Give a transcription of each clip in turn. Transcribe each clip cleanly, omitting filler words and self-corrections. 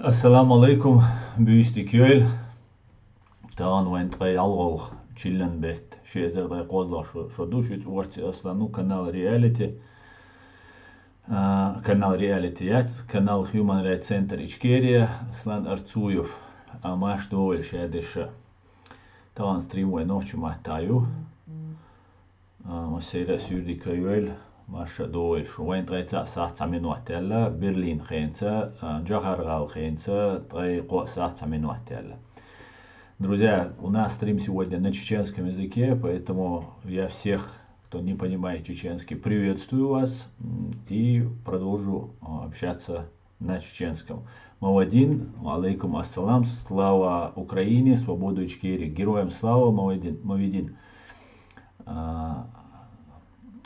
Assalamu alaikum, büyüstü köl. Tağın went qay algol chillen bet. Şezer qay qozla şu duş üç uartsi aslanu kanal reality. Kanal reality yat, kanal Human Rights Center İçkeriye, aslan Artsuyov. Amaş doğal şedeşe. Tağın streamwe noçu mahtaju. Masera sürdi kayöl. Maşa doğal şu went qay saat minuatella Berlin kheensa, Джахаргал kheensa, qay saat minuatella. Друзья, у нас стрим сегодня на чеченском языке, поэтому я всех, кто не понимает чеченский, приветствую вас и продолжу общаться на чеченском. Мавадин, алейкум ассалам, слава Украине, свободу Ичкерии, героям слава, Мавадин.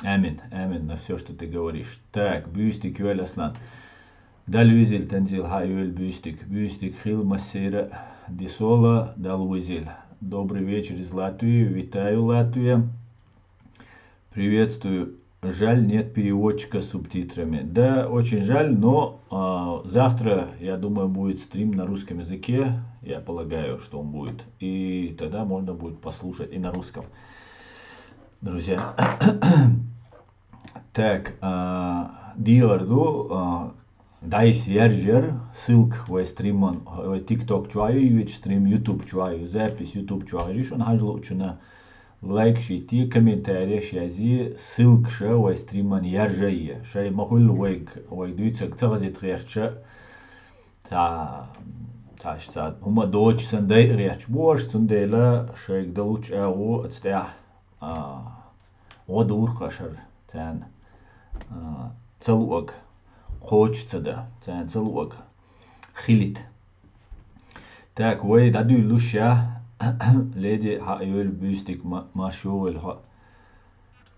Амин, амин на все, что ты говоришь. Так, бюстик, Юэль Аслан. Дальвизель танзил хайюэль бюстик хил массира дисола далвизель. Добрый вечер из Латвии, витаю Латвия. Приветствую. Жаль, нет переводчика с субтитрами. Да, очень жаль, но завтра, я думаю, будет стрим на русском языке. Я полагаю, что он будет. И тогда можно будет послушать и на русском. Друзья. Так, Диорду, Дайс Яржер, ссылка в стримон, в TikTok чуаю, в стрим YouTube чуаю, запись YouTube чуаю, решен хажлучна лайк шити, комментарий шази, ссылка ша в стримон Яржае, шай махул вайг дуйцак цагазит ряшча, та хума доч сандай ряч бош, сундела шайг далуч агу отстя одур кашар, тан целуаг. Хочется, да, целуаг. Хилит. Так, вы даду луша, леди хаюэль бюстик машуэль ха.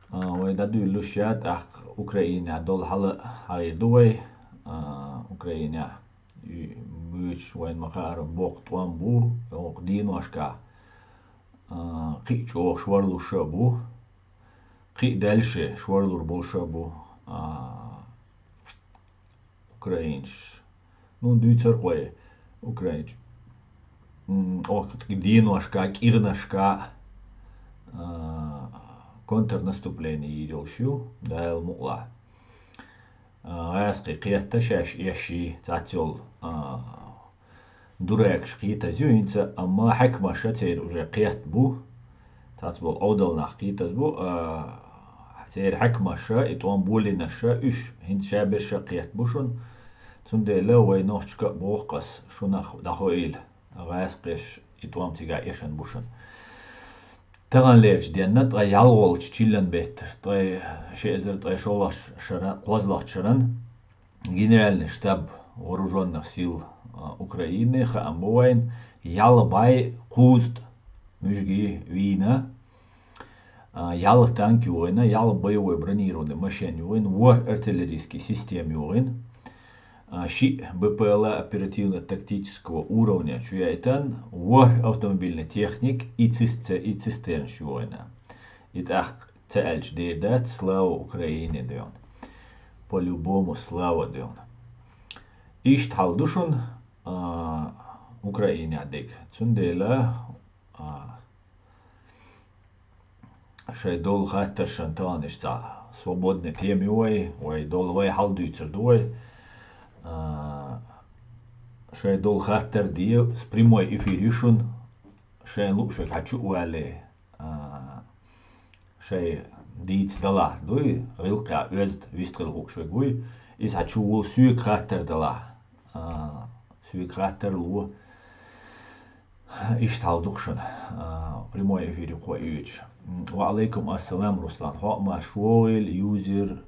Вы даду луша, так, Украина, дол хала хайдуэй, Украина. Бюч, вайн махар, бог туам бу, ок диношка. Кич ох шварлу шабу. Ки дальше шварлур бол шабу. Украинш. Ну, дүйцер қой. Украинш. Ох, диношка, кирнашка. Контрнаступление идёл дайл мула. Асқи қиятта шаш яши цатёл дурак шқита зюинца, амма хакма шатер уже қият бу. Цатбол аудал нах қитас бу. Сер حكمة شا إتوان بولينا شا إش هند شابر شا قيات بوشن تندلا وي نوشكا بوقس شو دخويل غاس قيش إتوان تيغا إيشن بوشن تغن ليرش دينا تغي يالغول تشيلن بيت تغي شيزر تغي شولاش شرن قوازلاح شرن генеральный штаб вооруженных сил Украины хаамбуайн ялбай куст мюжги вина ялых танки война, ялых боевой бронированной машине войн, вор артиллерийской системе войн, щи БПЛА оперативно-тактического уровня чуяйтан, вор автомобильный техник и цистерн война. Итак, цельч дейдат, слава Украине дён. По-любому слава дён. Ишт халдушун Украине адек. Цундела шай дол хаттер шантаниш за свободной теме ой дол вай халдуйцер дуй шай дол хаттер ди с прямой эфиришун шай лучше хочу уале шай диц дала дуй рилка özd вистрел лучше гуй из хочу ул сюк хаттер дала сюк хаттер лу ишт халдушун прямой эфире куюч. وعليكم السلام رسلان هو مشويل يوزر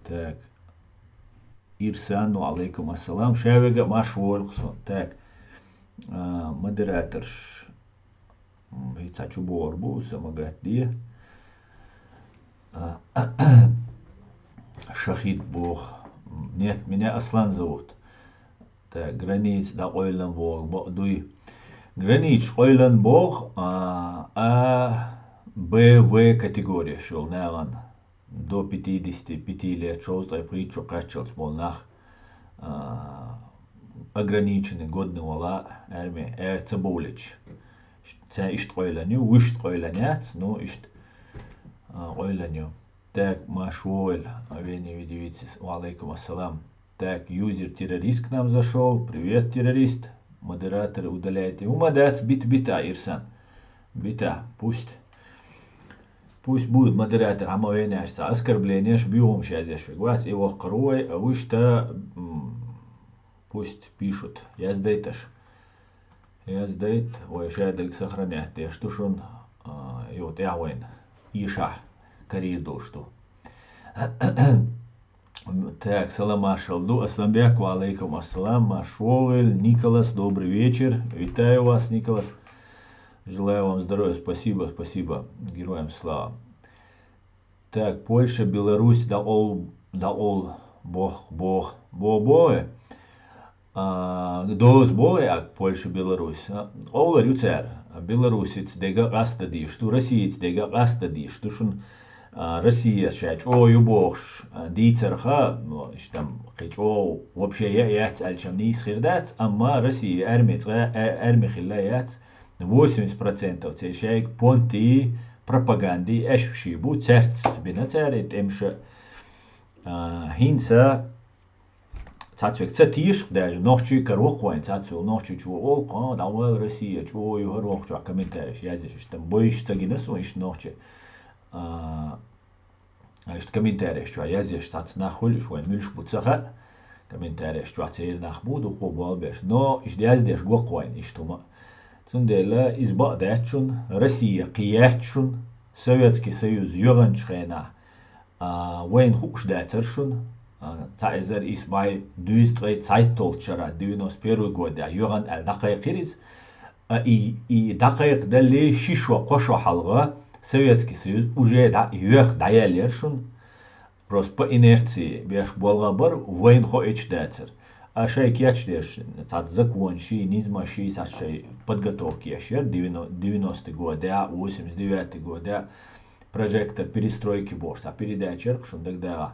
так إرسان وعليكم السلام شاوية مشويل خصون так مودераторш هيتساچو борбу самогат دي шахид бог нет меня Аслан зовут так границ да ойлан бог дуй границ ойлан бог БВ категория шел нелан до 55 лет шел, притчу качал смолнах ограниченный годный вала армия цабулич. Ишт qoylanıyor, uşt qoylanят, ну ишт qoylanıyor. Так, Машуэль, Авени Видевицис, алейкум ассалам. Так, юзер-террорист к нам зашел. Привет, террорист. Модераторы удаляйте. Умадец, бита, Ирсан. Бита, пусть будет модератор, а мы веняшься. Оскорбление, бьем сейчас здесь. Гвас его коровой, а вы что, пусть пишут. Я сдейташ. Я сдейт, ой, шайдек сохранять. Я что ж он, и вот я войн. Иша. Каридол, что. Так, салам ашалду, ассамбяку, алейкум ассалам, Машуэль, Николас, добрый вечер. Витаю вас, Николас. Желаю вам здоровья, спасибо, героям слава. Так, Польша, Беларусь, да ол, бог, Доз бое, а Польша, Беларусь. Ола рюцер, Беларусец, дега астади, что Россиец, дега астади, что шун Россия шач, ой, богш, дицерха, там, о, вообще яц, альчам не исхирдать, ама Россия, армихилла яц, 80% цешайк понти пропаганды эшвшибу церц бинацерит эмша хинца цацвек цатиш даже ночи корохвайн цацвел ночи чу ол давал Россия чу ю хорох чу комментарий язиш там боиш цагинасу иш ночи иш комментарий чу язиш цац нахуль шо мюльш буцаха комментарий чу цел нахбуду хобал беш но иш яздеш гохвайн иш тума Цундела изба датчун, Россия киятчун, Советский Союз юганчхена, войн хуш датчершун, цайзер избай дюстрей цайттолчара 91 год, юган ал дакайкириз, и дакайк дали шишва кошо халга, Советский Союз уже юх даялершун, просто по инерции беш болгабар войн хоич датчер. А шей кячдеш, тат закон ши, низма ши, тат шей подготовки яшер, 90-й годы, 89-й годы, прожектор перестройки борс, а передача, что тогда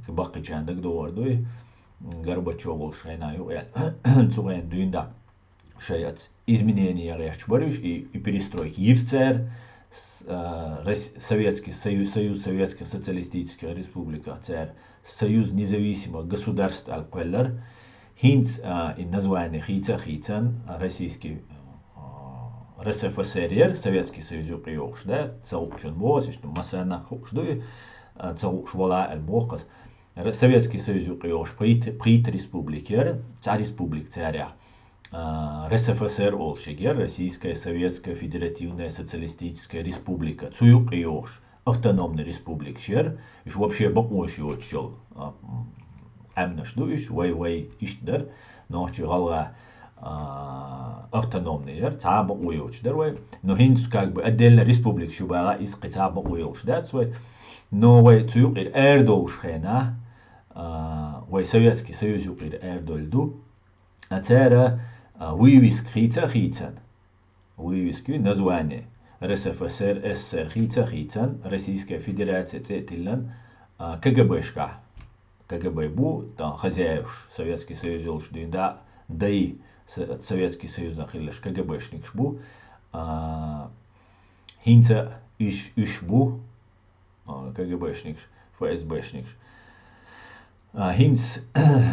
бакичан тогда ордуй, Горбачев шейна юэл, цуген дюнда, шеяц изменения речь борюш и перестройки. Ирцер, Советский Союз, Советская Социалистическая Республика, Союз независимых государств Аль-Квеллер, Хинц и название Хицан, российский РСФСР, Советский Союз Юкиокш, да, Цаукшен Бос, что Масана Хукшду, Цаукш Вала Аль-Бохас, Советский Союз Юкиокш, Прит Республики, Царь Республик Царя, РСФСР Олшигер, Российская Советская Федеративная Социалистическая Республика, Цуюкиокш, Автономный Республик Шер, и вообще бакмоши отчел. Амнаш дуиш, вай иштер, но галга автономный, цаба уйочдер, но хинц как бы отдельно республик шубала из цаба уйочдер, но вай цуюкир эрдолшхена, вай Советский Союз юкир эрдольду, а цера вывиск хицан, вывиски название РСФСР, СССР хицан, Российская Федерация цетилан, КГБшка. КГБ бу, там хозяев Советский Союз елшдуин, да и Советский Союз нахилеш КГБшник бу, хинца иш бу, КГБшник, ФСБшник. Хинц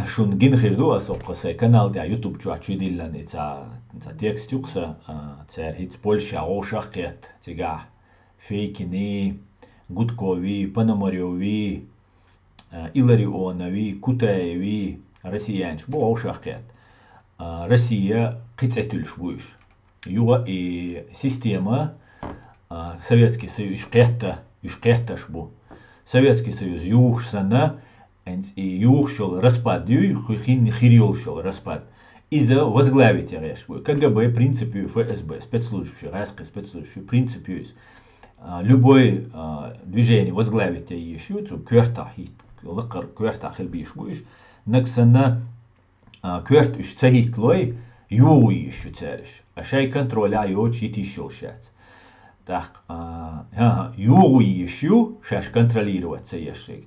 шун гинхирду асоққасай канал да YouTube чуачудиллан ица текст юкса, цер хиц Польша ошақет, тига фейкини, Гудкови, Пономарёви, Илларионови, Кутаеви, россиянш, бу аушахкет. Россия кицетюльш буш. Юга и система Советский Союз ишкетташ бу. Советский Союз юхсана, и юхшел распад, юхин хириолшел распад. Из-за возглавить решбу. КГБ, принципе, ФСБ, спецслужбы, райская спецслужбы, принципе, любое движение возглавить еще, кверта хит. Лакар кверта хелбиш буш, наксана кверт уж цахит лой, юу еще цариш, а шай контроля его чити шелшать. Так, юу еще шаш контролировать цаешек,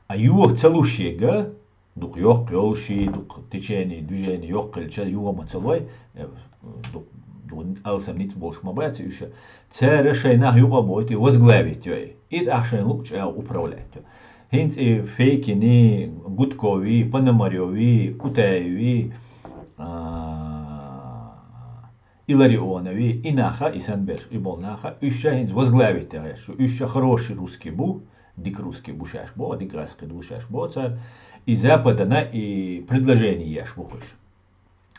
а юу целушега дук yok yolши, дук течение, движение yok кылча, югома целой, дук алсам ниц больше мабается еще. Це решение юга будет и возглавить ее. И ашен лучше управлять. Хинц и фейки не Гудкови, Пономарёви, Кутаеви, Илларионови, Инаха, Исенбеш и Болнаха, еще хинц возглавить ее. Еще хороший русский был, дик русский бушаш был, дик русский бушаш был, и западана и предложение ешь бухуш.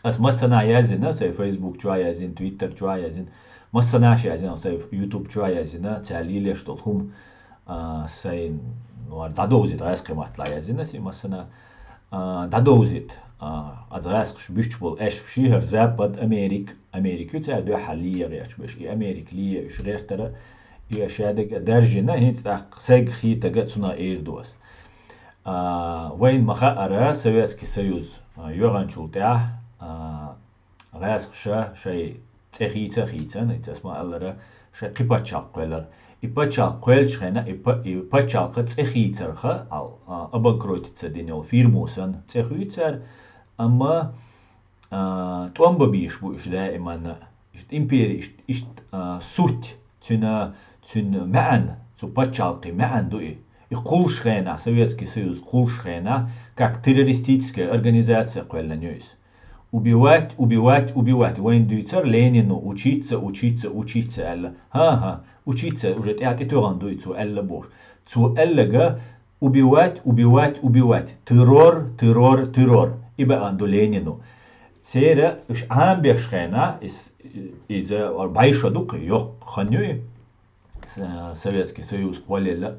As masana yazina, say Facebook чуа yazin, Twitter чуа yazin, masana yazin, say YouTube чуа yazina, تعليل شتلهم say دادوزيت راسك ماتلا yazina, say masana دادوزيت از راسك بيشبول ايش بشيهر زابد امريكا تعدو حاليا ريش بش امريكا ليه ايش غير ترى يا شادق درجنا هيت سيغ خيتا جاتسونا ايردوس وين مخا سويتسكي سويوز يوغانشول تاع راسخشا شي تخيتا نتسمع الله شي قيباتشال قولر إباتشال قولش خنا إباتشال تخيتا خا أبغروت تصدينه فيرموسن تخيتا أما توامبا بيش بوش دائما إمبيري إشت سوت تن معن تو باتشالقي معن دوئي Кулшхена, Советский Союз, Кулшхена, как террористическая организация, убивать. Войн дуйцер Ленину, учиться. Учиться, уже театр туран дуйцу, элла бош. Цу эллага убивать. Террор. Ибо анду Ленину. Цера, уж амбешхена, из байшадук, йох ханюи, Советский Союз, полела.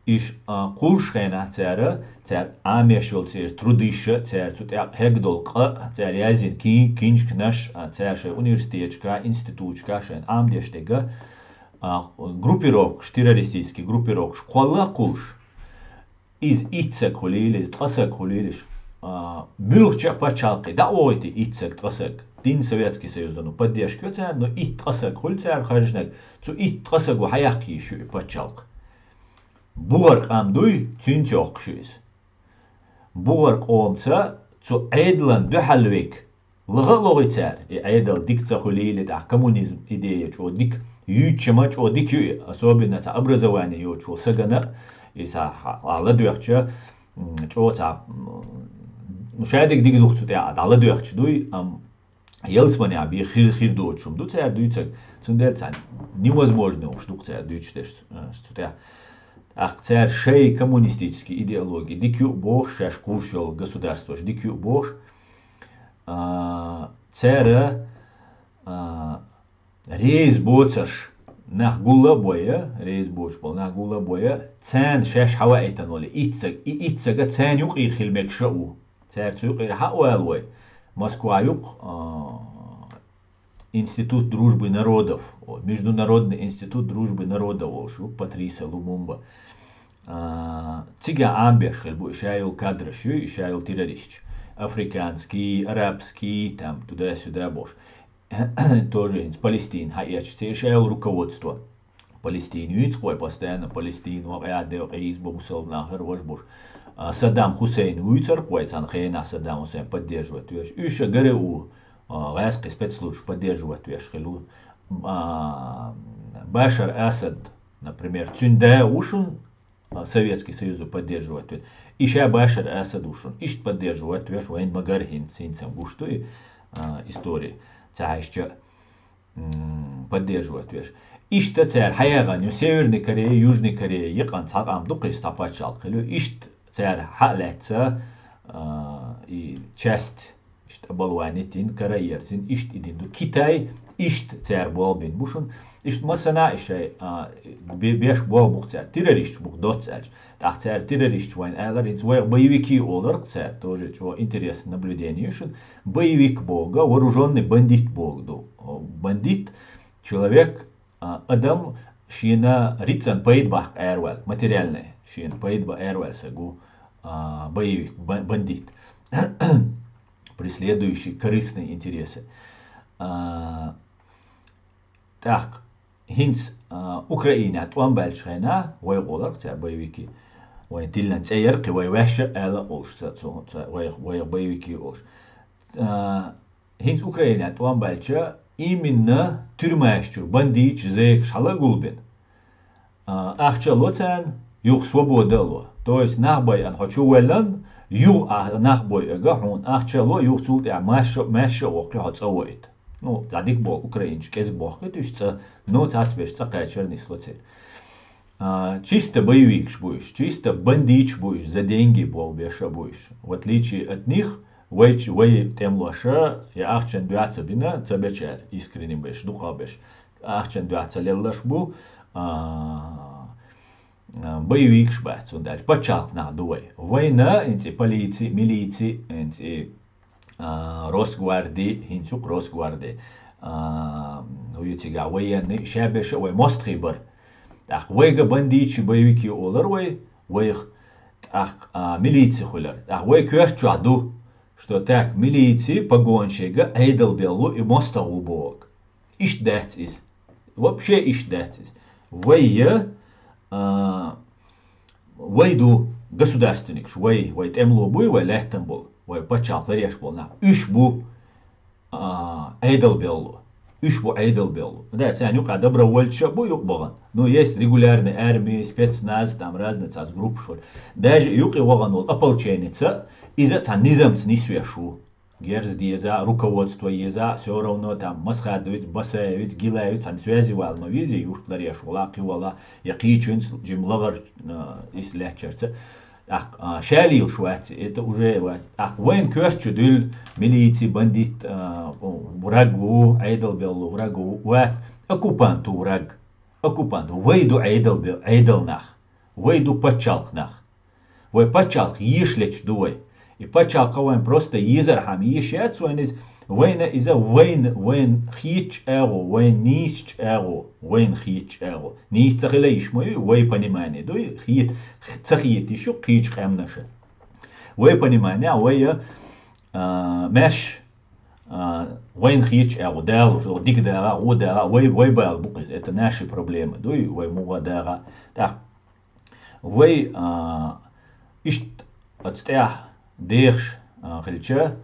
Иш кулшхена цера амешол цер трудиша цер тут хегдол цер язин кинчкнаш цер ше университетчка институтчка шен амдештега группировок террористический группировок школа кулш из ицек холилис тасек холилиш мюлча пачалки да ойти ицек тасек Дин Советский Союз ну поддержку цер но ит тасек хол цер хажнек цу ит тасек хаяки еще пачалк Бугар қамдуй түн чоқшыз. Бугар қомца цу айдлан духалвек. Лыға лоғитсар. Айдал дикца хулилит коммунизм идея чо дик ючема чо дик ю. Особенно та образование ю чо сагана. Иса ала дуяхча чо та мушаядик дик духцу та ала дуяхча дуй елсмане аби хир дочум. Ду цар дуйцак цундерцан невозможно уж дух цар дуйчтеш что та Акцер шей коммунистические идеологии, дикю бог шаш кулшел государство, дикю бог цера рейс боцаш нах гула боя, рейс боч бол нах гула боя, цен шаш хава этаноли, итсага цен юк ирхил мекшау, цер цук ир хауэлвой, Москва юк Институт дружбы народов, Международный институт дружбы народов, Патриса Лумумба. Цига амбеш хелбу ишайл кадрышу, ишайл террорист. Африканский, арабский, там туда-сюда бош. Тоже из Палестины, хаячцы ишайл руководство. Палестинец, кой постоянно Палестину, избу мусульман, хорош бош. Саддам Хусейн уйцер, кой цанхейна Саддам Хусейн поддерживает. Еще ГРУ. Лайские спецслужбы поддерживают вешхилу. Башар Асад, например, Цюнде ушун, Советский Союз поддерживает. Еще Башар Асад ушун, ищет поддерживает веш воен Магархин, синцем гуштуи истории. Цаища поддерживает веш. Ищет царь Хаяганю, Северной Корее, Южной Корее, Якан Цагам, Дукай Стапачал, ищет царь Халеца и часть Балуанитин, Караерсин, ишт идинду. Китай, ишт цар болбин бушун, ишт масана ишай беш болбук цар, террорист бук доцач. Так цар террорист вайн элар, инц вай боевики олар цар, тоже чего интересное наблюдение шун. Боевик бога, вооруженный бандит бог. Бандит, человек, адам, шина рицан поедбах эрвел, материальный, шин поедба эрвел сагу, боевик, бандит. Преследующий корыстные интересы. Так, хинц Украина, туан большая, войголар, царь боевики. وين تلنا تسير قوي وحشة ألا أولش وي بيوكي أولش هنس أوكرانيا توان بالشة إيمنا ترماشتر بنديش زيك شالا قلبين أخشى لوتان يوخ свобода ло. То есть нахбой ан хочу велан ю нахбой эга хун ахча ло ю цулт я маша оқи хацауит. Ну, дадик бол украинч кез бохки тушца, но тацбешца кайчернис лоцер. Чисто боевик будешь, чисто бандич будешь, за деньги бол беша будешь. В отличие от них, вей тем лоша, я ахчен дуаца бина, цабечер, искренне беш, духа беш. Ахчен дуаца леллаш бу, боевик шбац, он дальше почалк на дуэй. Война, инти полиции, милиции, инти Росгвардии, интюк Росгвардии. Уютига военный, шабеша, вой мостхибар. Ах, вейга бандичи боевики олар, вейх, ах, милиции хулар. Ах, вей кверчу аду, что так милиции погонщига эйдал беллу и моста убог. Иш датис. Вообще иш датис. Вейду государственник, вей темло буй, вей лехтен был, вей почал фереш был на. Иш бу эйдал беллу. Иш бу эйдал беллу. Да, это нюка добровольча бу юк боган. Ну, есть регулярные армии, спецназ, там разные группы, что ли. Даже юк и воган ол ополченница, из-за низамц не свешу. Герздеза, руководство еза, все равно там масхадует, басаевит, гилаевит, сан связи валма визе, юштлар яшула, кивала, якичунс, джимлагар из лячерца. Ах, шалил швати, это уже вати. Ах, войн кверчу дул, милиции, бандит, врагу, айдалбеллу, врагу, вати, оккупанту враг, оккупанту, вейду айдалнах, вейду пачалхнах, вей пачалх ешлеч дуй. И почалковаем просто езерхам ещец, войн из-за войн хич эго, войн нищ эго, войн хич эго. Нищ цахилаиш мой, вой понимание, дуй хит цахит еще хич хэмнаше. Вой понимание, вой мэш войн хич эго, дал уже дик дала, о дала, вой бал букиз, это наши проблемы, дуй вой муга дала. Так, вой ишт отстя Дерш хильча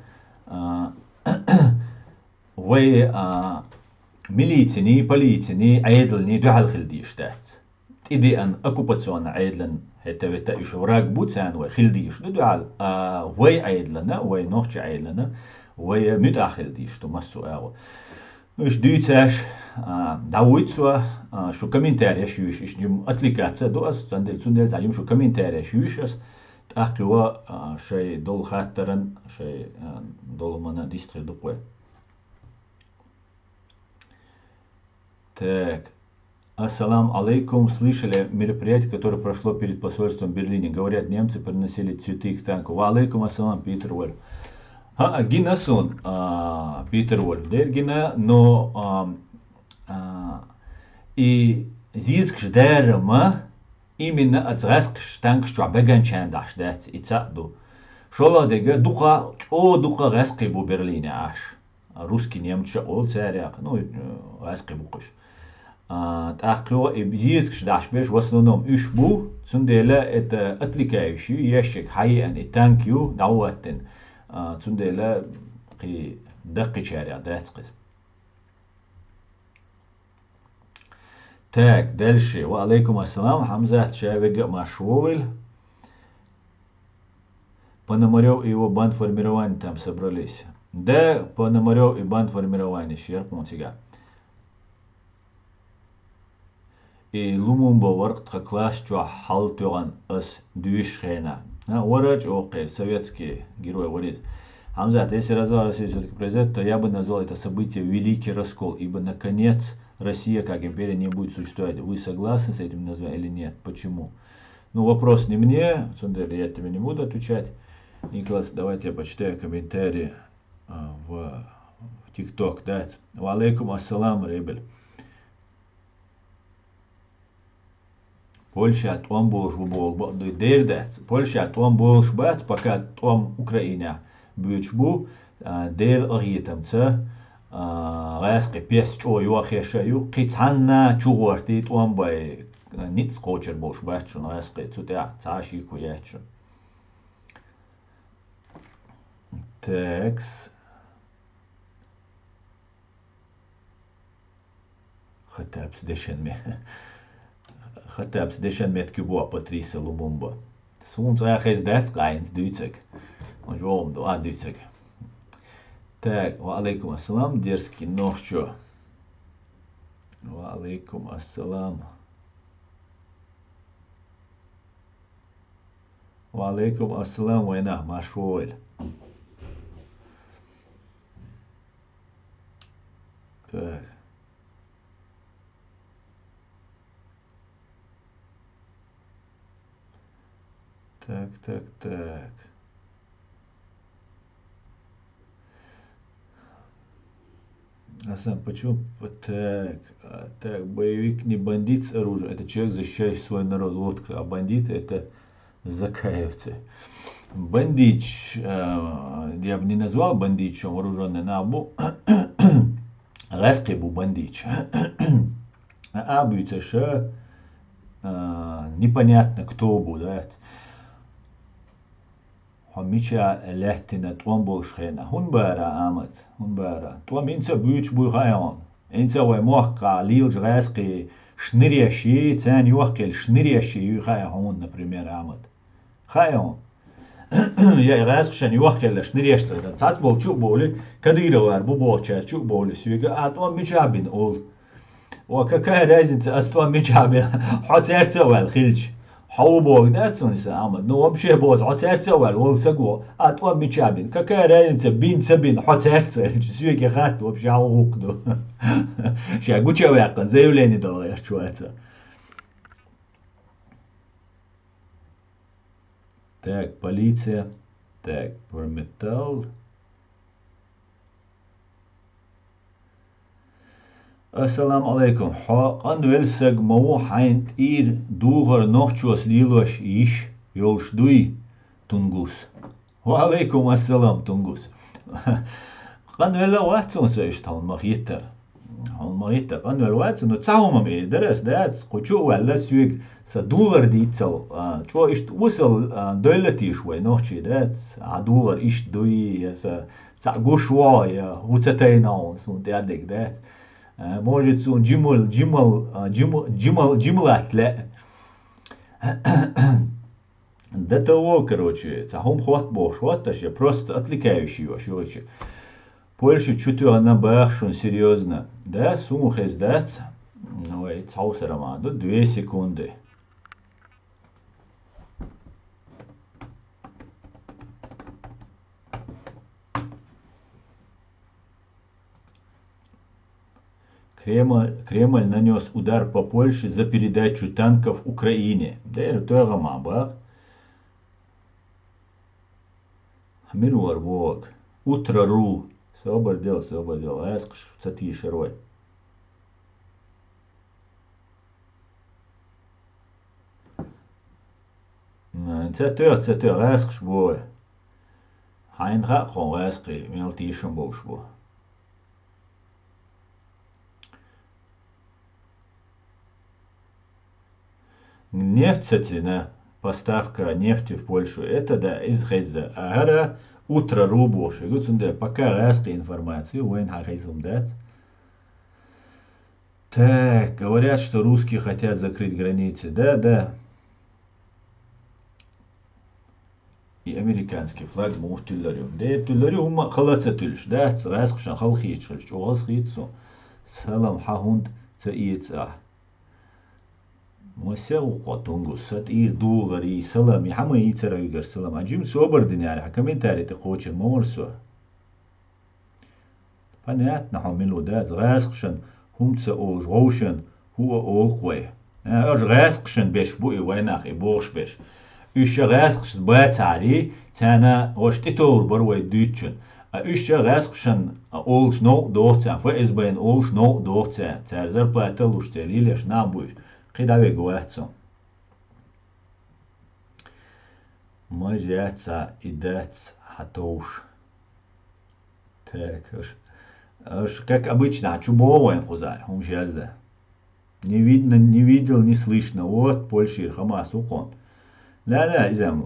вей милитини политини айдлни духал хилдиштат. Иди ан оккупационна айдлен это вета иш враг буцан вей хилдиш духал вей айдлена вей нохча айдлена вей мутахилдиш то массу ао. Иш дюцаш давуйцва шо комментария шуиш иш дим отвлекаться до ас сандел талим шо комментария шуишас أخوة شيء دول خاطرن شيء دول منا ديستري دقوة. Так, ассалам алейкум. Слышали мероприятие, которое прошло перед посольством в Берлине? Говорят, немцы приносили цветы к танку. Ва алейкум ассалам, Питер Вольф. Гина сон, Питер Вольф. Дер гина, но и зиск ждерма именно от раск штанг что беган чандаш дать и цаду. Шола дега духа раски бу Берлине аш. Русский немча ол царяк, ну раски букуш. Такого и бизиск шташ беш в основном ишбу цунделя это отвлекающий ящик хайян и танкю даваттен. Цунделя и дакки чаря дацкис. Так, дальше. Ва алейкум ассалам. Хамза Чавега Машвовель. Пономарев и его банд формирования там собрались. Да, Пономарев и банд формирования. Шерпнутига. И Лумумба варктха класс чуа халтуган ас дюшхена. Варач окей, советские герои валит. Хамза, если развал России все-таки произойдет, то я бы назвал это событие Великий Раскол, ибо наконец Россия как империя не будет существовать. Вы согласны с этим названием или нет? Почему? Ну, вопрос не мне, Цундер, я тебе не буду отвечать. Николас, давайте я почитаю комментарии в ТикТок. Ва алейкум ассалам, ребель. Польша том больше бог, Польша том больше бац, пока том Украина будет бу, дел оритамца. Раск пес чо юахеша ю кицанна чугорти том бай nichts coacher boš bätschen äsken zu ja tsashi ku jätschen Tex Хатабс дешен мет кюбо Патриса Лумумба. Сунц аяхез дец кайнс дүйцек. Он жолм до дүйцек. Так, ва алейкум ассалам, дерзкий нохчо. Ва алейкум ассалам. Ва алейкум ассалам, вайна, машвойль. Так. Так. Почему так, боевик не бандит с оружием, это человек, защищающий свой народ, вот, а бандиты это закаевцы. Бандич, я бы не назвал бандичом вооруженный набу, Раскебу бандич. А будет что непонятно кто будет. Хомича лехтина томболшхена. Хунбара амат. Хунбара. Том инца бюч буйхайон. Инца вай мохка лилж раски шнырящий, цен юхкель шнырящий юхайон, например, амат. Хайон. Я раскшен юхкель шнырящий. Цат бол чук боли, кадыровар бубоча чук боли сюга, а том мичабин ол. وكاكا разница, а что мечабин? حتى الخلج حوبوك داتسون سامد نو بشي بوز حتى والسقو اتوا ميشابين كاكا разница بين سبين حتى سويك خات وبشي حوقدو شي غوتشا واقن заявление дал я чуется. Так, полиция. Так, про металл. السلام عليكم حقن ولسق مو حين تير دوغر نوخشوس ليلوش يش يولش دوي تنغوس وعليكم السلام تنغوس قن ولا واتسون سيش تون مخيتر هون مخيتر قن ولا واتسون تساهم مي درس داس قوچو ولا سويق سدوغر ديتسل شو اشت وصل دولتي شوي نوخشي داس عدوغر اشت دوي يس تسعقوش وايا وتتيناون سون تيادك داس может он джимал لا до того, короче, цахом хват бош, вот я просто отвлекающий его, короче. Польша чуть она бахшун серьезно, да, суму хездаться, ну и цаусерама, до 2 секунды. Кремль нанес удар по Польше за передачу танков Украине. Да, это гамаба. Хамилуар вог. Утро.ру. Собордел. Эскш цати широй. Цатер, эскш бой. Хайнха хон эски, мелтишем болшбо. Нефть, кстати, поставка нефти в Польшу, это да, из Хеза. Ага, утро.ру больше. Говорит, пока разные информации, уэн хахезум дать. Так, говорят, что русские хотят закрыть границы. Да. И американский флаг мух тюлларю. Да, тюлларю ума халаца тюльш. Да, разкшан халхич, чугас хитсу. Салам хахунд цаица. مساو قطنجو سات إير دوغري سلام يحمى يتسرع يجر سلام عجيم سوبر دنيا حكمين تاري تقوش المورسو فنيات نحملو دات غاسقشن هم تسأوج غوشن هو أول قوي أرج غاسقشن بيش بوئي ويناخ إبوش بيش إيش غاسقشن بات عري تانا وش تطور بروي دوتشن إيش غاسقشن أولش نو دوتان فإز بين أولش نو دوتان تارزر باتلوش تاليليش نابوش قيداوي قواتسو مجياتسا إداتس حتوش так как обычно чубовые хузай хум жезда Не видно, не видел, не слышно. Вот Польшир Хамас укон. لا إذا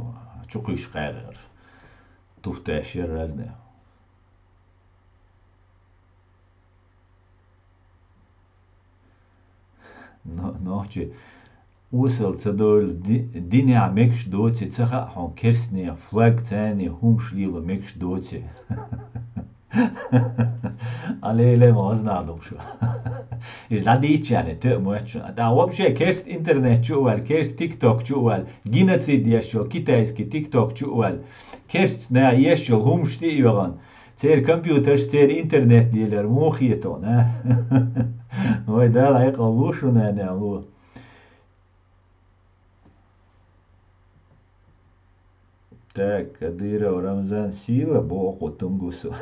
تشوقيش قاعد туфташир разные. Ночи وصل تدول دنيا مكش دوتي تخا هون كرسني فلاج تاني هم شليلو مكش دوتي عليه لا ما أزنادم شو إيش لا ديتش يعني تأموش دا وابشة كيرست إنترنت شوال كيرست تيك توك شوال جينا تسيد يشو كيتايسكي تيك توك شوال كيرست نا يشو هم شتي يغان تير كمبيوتر تير إنترنت ليلر موخيتون ها هو ده لا يقلوش ونعملوه Так, Кадыра Рамзан сила, боку тунгусу.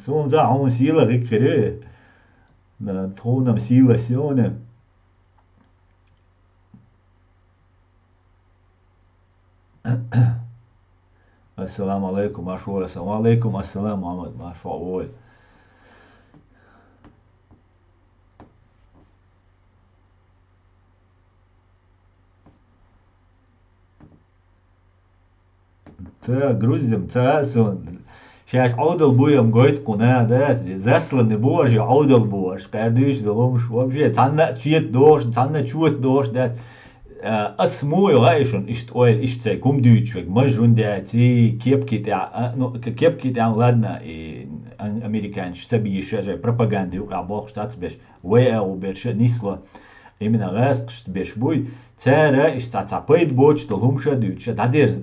Сум за он сила рекре. На тронам сила сёне. Ассаламу алейкум, Машура. Ассаламу алейкум, ассалам, Мухаммад, Машура. Та грузим, та сон. Сейчас аудал буем гойт куна, да, засланы божи, аудал бож, кадыш доломш, вообще, танна чьет дождь, танна чует дождь, да. اسمو يغايشون اشت اويل اشت سي كوم دوتشوك مجرون داتي كيبكي تاع كيبكي تاع ولادنا امريكان شتبي شجع بروباغندا يوقع بوخ شتاتس باش ويا وبرش نيسلا именно غاسق باش بوي تارا اش تاع بايد بوتش دلهم شدوتش داديرز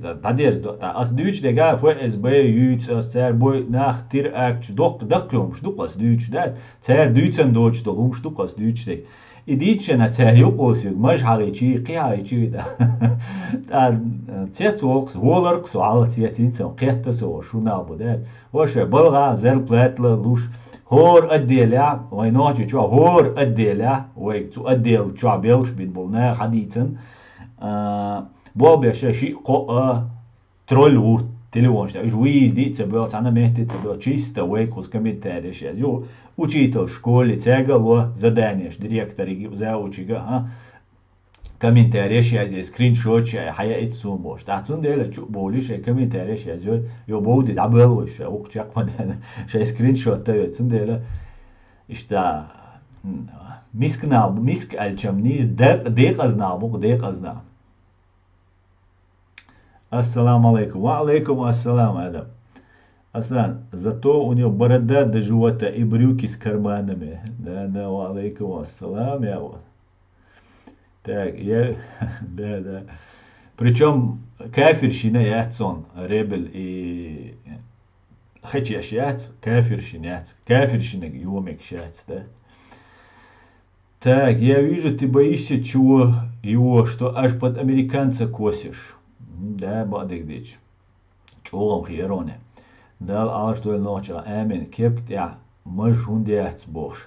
اس دوتش دغا فو اس بي يوتس اس تار بوي ناخ تير اكش دقيوم شدوق اس دوتش دات تار دوتسن دوتش دلهم شدوق اس دوتش إديتشنا تهيوقوس مش حريتشي قيايتشي دا تيتوكس وولركس وعلى تيتينسو قيتسو شو نابودات وش بلغا زر بلاتلا لوش هور أديلا وينوجي شو هور أديلا ويك تو أديل شو بيلش بين بولنا حديثا بوبيا شي قو ترولو телевоншта жуиз дица бил цана мехтица бил чисто вейкус комментариеш jo учитель в школе тягало задание директор заучига ха комментариеш я здесь скриншот я хая итсум бош тацун дела чу болиш комментариеш я jo боуди дабл вош окчак мадана шай скриншот та цун дела ишта миск алчам ни дек азна Ассаламу алейкум. Ва алейкум ассалам, Адам. Аслан, зато у него борода до живота и брюки с карманами. Да, ва алейкум ассалам, я вот. Так, я, да. Причем кафирщина яцон, ребель и хачеш яц, кафирщина юмек яц, да. Так, я вижу, ты боишься чего его, что аж под американца косишь. Да, بعدك ديش شوغم خيرونه ده العرش دول نوچا امن كيف تاع مش هنديات بوش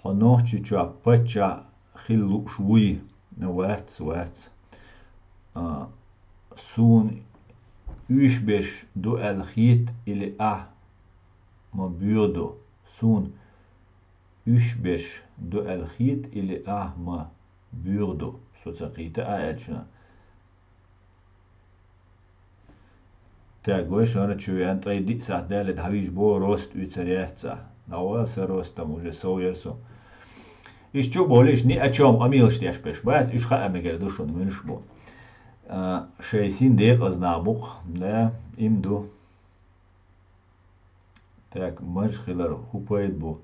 خنوچ چا پچا خلو شوي نوات سون يش بش دو الخيت اللي ما بيودو سون يش بش دو الخيت اللي ما بيودو سو تقيتا اجنا Так, больше она чует, а иди садали, да видишь, бо рост у царяца. На вас рост там уже соверсо. И что болишь, ни о чем, а милость я шпеш, бать, иш ха амегер душу, не милость бо. 60 дек знабух, да, им ду. Так, маж хилар хупает бо.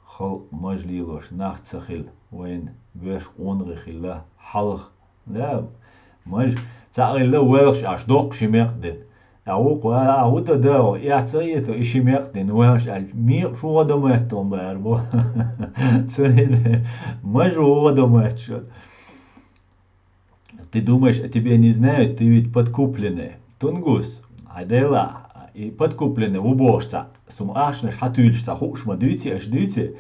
Хал маж лилош, нах цахил, вайн веш онры хилла, халх, да, маж цахил велш, аж док шимерден. أوق وأعود داو يعطيته إشي مقدن وش الميق شو غدا ماتهم باربو تسهل مجو غدا ماتشل ты думаешь, тебя не знают, ты ведь подкупленный. Тунгус, адела, и подкупленный уборца. Сум ашнаш хатульшта хушма дүйти,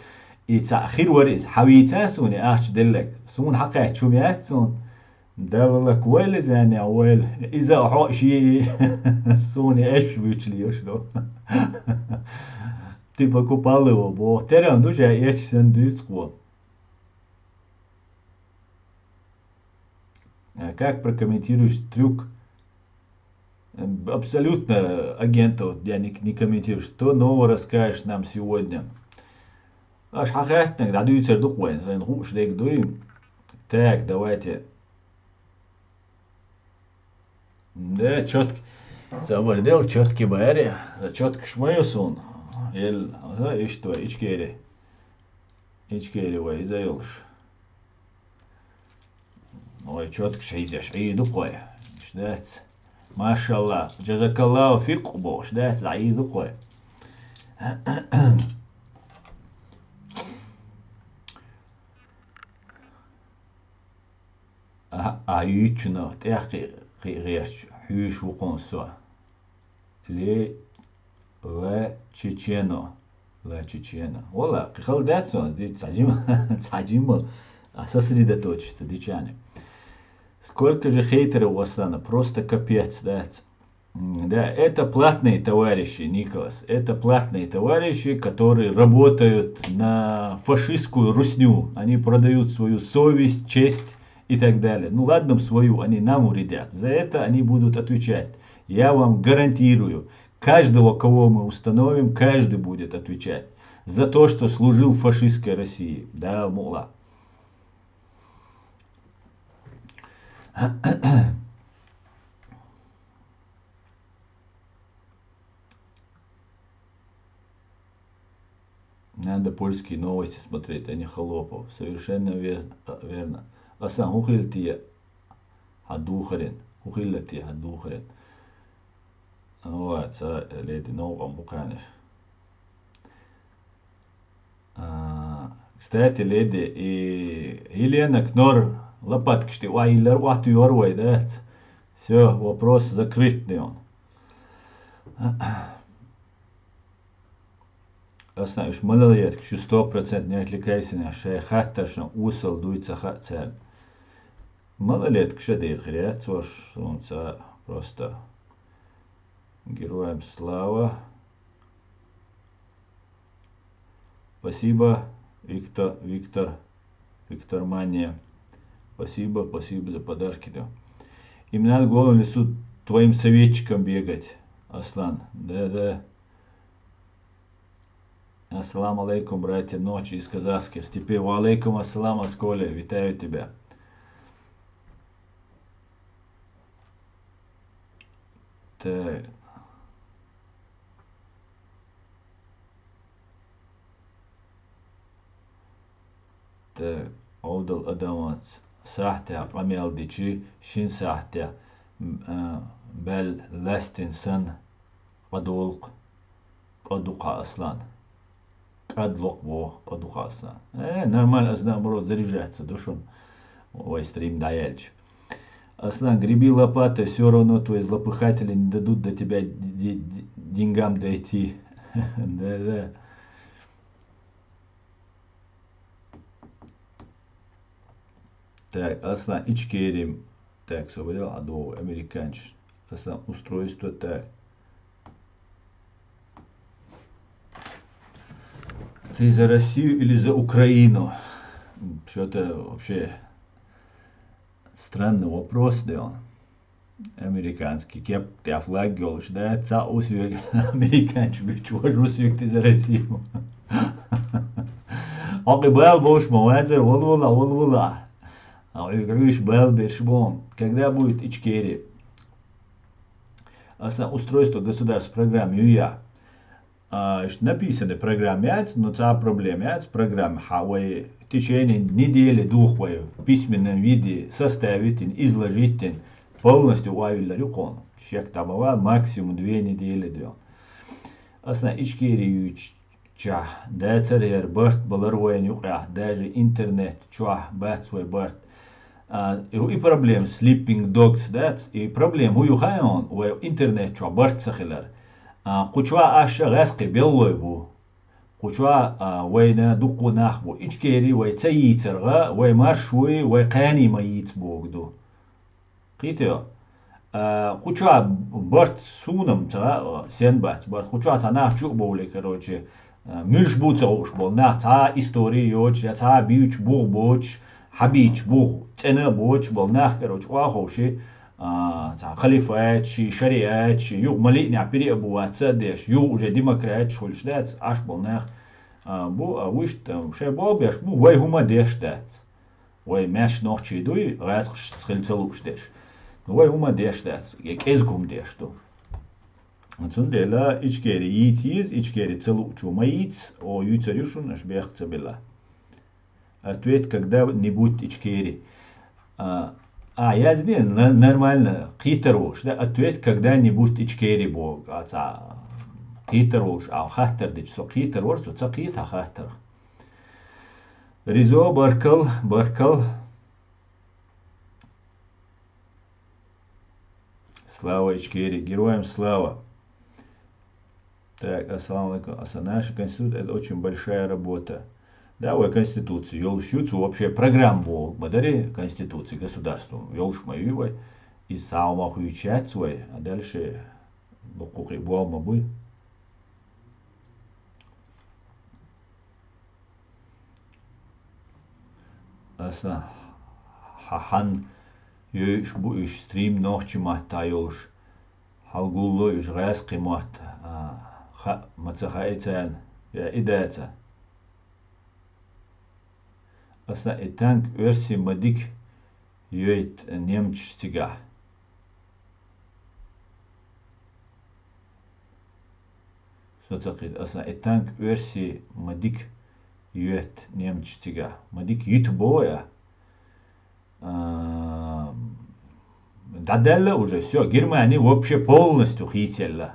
и ца хирварис хавитасуни аш делек. Сун хакать шумятсун. ده والله كويس يعني أول إذا حق شيء سوني إيش بيشليش ده تبقى كوبالو بو ترى عنده جاي إيش سندوتش قوة Как прокомментируешь трюк? Абсолютно агентов я не комментирую. Что нового расскажешь нам сегодня? Аж хахатник, да дуется духвен, зен хуш дек дуим. Так, давайте. Да, четко. Забордел, четкий баре. За четко шмаюсун. Ел, что, ичкери. Ичкери, вай, заилш. Ой, четко шейзеш, и духвай. Ждать. Машаллах. Джазакаллаху фик бо. Ждать, за и духвай. Аютчно, тяхи реш, хюш вуконсо. Ле чечено. Ла чечено. Ола, кихалдацо, ди цаджима, сосредоточиться, дичане. Сколько же хейтеров у Аслана, просто капец, да. Да, это платные товарищи, Николас. Это платные товарищи, которые работают на фашистскую русню. Они продают свою совесть, честь и так далее. Ну ладно, свою, они нам вредят. За это они будут отвечать. Я вам гарантирую, каждого, кого мы установим, каждый будет отвечать за то, что служил фашистской России. Да, мула. Надо польские новости смотреть, а не холопов. Совершенно верно. Асан, ухильтия адухарен. Ухильтия адухарен. Вот, леди новом буканеш. Кстати, леди, и Елена Кнор лопатки что уайлер уатуyorвай, да? Все, вопрос закрытный он. Знаешь, малолетки, 100% не отвлекайся на шея хатташна усал дуется хатцель. Малолетки шадыр хрят, солнце просто героям слава. Спасибо, Виктор Мания. Спасибо за подарки. Да. Им надо в голом лесу твоим советчиком бегать, Аслан. Да. Ассаламу алейкум, братья, ночи из казахских степей. Ва алейкум ассалам, Асколя, витаю тебя. Так. Так, Аудал Адамац. Сахтя, Амел Дичи, Шин Сахтя, Бел Ластинсон, Падулк, Падука Аслан. Адлок во подухаса. Нормально, наоборот, заряжаться душом. Ой, стрим даяльч. Аслан, греби лопатой, все равно твои злопыхатели не дадут до тебя деньгам дойти. Да. Так, Аслан, ичкерим. Так, собрал, адо, американч. Аслан, устройство так. Ты за Россию или за Украину? Что-то вообще странный вопрос, да. Американский. Кеп ты флаг гелш, да? Ца усвек американчик, чего же усвек ты за Россию? Акибал бош муазер, волвула. А говоришь, бел бешбом. Когда будет Ичкери? Устройство государства программы ЮЯ. Написаны программе, но та проблема программа в течение недели двух в письменном виде составить, изложить полностью уавили рюкон. Чек там бывал максимум 2 недели. Ичкери ча, да царер барт баларвоен юка, даже интернет ча бат свой барт. И проблем sleeping dogs, да, и проблем у юхайон у интернет ча барт сахилар. Кучва аша гаски беллой бу. Кучва вайна дуку нахбу. Ичкери вай цаицерга, вай маршуи, вай кани маиц богду. Китио. Кучва барт сунам та сенбат. Барт кучва та нах чук боли, короче. Мюш буца уж бол. Нах та истории йоч, я та бьюч бух боч. حبيج بو تنا بوش بالناخ كروش واخوشي تاع خليفات شي شريعات شي يو مليء نعبري ابو واتسادش يو جا ديمقراط شولش دات اش بالناخ بو وش شي بو بيش بو وي هما ديش دات وي ماش نوخ تشي دوي راس خلصلوش ديش وي هما ديش دات يك ازكم ديش دو Цундела ичкери йитиз, ичкери целу чумаиц, о юцарюшун аж бех цабела. Ответ когда-нибудь ичкери. Я знаю, нормально, китаруш, да, ответ когда-нибудь ичкери бог, китаруш, хаттер дич, со китаруш, со кита хаттер. Ризо баркал. Слава ичкери, героям слава. Так, ассаламу алейкум. Наша конституция — это очень большая работа. Да, ой, конституция. Ёлшуцу вообще программу модери конституции государству. Ёлш мою и саума хуючать свой, а дальше лукуки буалма буй. Аса хахан ёш бу иш стрим ночи мата ёлш. Халгулло иш гайс қимат. Мацахайцан я идеца. Аса итанг өрси мадик юэт немчтига. Соцакид аса итанг өрси мадик юэт немчтига. Мадик ют боя. Дадella уже все. Германия вообще полностью хитела.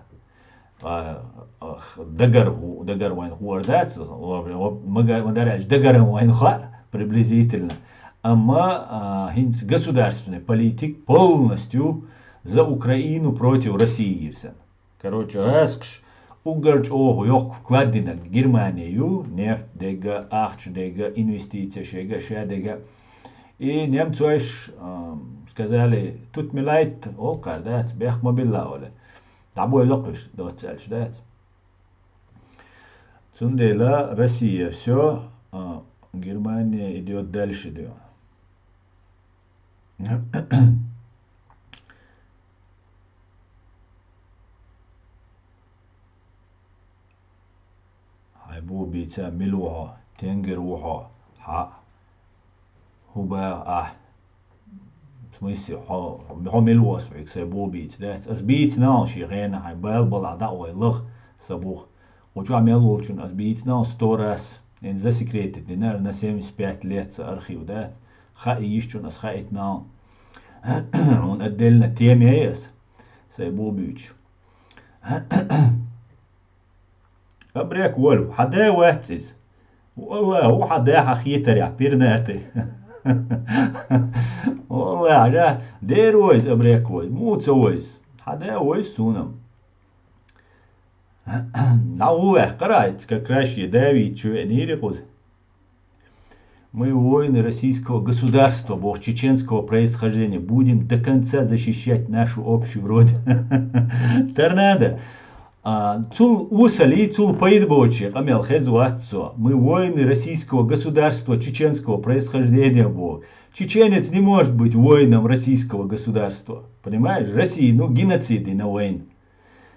Дагар вайн хуардец, мадарач дагар вайн ха приблизительно. Ама хинц государственный политик полностью за Украину против России. Короче, аскш угарч ого ёк вкладина Германию, нефть дега, ахч дега, инвестиция шега, шедега. И немцы сказали, тут милайт олкар, да, бех мобилла оле. Тобой локыш, доцельш, да. Цундела Россия, все, Германия идет дальше, да. Хайбу бица милуха, тенгеруха, хуба, в смысле, милуха свик, сайбу биц, да. Аз биц нал ширена, хайбал балада ойлых, сабух. Хочу амелучун, аз биц нал 100 раз. En засекретит, наверное, на 75 лет архив, да. Хаишчун, аз хаит нал. Он отдельно темеес, сайбу биц. أبريك ولو حدا واتسيس والله هو حدا حخيتر يا بيرناتي والله عجاه دير ويس أبريك ويس مو تسويس حدا ويس سونم نعوه قرأت كراش Давид Чуэнири قوز мы воины российского государства, бог чеченского происхождения, будем до конца защищать нашу общую родину. Торнадо. Цул усали, цул поидбочи, камел хезватцо. Мы воины российского государства, чеченского происхождения, бог. Чеченец не может быть воином российского государства. Понимаешь? Россия, ну, геноциды на войн.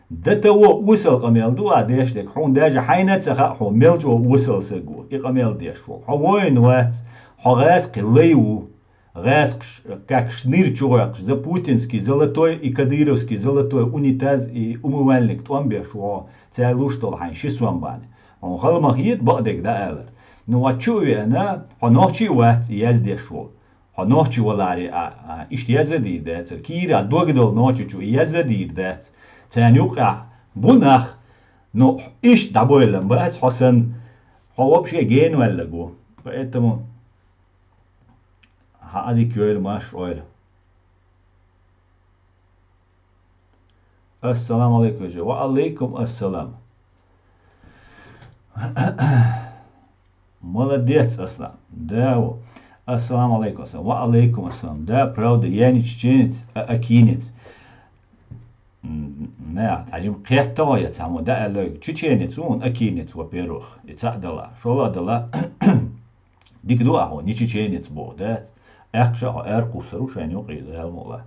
До того усал камел дуа дешлек, он даже хайнацаха, он мелчо усал сагу, и камел дешло. Он воин ват, он гаски лейу, гаск как шныр чувак, за путинский золотой и кадыровский золотой унитаз и умывальник, там бешло, царь луштол хайн шисвамбан. Он халмахит бадек да элер. Ну а чуви она, он ночи ват яздешло. Он ночи валари, ишт язадид дец, кира догдол ночи чу язадид дец. تانيوقع بنخ نو إيش دبويلم بقى حسن هو بشي جين ولا جو بقيتمو هادي كويل ماش اويل السلام عليكم جو وعليكم السلام молодец أصلا да السلام عليكم وعليكم السلام да правда я не чеченец а акинец نه تعلیم قیت وایت سامو ده الگ چی چینیت اون اکینیت و پیروخ اتساع دلا شولا دلا ديك دو أهو نيجي чеченец был, да? Эхша кусару шаню قيل مولا.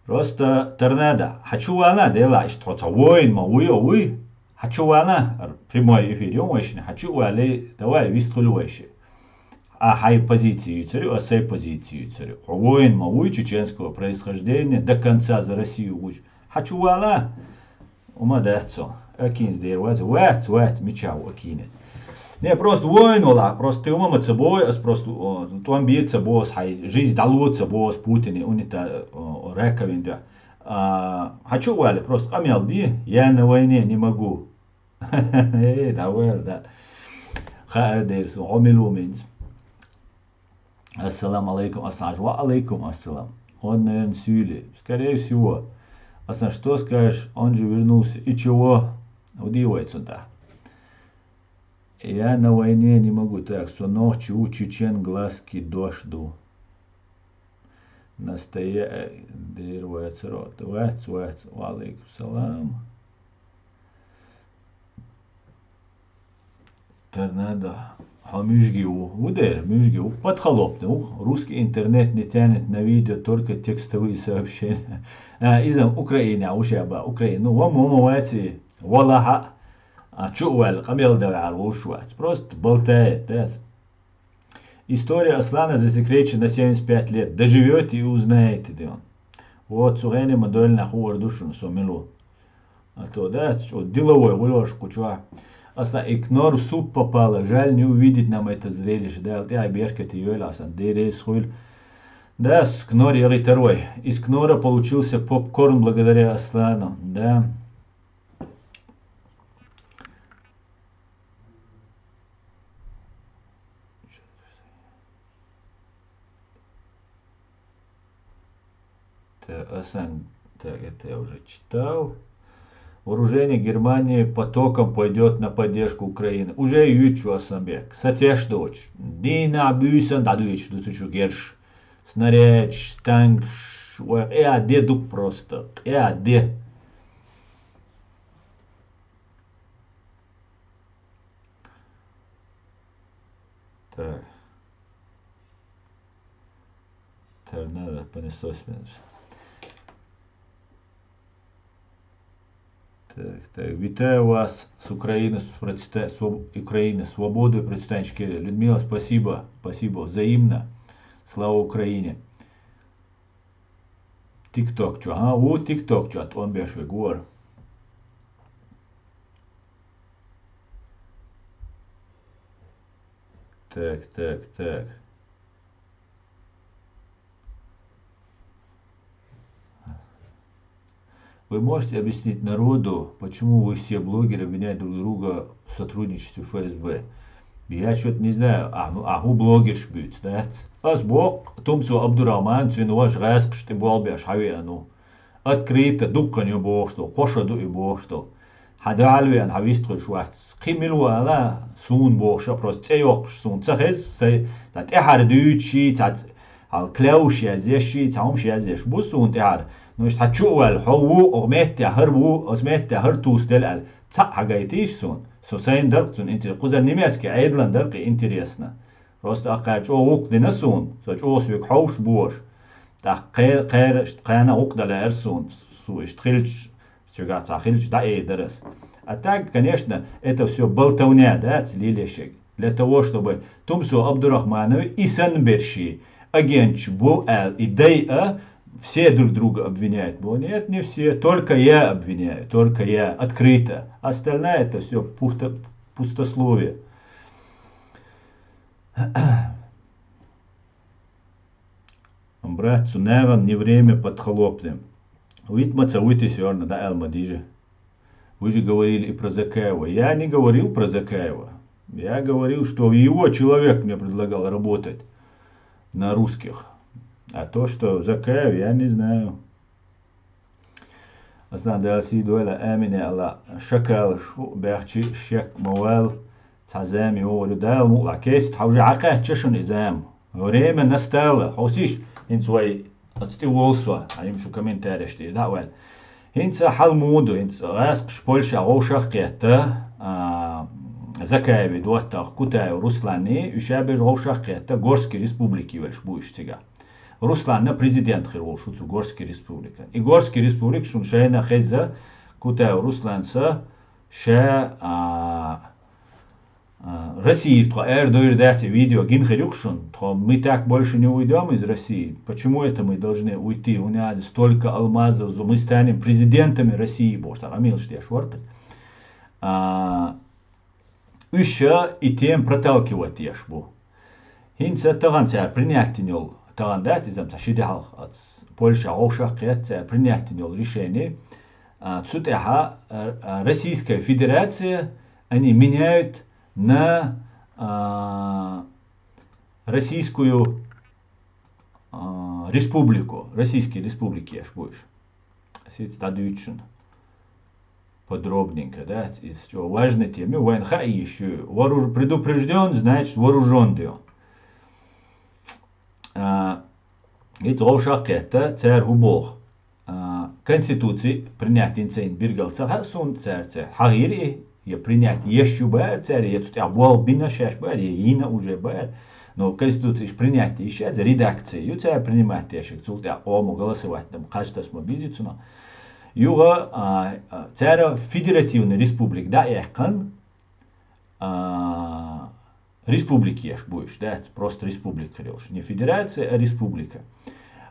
Просто торнадо. Хочу она дела, что то воин мауи. Хочу она прямой эфир, хочу али давай виструлюешь. А хай позицию царю, а сей позицию царю. Воин мауи чеченского происхождения до конца за Россию уж. Хочу она. Ума децо. Акинс дерваз, вэт, мечау акинец. Не, просто воин ола, просто ты умом собой, просто туам бьет собой, хай жизнь далут собой, Путин, унита рековин, да. Хочу вали, просто камел ди, я на войне не могу. Да. Хаадерс, омилуминс. Ассаламу алейкум, ассажва алейкум ассалам. Он, наверное, сюли. Скорее всего. Асан, что скажешь, он же вернулся. И чего? Удивается, да. Я на войне не могу, так что ночью у чечен глазки дожду. Дырвается рот. Алейкум салам. Торнадо. Мюжгиу. Подхлопнул. Русский интернет не тянет на видео, только текстовые сообщения. Из-за Украины, Украина. Ну, вам умывайте. Валаха. Чувал, камел давар, ушвац. Просто болтает, да. История Аслана засекречена на 75 лет. Доживете и узнаете, да он. Вот, сугайне модель на хуар душу сомилу. А то, да, что, деловой, вылежку, чува. Аслан, и к нору суп попало. Жаль не увидеть нам это зрелище, да. Я беркет ее, Аслан, дерей схуй. Да, с кнори риторой. Из кнора получился попкорн благодаря Аслану, да. Так, это я уже читал. Вооружение Германии потоком пойдет на поддержку Украины. Уже ючу Асамбек. Сатеш дочь. Дина бюсен дадуич дуцучу герш. Снаряч, танк, де дух просто. Де. Так. Торнадо понеслось минус. Так, вітаю вас с Украины, Украины, свободы, представнички. Людмила, спасибо, взаимно. Слава Украине. ТикТок, что? ТикТок, что? Он бешвый гор. Так. Вы можете объяснить народу, почему вы все блогеры обвиняют друг друга в сотрудничестве ФСБ? Я что-то не знаю. У блогер шбют, да? Аж бог, Тумсу Абдурахман, ваш раск, что болбяш, хавиану. Открыто, дуканю бог, что, хошаду и бог, что. Хадальвиан, хавистру швац. Кимилу ала, сун бог, что просто цейок, сун цахез, тат эхар дючи, тат алклауш язеши, таумш язеш, бусун техар. Ну что хочу хау أغميتي هربو أسميتي هرتوس دلال تا حاجيتيش سون سوسين درقتون انت قزر نيماتك عيدلان درقي انت ريسنا راست أقاش أو وق دنسون سوش أو سويك حوش بوش تا قير قانا وق دلا إرسون سو اشتخلش سوغا تاخلش دا اي درس а так, конечно, это все болтовня, да, лилешек, для того, чтобы Тумсу Абдурахманову и Санберши, агент Бу и Дай все друг друга обвиняют. Нет, не все. Только я обвиняю. Только я. Открыто. Остальное это все пустословие. Брат, Цуневан, не время под холопным. Уитмаца, уйти сёрна, да, Элмадиже. Вы же говорили и про Закаева. Я не говорил про Закаева. Я говорил, что его человек мне предлагал работать на русских. А то, что Закаев, я не знаю. Аслан Далси дуэла Амине Алла Шакал Бахчи Шек Мауэл Цазам его людал мула кейс хаужи аках чешун изам. Время настало. Хаусиш инсвай отстиволсва. Аним шу комментарий шти. Да, well. Инца халмуду, инца раск шпольша ошах кета. Закаеви дуаттах Кутаю Руслани üşәбе жолшаққетта Горский республики вельш буйшцига. Русланна президент хирвол шуцу Горский республика. И Горский республик шун шайна хезза Кутаю Русланса ша России, то эрдойр дати видео гинхерюкшун, то мы так больше не уйдем из России. Почему это мы должны уйти? У нас столько алмазов, мы станем президентами России. Боже, амил штеш воркас. Еще и тем проталкивать ешбу. Хинца таган ця принятинел таган дати замца шидехал от Польша овшахкет ця принятинел решение. Цутеха Российская Федерация они меняют на Российскую республику, Российские республики, аж будешь. Сидеть подробненько, да, из чего важной темы, ВНХ еще предупрежден, значит вооружен. И золшах это царь губох. Конституции принять инцейн биргалцаха сун царь хагири я принять еще бэр царь я тут абуал бина шаш бэр я уже бэр. Но конституции принять еще редакции ю царь принимать еще тут я ому голосовать там каждый смобизицу. Юга царь федеративный республик да яхкан республики еш будешь, да, просто республика, не федерация, а республика.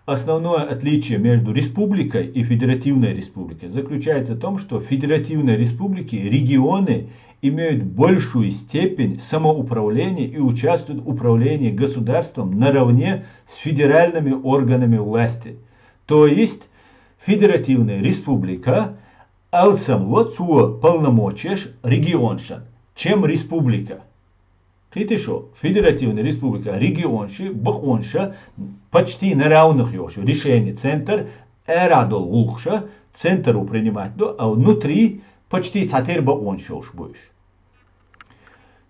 Основное отличие между республикой и федеративной республикой заключается в том, что в федеративной республике регионы имеют большую степень самоуправления и участвуют в управлении государством наравне с федеральными органами власти. То есть федеративная республика алсамло цуо полномочияш регионшан, чем республика. Критишо, федеративная республика регионши, бахонша почти на равных ёшу. Решение центр эрадол лухша, центру принимать, а внутри почти цатер бахонша уж будешь.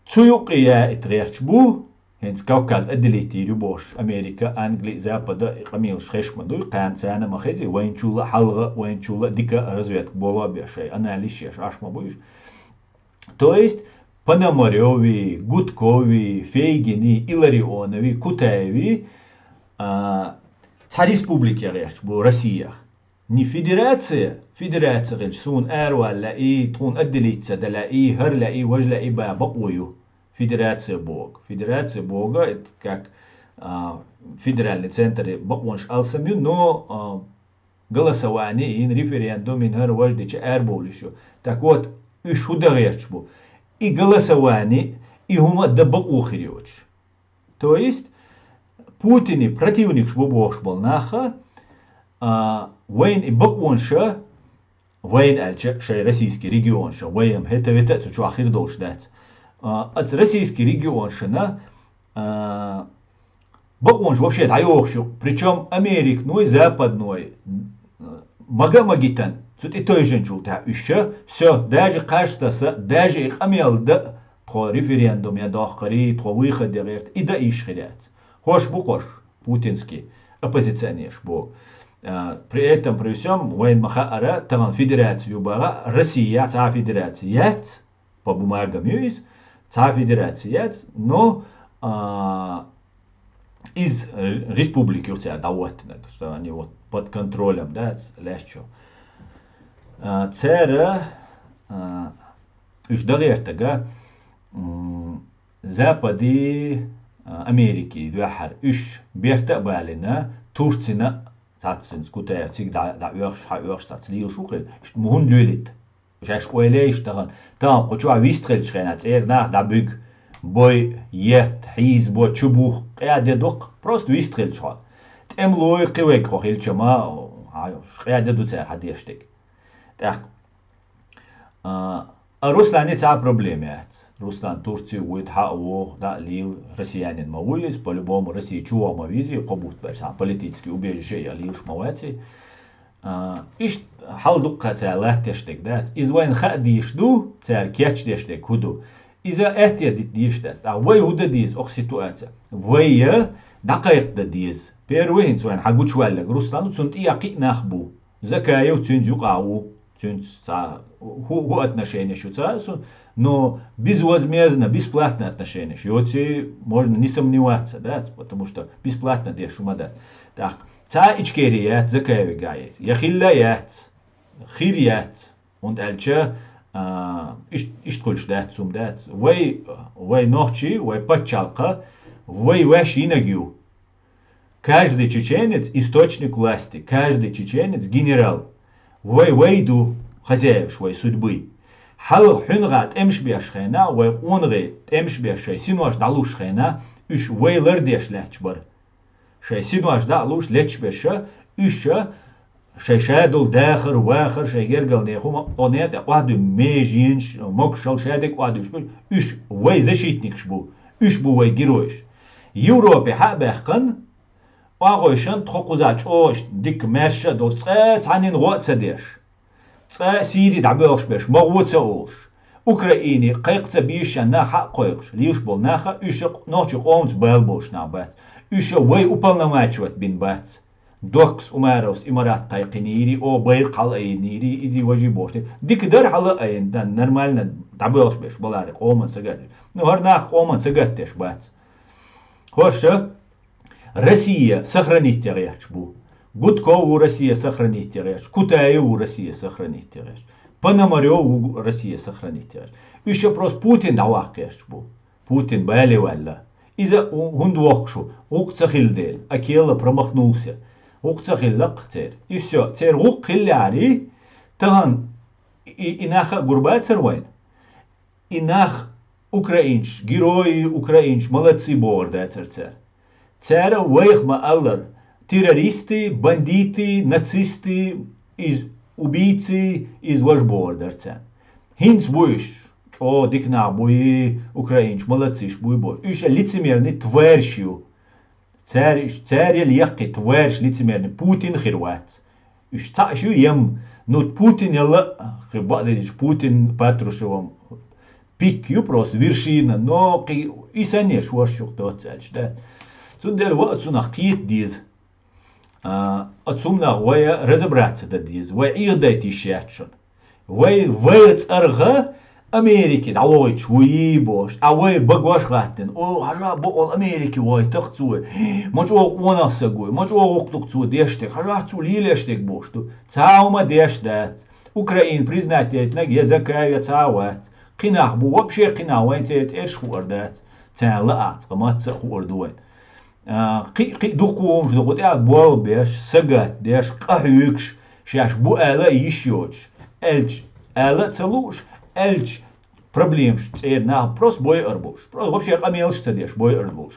Цуюкия и трехчбу, хенс Кавказ отделите рюбош, Америка, Англия, Запада, Камил Шхешмаду, Канцана Махези, Вайнчула, Халга, Вайнчула, дика разведка, была бешей, анализ шеш, ашма будешь. То есть, Пономарёви, Гудкови, Фейгини, Илларионови, Кутаеви, республики в России. Не федерация, федерация сун эрвалла и тун отделиться, дала и херла и вожла и бабою. Федерация Бога, это как федеральный центр баконш алсамю, но голосование и референдум и хер вождича эрболишу. Так вот, и шударечбу. И голосование, и хума дабаухириоч. То есть, Путин противник шбобошбал наха, воин и баконша, воин альча, шай российский регион, ша, воин, это ветец, что ахир долж дать. От российский регион, шана, баконш вообще тайохшу, причем Америкной, западной, магамагитан. Тут и той женщина еще все, даже кажется, даже их амел да, то референдум я дохари, то выход делает, и да ишхирят. Хош букош, путинский оппозиционер бог. При этом, при всем, воин махара, там федерацию бага, Россия, та федерация, по бумагам есть, та федерация, но из республики у тебя довольно, что они вот под контролем, да, легче. Цера уж догертага Запади Америки дуахар уж берта балина Турцина цацин скутер циг да уерш цацлил шухе мун люлит жаш ойлей штаган там кочуа вистрел шена церна да биг бой ет хиз бо чубух قاعد دوق просто вистрел шо тем лой квек хил чама قاعد دو цер хадиштик. Руслан не та проблема. Руслан Турцию будет хао, да, лил россиянин мауис, по-любому России чуа мавизи, кобут берса политически убежище я лил шмауэти. Иш халдука та лахтештек, да, из вайн хадиш ду, та кечдештек худу. Иза эхтия дитдиштес, а вай худа диз ох ситуация. Вай дакайк да диз. Первый инсуэн хагучваллек Руслану цунт иaqi нахбу. Закая утюнзюк ау. Ху отношения считаются, но безвозмездно, бесплатное отношение. И можно не сомневаться, да, потому что бесплатно дешь умадать. Так, ца ичкерият закавигает, яхилляят, хирят, und эльча ишткульш дат сум дат. Вай ночи, вай подчалка, вай инагю. Каждый чеченец источник власти, каждый чеченец генерал. Вайду хозяев своей судьбы. Хал хюнгат эмшбяшхена, вай онре эмшбяшай, синуаш далушхена, уж вайлер дешлячбар. Шай синуаш далуш лечбеша, уша шай шадул дахар, вахар, шай гергал нехума, онет, ваду межинш, мокшал шадек, ваду шпиль, уж вай защитник шбу, уж бу вай героиш. Европе хабахкан, واقعشان تخوزاچ اوش دیک مرشه دوست تانین غوت سدیش سیری دعبالش بش مغوت اوش اوکراینی قیقت بیش نه حق قیقش لیش بول نه ایش نوچ قومت بال بوش نبات ایش وی уполномачивать بین بات دوکس اماروس امارات قیقنیری او بیر قلعینیری ایزی وجی بوشتی دیک در حالا این دن نرمال دعبالش بش بالاری قومن سگت نهار نخ قومن سگتش بات خوشه Россия сохранить теречбу. Гудкову Россия сохранить тереш. Кутаеву Россия сохранить тереш. Пономареву Россия сохранить тереш. Еще просто Путин давах кешбу. Путин бали валла. Из-за гундвохшу. Угцахильдель. Акела промахнулся. Угцахиллак цер. И все. Цер угхилляри. Таган. И наха гурба цервайн. И нах украинч. Герои украинч. Молодцы борда цер. Цера вейхма аллар, террористы, бандиты, нацисты, убийцы из ваш бордерцен. Хинц буиш, о дикна буи украинч, молодциш буи бор. Ища лицемерный тверщу. Царь легкий тверщ лицемерный. Путин хирват. Ищ тащу ем, но Путин ела, хребадыч Путин Патрушевым. Пикью просто вершина, но и санеш варщук доцельш, да. Цундел ватсунах кит диз, отсумнах вая разобраться да диз, вая их дайте щатшон, вая арга Америки, да ой чуи бош, а вая багваш гаттен, о хажа бол Америки вая тахцуй, мач о онасагуй, мач о октукцуй дештек, хажа цу лилештек бошту, цаума дештат, Украин признать этнаг языкая цауат, кинах бу вообще кинауэн цец эршхуардат, цала ац, каматца хуардуэн. Духом что вот я бол беш сагат деш кахюкш шаш бу эла ищёч эльч эла целуш эльч проблемш цер на просто бой арбуш просто вообще камел что деш бой арбуш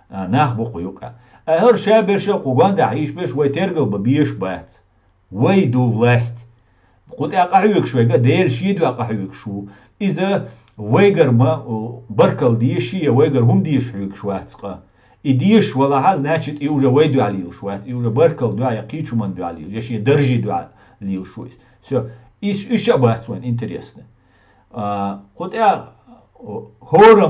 нах бу хуюка хер шабеш хуганда аиш беш вой тергал беш бат вой ду власть вот я кахюкш вега дел шиду кахюкшу иза вейгер ма баркал диши вейгер хум диш хуюкш ватска идиш вала значит и уже войду алил шуат, и уже баркал дуа, я кичуман дуа алил, еще держи дуа алил шуис. Все, еще бацуан интересно. Вот я хор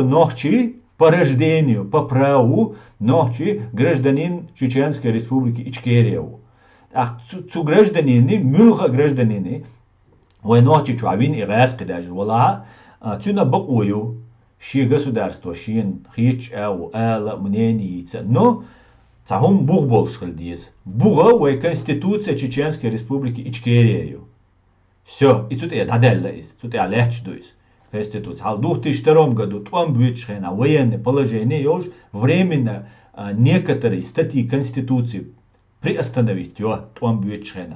ночи по рождению, по праву ночи гражданин Чеченской Республики Ичкериеву. А цу гражданины, мюлха гражданины, вой ночи чуавин и рэски даже, вала, цуна бакую, ши государство, шин хич эла мненица, но цахум бух болшхал диз. Буга вой Конституция Чеченской Республики Ичкерию. Все, и тут я таделла из, тут я лечь дуис. Конституция. Хал 2002 году том бюджет военное положение и уж временно некоторые статьи Конституции приостановить ее том бюджет.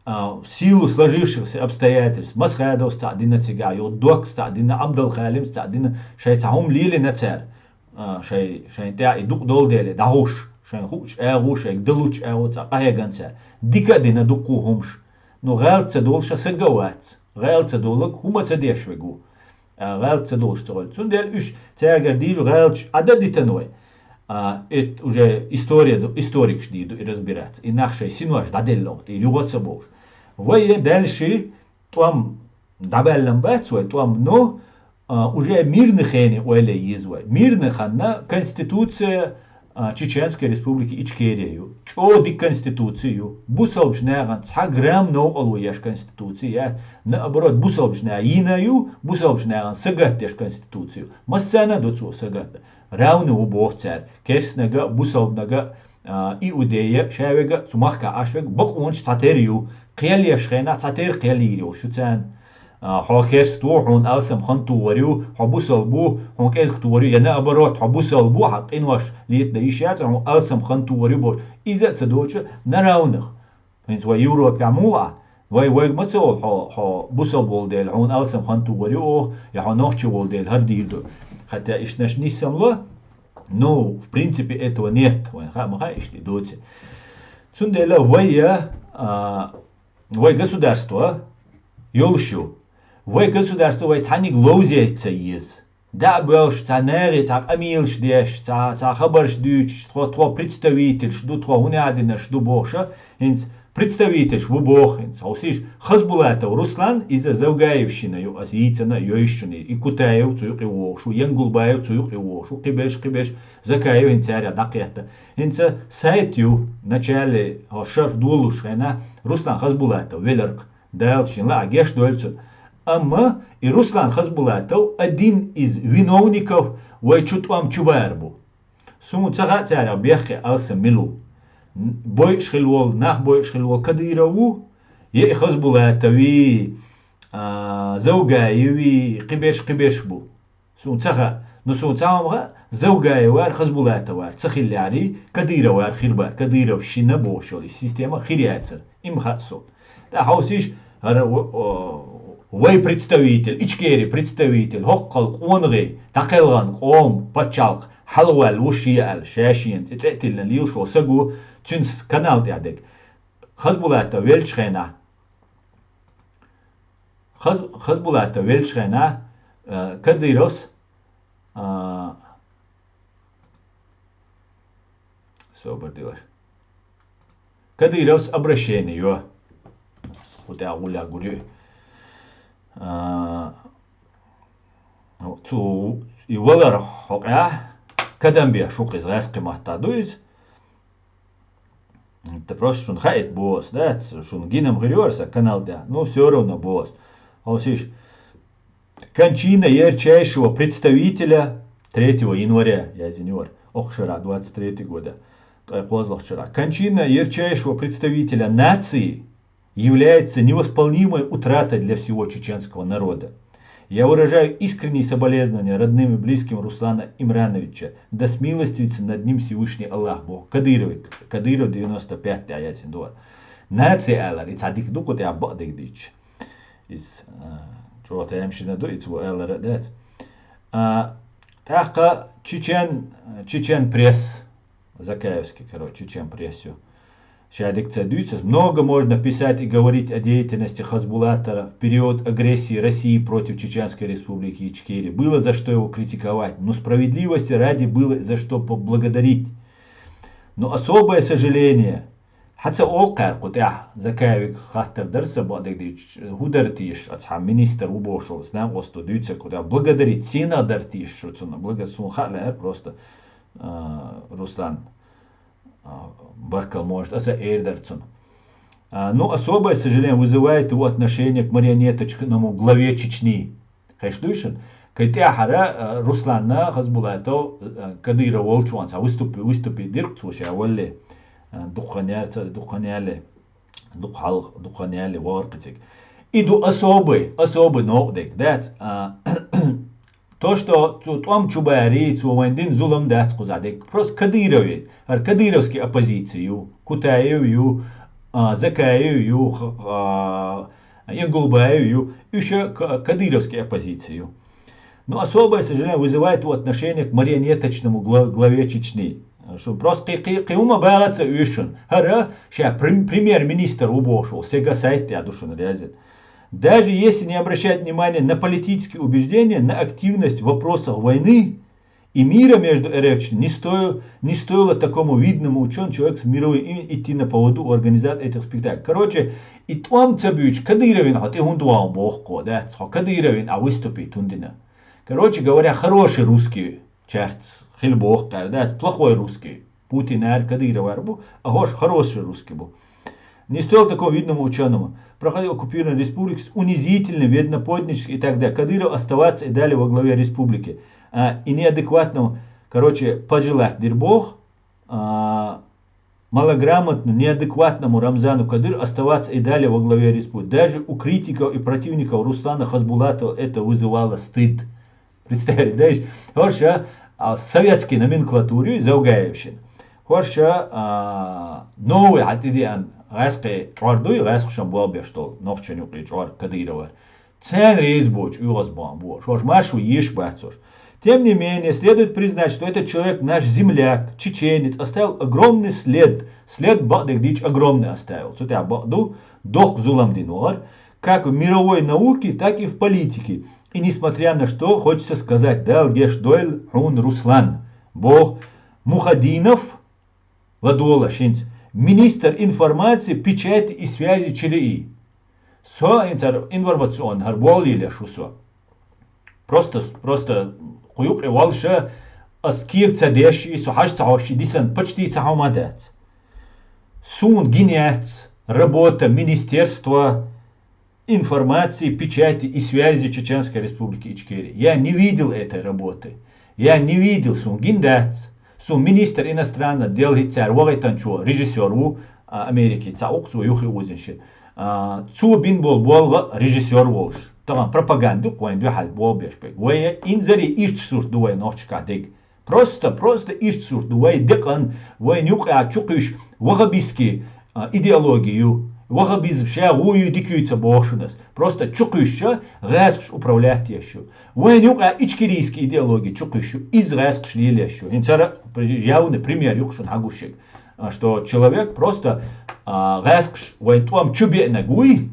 В силу сложившихся обстоятельств Масхадов стадина цигаю, док стадина Абдалхалим стадина шайцахум лили на цер. Шайнтя и дух долдели дахуш, шайнхуч эгу, шайк делуч эгу, цакаяган цер. Дикадина дуку хумш. Но гайлца долша сагавац. Гайлца долак хума цадешвегу. Гайлца долш цоль. Цундель уж цергер дижу гайлч ададитаной. Это уже историк ждет и разбирается. И наши синуаш даделлот, и любоца бож. Вы дальше там дабеллам бацуй, там но уже мирных они уэле езвай. Мирных она Конституция Чеченской республики Ичкерию, чоди конституцию, бусалбшняган, цаграм ноqalu яш конституция, наоборот, бусалбшня инаю, бусалбшняган сагат яш конституцию, массана доцу сагат, равны убовцар, керснага, бусалбнага, иудея, шавега, цумахка ашвег, бок онш цатерию, قيل يشخينا цатер قيليريو شتان حاكرس تو هون ألسم خن تووريو حبوسل بو هون كيزك تووريو يعني أبرات حبوسل بو حق إنوش ليت دايشات هون ألسم خن تووريو بوش إذا تصدوش نراونخ هنس ويورو كعموع وي متسول ح بوسل بول ديل هون ألسم خن تووريو يا هنوخش بول ديل هرديدو хотя ишнаш нисамло но в принципе этого нет вон ха ишли доте сундела вой государство ёлшу вой государство вой цаник лозеца из да белш цанери цак амилш деш ца хабарш дюч тро представитель жду тро унядина жду боша инс представитель в бог инс аусиш хазбулата Руслан из Завгаевщина ю азийцана ёйшуни и Кутаев цуюк и вошу Янгулбаев цуюк и вошу кибеш Закаев инцаря дакета инс сайтю начале хошар дулушена Руслан хазбулата велерк дальшин ла агеш дольцу Amma и Руслан Хазбулатов один из виновников вайчутвам чубарбу. Суму цага царя бехе алса милу. Бой шхилвол нах бой шхилвол кадирову е Хазбулатови Завгаеви қибеш бу. Суму цага но суму цага Завгаевар Хазбулатовар цахилляри кадировар хирба кадиров шина бошоли система хиряцер им хасо. Да хаусиш вой представитель, ичкери представитель, хоққал қонғи, тақилған қом, пачалқ, халуал, ушиял, шашиен, цетилен, лилшо, сагу, цүнс канал дядек. Хазбулата велчхена, кадирос, собордилаш. Кадирос обращение, хотя гуля гурю. Цу и валар хока кадамбия шук из гаски махтадуиз. Это просто шун хайт босс, да, шун гинам гриорса канал да, ну все равно босс. Алсиш кончина ярчайшего представителя 3 января, я сеньор, охшара 23 года. Кончина ярчайшего представителя нации является невосполнимой утратой для всего чеченского народа. Я выражаю искренние соболезнования родным и близким Руслана Имрановича. Да смилостивится над ним Всевышний Аллах Бог. Кадыров 95 аясин дуар. Нация Аллар, и цадик дукот я бадик дич. Из чего-то я мшина ду, и цво Аллар дать. Таха чечен пресс. Закаевский, короче, чечен прессю. Много можно писать и говорить о деятельности Хазбулата в период агрессии России против Чеченской республики Ичкерия. Было за что его критиковать, но справедливости ради было за что поблагодарить. Но особое сожаление, хотя олкар кутя Закаевик хаттер дарса бадагдич худартиш атхам министр убошел знам остудюца куда благодарить сина дартиш шуцуна благосун халер просто Руслан Баркал может, а за Эйрдерсон. Но особое сожаление вызывает его отношение к марионеточному главе Чечни. Хайшлюшин, кайтяхара Руслана Хазбулатов Кадыра Волчуанса выступи диркцу шавалли духаняли варкатик. Иду особый ноудек, да. То, что там чубари, цуамандин зулам дать сказать, просто Кадырове, кадыровские оппозицию, Кутаевью, Закаевью, Янгулбаевью, еще кадыровские оппозицию. Но особое сожаление вызывает его отношение к марионеточному главе Чечни. Что просто киума балаца ушун, хара, ща премьер-министр убошел, сега сайт я душу нарязит. Даже если не обращать внимания на политические убеждения, на активность в вопросах войны и мира между РФ, не стоило такому видному ученому человеку с мировым идти на поводу у организации этих спектаклей. Короче, и там цабюч, Кадыровин, а ты хундуам бохко, да, Кадыровин, а выступит тундина. Короче говоря, хороший русский, черт, хильбох, да, плохой русский. Путин, Кадыров был, а гош хороший русский был. Не стоил такого видному ученому. Проходил оккупированные республики с унизительным, ведноподническим и так далее. Кадыров оставаться и далее во главе республики. И неадекватному, пожелать Бог, малограмотному, неадекватному Рамзану Кадыру оставаться и далее во главе республики. Даже у критиков и противников Руслана Хасбулатова это вызывало стыд. Представляете, да? Советской номенклатуре Заугаевщин. Новый атидиан Гаске Чордуй, Гаскшам Буалбе, что Нохчанюк и Чор Кадырова. Цен рейсбоч, Юрозбам, Бош, Машу Иш Бацош. Тем не менее, следует признать, что этот человек, наш земляк, чеченец, оставил огромный след. След Багдыч огромный оставил. Сутя Багду, дох Зуламдинуар, как в мировой науке, так и в политике. И несмотря на что, хочется сказать, дал Геш Дойль Хун Руслан, Бог Мухадинов, Ладуола Шинц, министр информации, печати и связи ЧРИ. Со информацион харболи или шусо. Просто хуюк и валша аскив цадеши, сухаш цаоши, дисан почти цахамадец. Сун гинец, работа Министерства информации, печати и связи Чеченской Республики Ичкерия. Я не видел этой работы. Я не видел сун гиндец. Сун министр иностранных дел Хитцер, Вагайтанчо, режиссер в Америке, Цаукцу, Юхи Узенши. Цу бин бол режиссер волш. Тамам пропаганду, коин духал бол бешпек. Вая инзари ирчсур дуай ночка дег. Просто ирчсур дуай декан, вай нюка чукиш, вагабиски идеологию. Вагабизм ша вую дикюйца бошунас. Просто чукыша рэскш управлять еще. Войнюка ичкирийские идеологии чукышу из рэскш лилещу. Инцара явный пример юкшун агушек. Что человек просто рэскш войнтуам чубе нагуй.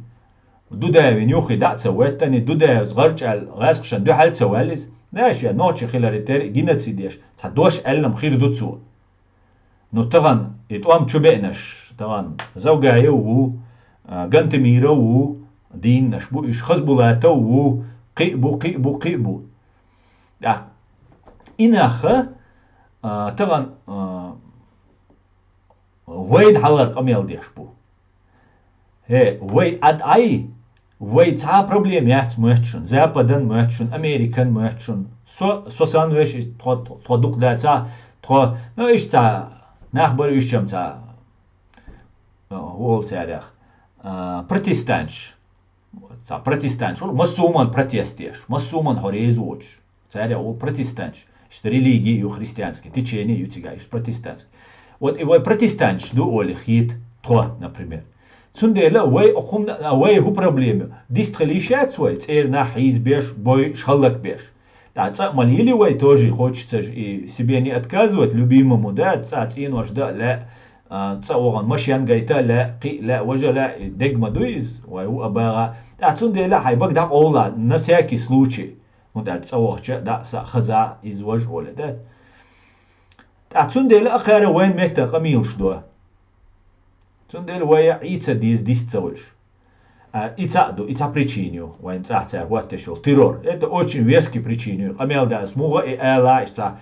Дудая винюхи даться веттани, дудая сгарчал рэскшан духальца валис. Знаешь, я ночи хиларитер геноцидеш. Цадош эллам хирдуцу. Но таган итуам чубе наш. طبعا زوجايه و جنتميره و دين نشبو إيش خزبولاته و قيبو إناخه طبعا وين حلقة قميل ديشبو هي وين أي وين تا проблемات مهتشون زابدن مهتشون أمريكان مهتشون سوسان ويش تودوك دا تا تو نو إيش تا نخبر إيشم تا протестанч, мусульман протестеш, мусульман хорезуч, царя о протестанч, что религии ю христианские, течение ю тигай, протестантские. Вот и протестанч ду оли хит, то, например. Цундела вай ху проблеме. Дистрелишат свой, цер нах избеш, бой шхалак беш. Да, малили вай тоже хочется и себе не отказывать любимому, да, цацин ваш да, ля. تصورا مشيان جايتا لا وجه لا دق مدويز وهو أبغى تعتون ده لا حيبق ده أولا نسيكي سلوشي وده تصور شيء ده خزع إزواج ولدات تعتون ده لا أخيرا وين مكتا قميل شدوه تعتون ده ويا إيتا ديس تسولش إيتا причиню وين تعتها وقت شو террор это очень веский причиню قميل ده اسمه إلا إيتا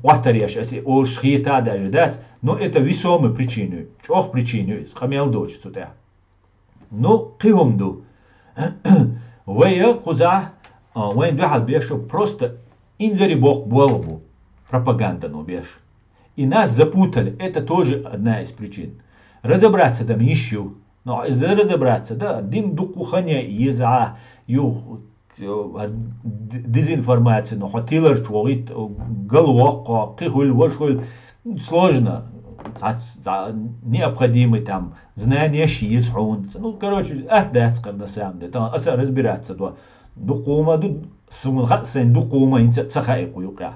Ватарьяш, если олшхита даже дать, но это весомые причины, чох причины, хамел дочь сюда. Но киумду, вая куза, вайн бехал бешу просто инзари бог болбу, пропаганда но беш. И нас запутали, это тоже одна из причин. Разобраться там еще, но разобраться, да, дин дукуханя еза, ю дезинформация, но хотелось творить головок, кихуль, вошуль, сложно, необходимы там знания шиизхун, ну короче, ахдats когда сам, да, там аса разбираться, да, дукума, сын дукума инца цахай куюка,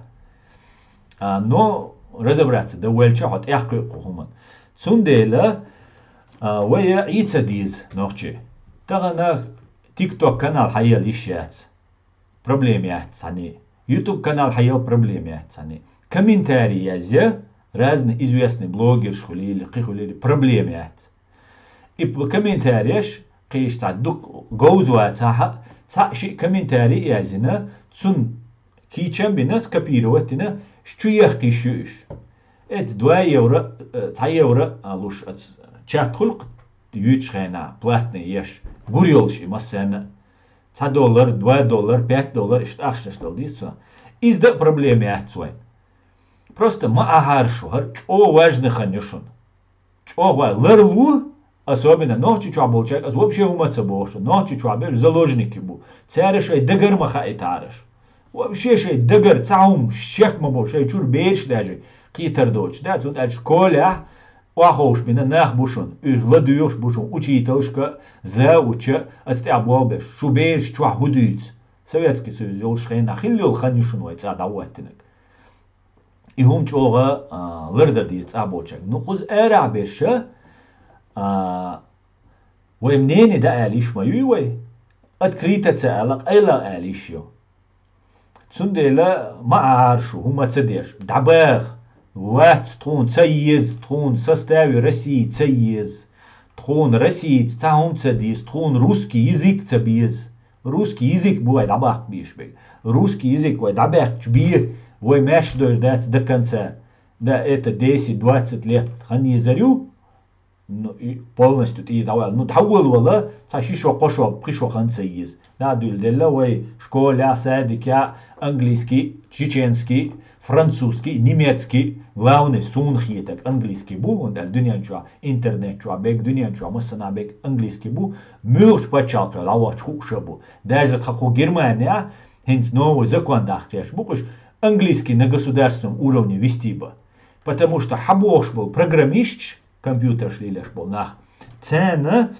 но разобраться, да уэльча хот яхкой кухуман, цундела, вая ицадиз нохче, тагана TikTok канал حيا ليشات проблемят сани YouTube канал حيا проблемят сани комментарии язя разные известные блогеры шхулили кихулили проблемят и по комментариях киш тадук гоузуат са ши комментарии язина цун кичем бинас копировать на شتويخ يشوش ات 2 يورو 3 يورو لوش чат خلق يوتش خينا платный يش гурьолши масена $1, $2, $5 ишт ахшаштал дису. Изда проблемы отцой. Просто ма агаршугар, чо важных анишун. Чо ва лерлу, особенно ночи чуабол человек, аз вообще умаца боша, ночи чуабеш заложники бу. Цариш ай дагар маха и тариш. Вообще шей дагар цаум щек мабо, шей чур бейш даже, китар доч. Да, цунт ад школя, Уахош бина нах бушун, уж ладуюш бушун, учителшка, за уча, отстябобеш, шубеш, чуа худыц. Советский Союз елшхен ахиллил ханишун вайц адауаттинек. И хум чога лырда диц абочак. Ну хуз эра беша, ваймнени да алиш маюй, открыто цалак айла алишё. Цундела мааршу, хума цедеш, дабах. Ват трон цаез, трон составе России цаез, трон России цаум цадис, трон русский язык цабиез. Русский язык бывает абах бишбег. Русский язык бывает абах чби, вой мяш дождаться до конца. Да это 10-20 лет хани зарю, полностью ты давал. Ну давал цашишо кошо пришо хан цаез. Да дульдела вой школа садика английский, чеченский, французский, немецкий, главный сунхи так английский бу, он дал дуньян чуа интернет чуа бег, дуньян чуа масана бег английский бу, мюрч почалка лава чхукша бу. Даже как у Германия, хинц новый закон дахтеш букуш английский на государственном уровне вести бы. Потому что хабош был программист, компьютер шлилеш был нах. Цена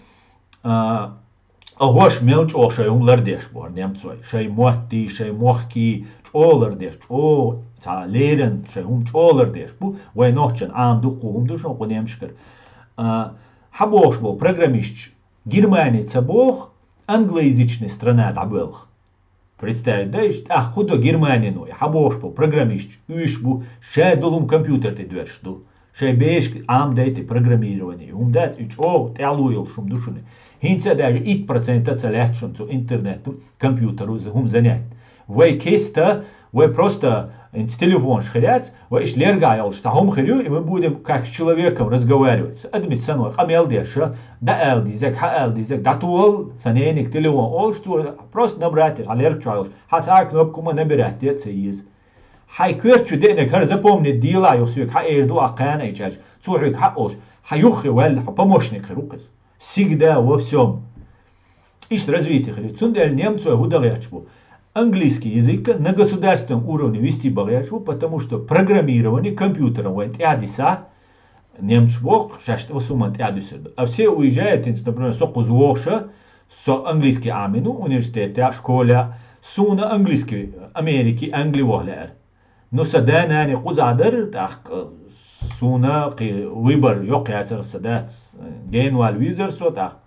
Агош мелч о шей лардеш бор немцой, шей мохти, шей мохки, чолардеш, чо ца лерен, шей чолардеш бу, вай нохчен ам дуку душон ко немшкер. Хабош был программист. Германия цабох англоязычная страна дабелх. Представить, да, худо Германия ну, хабош был программист, уж бу, шей долум компьютер ты дверь что. Шей беш ам дайте программирование. Дать и чо телуил шум душуне. Hinter даже 1% залет schon zu интернету, компьютеру, занять. Вы киста, вы просто ins телефон шхрять, вы иш лергаял, что хом хрю, и мы будем как с человеком разговаривать. Адмит сануах, амелдеша, да элдизек, ха элдизек, да туол, санейник телефон, ол, что просто набрать, а лергчайл, хата кнопку мы набирать, это из. Хай кверчу денег, хар запомнит дела, юсвик, ха эрду акана и чач, цурик ха ош, хаюхи вел, помощник рукас. Всегда во всем. Ишь развитие хрит. Цундель немцу гудалячбу. Английский язык на государственном уровне вести багячбу, потому что программирование компьютером в ядиса немчбок шашт восуман ядиса. А все уезжают, например, со кузвоша, со английский амину университета, школа, суна английский Америки, Англии Но садана не кузадер, так суна выбор yok яцер садат генуал визер со так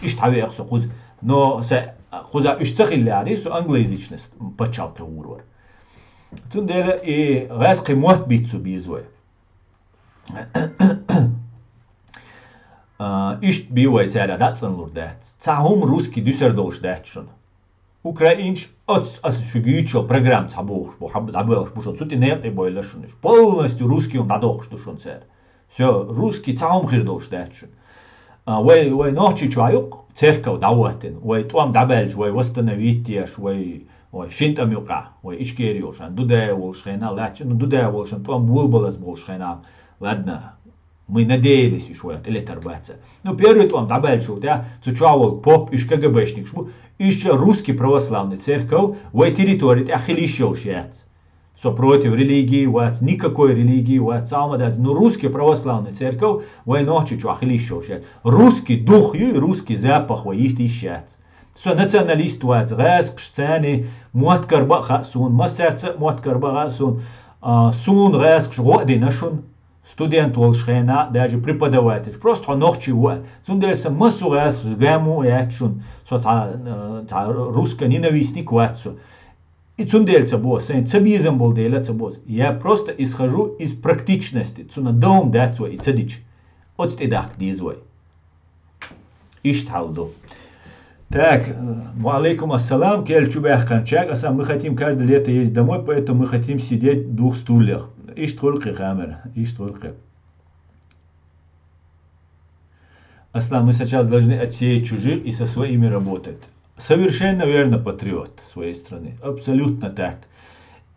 иштавех со хуз но се хуза иштахилляри со англоязычность почалка урвар тундера и расқи мот битсу бизой ишт бивой цара датсан лурдат цахум русский дюсердолш датшон Украинч от шугичо программ цабух, абелш бушо цути нет и бойлешуниш. Полностью русский он надох что шон цер. Все русский цаум хирдолш датшун. Вей ночи чуаюк церковь даватин. Вей туам дабелж, вей восстановитияш, вей шинтамюка, вей ичкериошан. Дудая волшхена лачин, дудая волшен туам булбалас волшхена. Ладно. Мы надеялись еще от элитарбаца. Но первый он добавил, да, цучавол поп и КГБшник, что еще русский православный церковь в этой территории ахилищел шеец. Со против религии, вот никакой религии, вот самое, но русский православный церковь в этой ночи что ахилищел шеец. Русский дух и русский запах в их ищец. Со националист вот резк сцены моткарба сун, масерце моткарба сун, сун резк жроди нашун. Студент волшхена, даже преподаватель, просто ночи вот. Сундельса массу раз гаму ячун, русский ненавистник ватсу. И сундельца босс, цабизм был делаться босс. Я просто исхожу из практичности, цуна дом датсу и цадич. От стедак дизвой. Ишталду. Так, алейкум ассалам, Кельчубях Канчак, мы хотим каждое лето ездить домой, поэтому мы хотим сидеть в двух стульях. Ишь только камера, ишь только. Аслан, мы сначала должны отсеять чужих и со своими работать. Совершенно верно, патриот своей страны. Абсолютно так.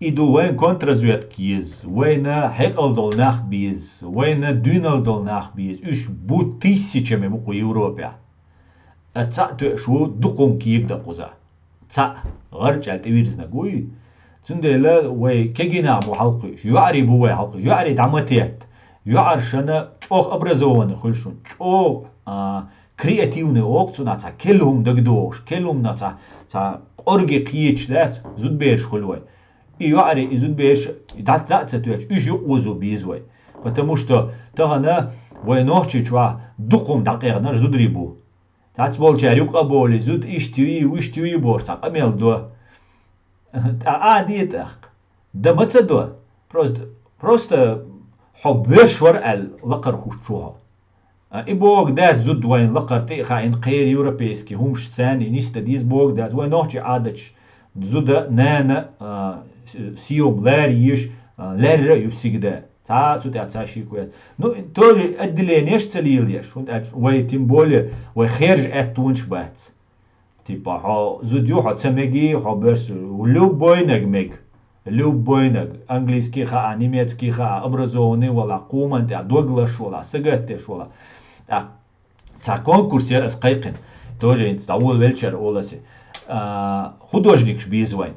Иду вайн контрразведки есть, война хекал долнах без, война дюнал долнах без, уж будь тысячами в Европе. А ца то шо дуком киек да куза. ца غرج على تبيرزنا قوي تندلا وي كجنا بو حلقي يعري بو حلقي يعري دعمتيات يعر شنا چوخ ابرزوان خلشون چوخ كرياتيفني اوقت ناتا كلهم دغدوش كلهم ناتا تا قرغي قيچلات زود بيش خلوي يعري زود بيش دات تتوش ايش يقوزو بيزوي потому что тагана وي نوخчи чва дуком дакернаш зудрибу تاц болчари уқаболи зуд иштиви борса амел до عاديتك ده ما تصدق просто حبشور اللقر خوشوها إبوك دات زود وين لقر تيخا إن قير يوروبيسكي همش ثاني نيستا ديز بوك دات وين نوحي عادش زود نانا سيوم لاريش لار يبسيق دا تعاتو تعتاشي كويس نو توجي أدلينيش تليليش وي تيمبولي وي خيرج أتونش بات تيبا ها زوديو ها تسميجي ها برس ولو بوينك ميج لو بوينك انجليزكي خا نيمецкий خا образованный ولا قومن تاع دوغلاش ولا سغتش ولا تا конкурс я скайкин тоже инстаул велчер оласи художник бизвайн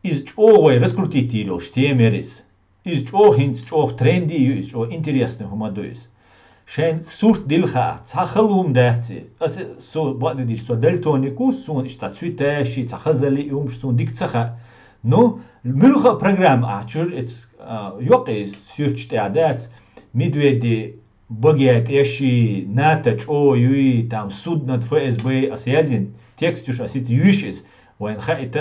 из чогой раскрутитирил штемерис из чог хинц чог тренди из чог интересный хумадуис شين سورت دلخا تخلوم دهتي أس سو بعد ديش سو دلتونيكوس سون اشتاتسويتا شي تخزلي يوم سون ديك تخا نو الملخا برنامج أشور إتس يوقي سيرش تعداد ميدويدي بقيت إشي ناتج أو يوي تام سودنا فاز بي أسيازين تكستوش أسيت يوشيس وين خايت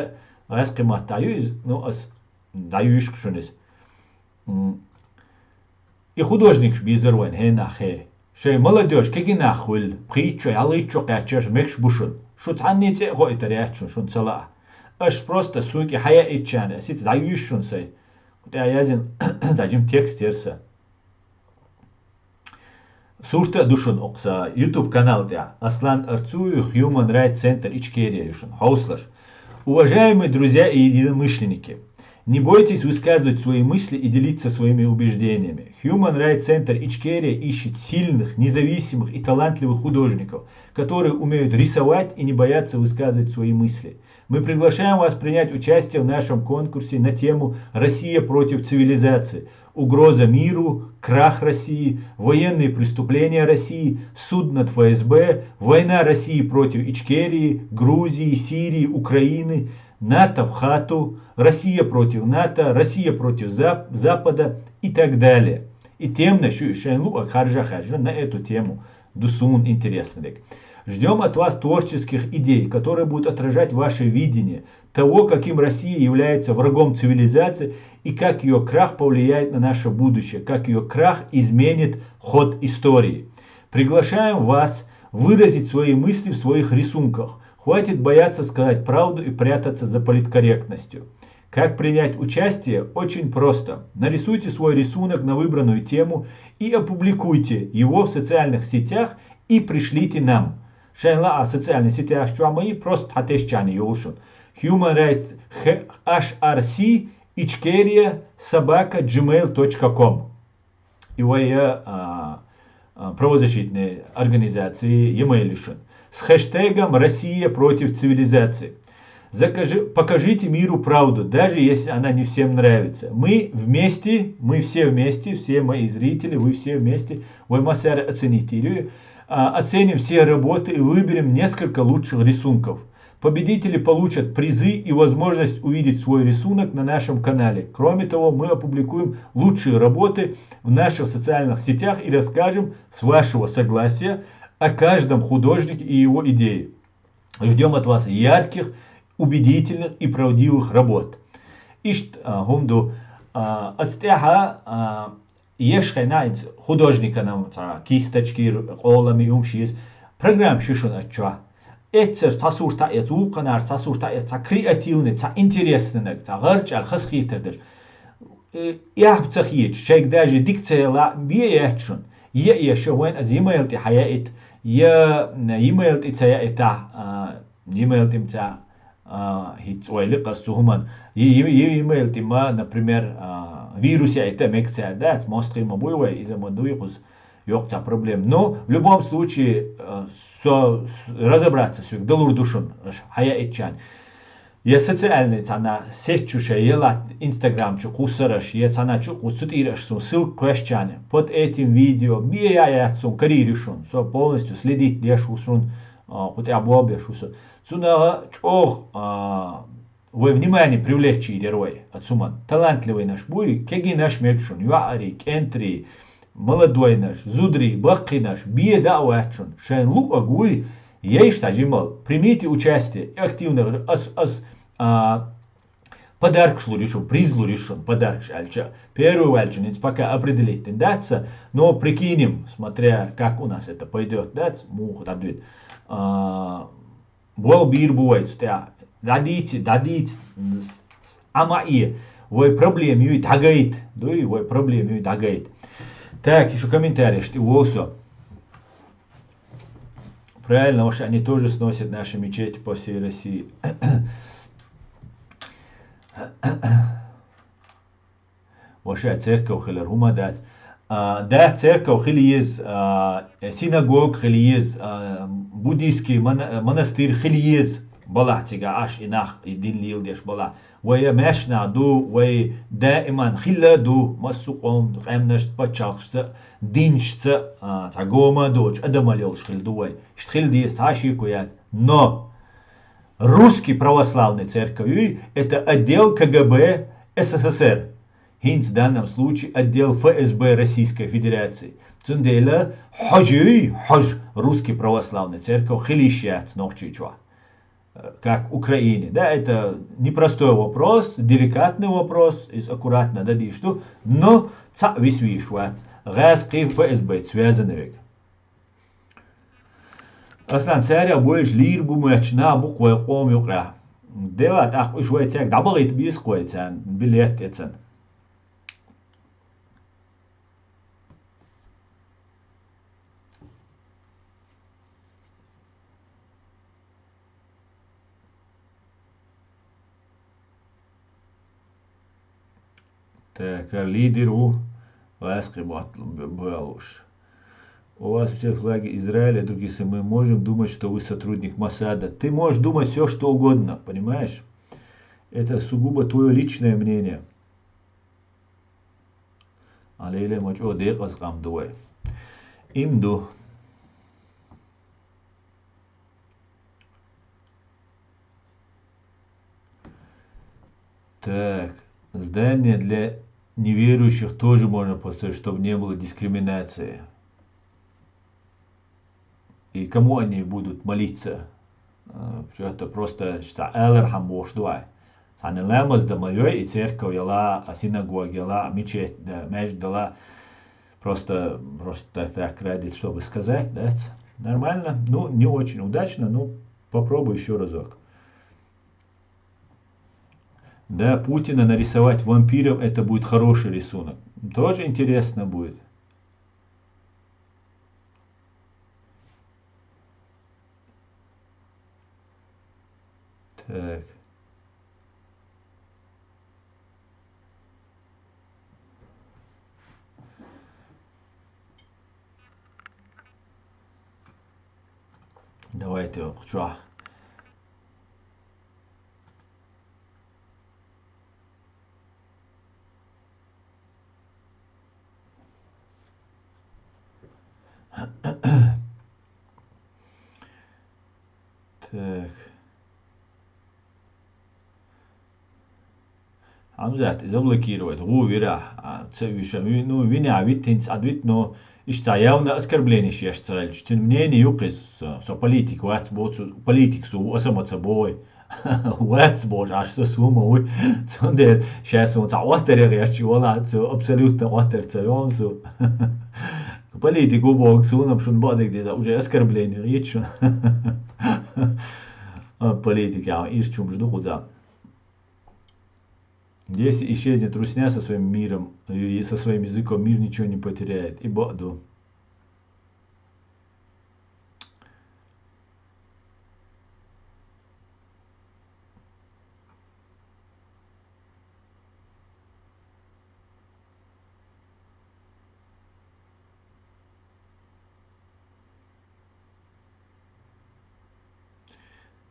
راسك ما تايوز نو أس دايوش كشونس И художник бизервен хен ахе. Шей молодежь кегина хвил, притчу, алычу качеш мекш бушун. Шут ханните хой тарячун шун цала. Аш просто суки хая ичане, сит даюшун сей. Вот я язин зачем текст терса. Сурта душун окса YouTube канал тя. Аслан Арцую Human Rights Center Ичкерия юшун. Хауслаш. Уважаемые друзья и единомышленники. Не бойтесь высказывать свои мысли и делиться своими убеждениями. Human Rights Center Ичкерия ищет сильных, независимых и талантливых художников, которые умеют рисовать и не боятся высказывать свои мысли. Мы приглашаем вас принять участие в нашем конкурсе на тему «Россия против цивилизации. Угроза миру, крах России, военные преступления России, суд над ФСБ, война России против Ичкерии, Грузии, Сирии, Украины, НАТО в хату, Россия против НАТО, Россия против Запада и так далее. И темно шенлу харжа на эту тему. Дусун интересный. Ждем от вас творческих идей, которые будут отражать ваше видение того, каким Россия является врагом цивилизации и как ее крах повлияет на наше будущее, как ее крах изменит ход истории. Приглашаем вас выразить свои мысли в своих рисунках. Хватит бояться сказать правду и прятаться за политкорректностью. Как принять участие? Очень просто. Нарисуйте свой рисунок на выбранную тему и опубликуйте его в социальных сетях и пришлите нам. Шайла о социальных сетях, что мои просто хатешчани юшун. Human Rights HRC Ичкерия собака gmail.com. Его я правозащитные организации e-mail с хэштегом «Россия против цивилизации». Покажите миру правду, даже если она не всем нравится. Мы все вместе, все мои зрители, вы все вместе, оценим все работы и выберем несколько лучших рисунков. Победители получат призы и возможность увидеть свой рисунок на нашем канале. Кроме того, мы опубликуем лучшие работы в наших социальных сетях и расскажем, с вашего согласия, о каждом художнике и его идее. Ждем от вас ярких, убедительных и правдивых работ. Ишт гумду отстяха ешхайнайц художника нам кисточки, колами умшиз программ шишун отча. ца сурта зуканар, ца сурта ца креативный, ца интересный, ца гарчал хасхитер. Я бцахич, шейк даже дикция бьешун. Я шوين از يميلتي حياة يا يميلتي تاع يميلتي متاع هيت ويلي قصوهما يميلتي ما например вирус это мекция дать мостри мобуева из-за модуикус ёкта проблем. Но в любом случае разобраться с долур душон حياة чан. Я социальный цана сетчуша ела Инстаграм чу кусараш, я цана чу кусутираш сун ссылку question под этим видео, я сун кариришун, со полностью следить дешушун, хотя обобешуса. Суна чох вы внимание привлечь герой отсуман. Талантливый наш буй, кеги наш мекшун, юари, кентри, молодой наш, зудри, бахки наш, беда уачун, шен лу агуй, есть тажимал. Примите участие, активно подарок решен, приз решен, подарок альча. Первую альчу пока определить тендация, но прикинем, смотря как у нас это пойдет, дать, мух дадут. Бол бир бывает, дадите, ама и, вы проблем ю тагает, да и вы проблем ю тагает. Так, еще комментарий, что все. Правильно, уж они тоже сносят наши мечети по всей России. Вообще церковь хилер хума дать. Да, церковь хилиез, синагог хилиез, буддийский монастырь хилиез. بلا تيجاش إناخ يدين ليل ديش بلا ويا ماشنا دو ويا دائما خلا دو مسوقهم قامناش بتشاخش دينش تعقوما دوش أدم اليولش خل دوي اشتخل دي استاشي كويات но русский православный церковь это отдел КГБ СССР Хинц в данном случае отдел ФСБ Российской Федерации Цундела хож русский православный церковь хилищат ногчичва как Украине. Да, это непростой вопрос, деликатный вопрос, аккуратно дадишь, но ца висвишват, гаски ФСБ связаны. Аслан царя будешь лир бумач на буквы ком юкра. Дела так уж вы так дабагит бискойтсан билет этсан. Так, лидеру ласки Белуш. У вас все флаги Израиля, другие мы можем думать, что вы сотрудник Моссада. Ты можешь думать все, что угодно, понимаешь? Это сугубо твое личное мнение. Алейле мочо декас камдуэ. Имду. Так, здание для неверующих тоже можно построить, чтобы не было дискриминации. И кому они будут молиться? Это просто что Элер Хамбош дуай. Санелемас да моей и церковь яла, а синагога яла, мечеть, да, меж дала. Просто так кредит, чтобы сказать, да? Нормально, ну не очень удачно, но попробуй еще разок. Да, Путина нарисовать вампиром, это будет хороший рисунок. Тоже интересно будет. Так. Давайте, что? Так. Hamzat заблокировать. Вера. Ну, вина, витинц, адвит, но ишта явно оскорбление считается. Тем мнение юкис, со политику, политику, осаматься бой. Вец бож, аж со сумма, ой, цондер, сейчас он цаотер реачивала, цо абсолютно отер, он со. Политику бог, сунам шун бодик, уже оскорбление, речь. Политики, а ирчум жду хуза. Если исчезнет русня со своим миром и со своим языком, мир ничего не потеряет. И боду.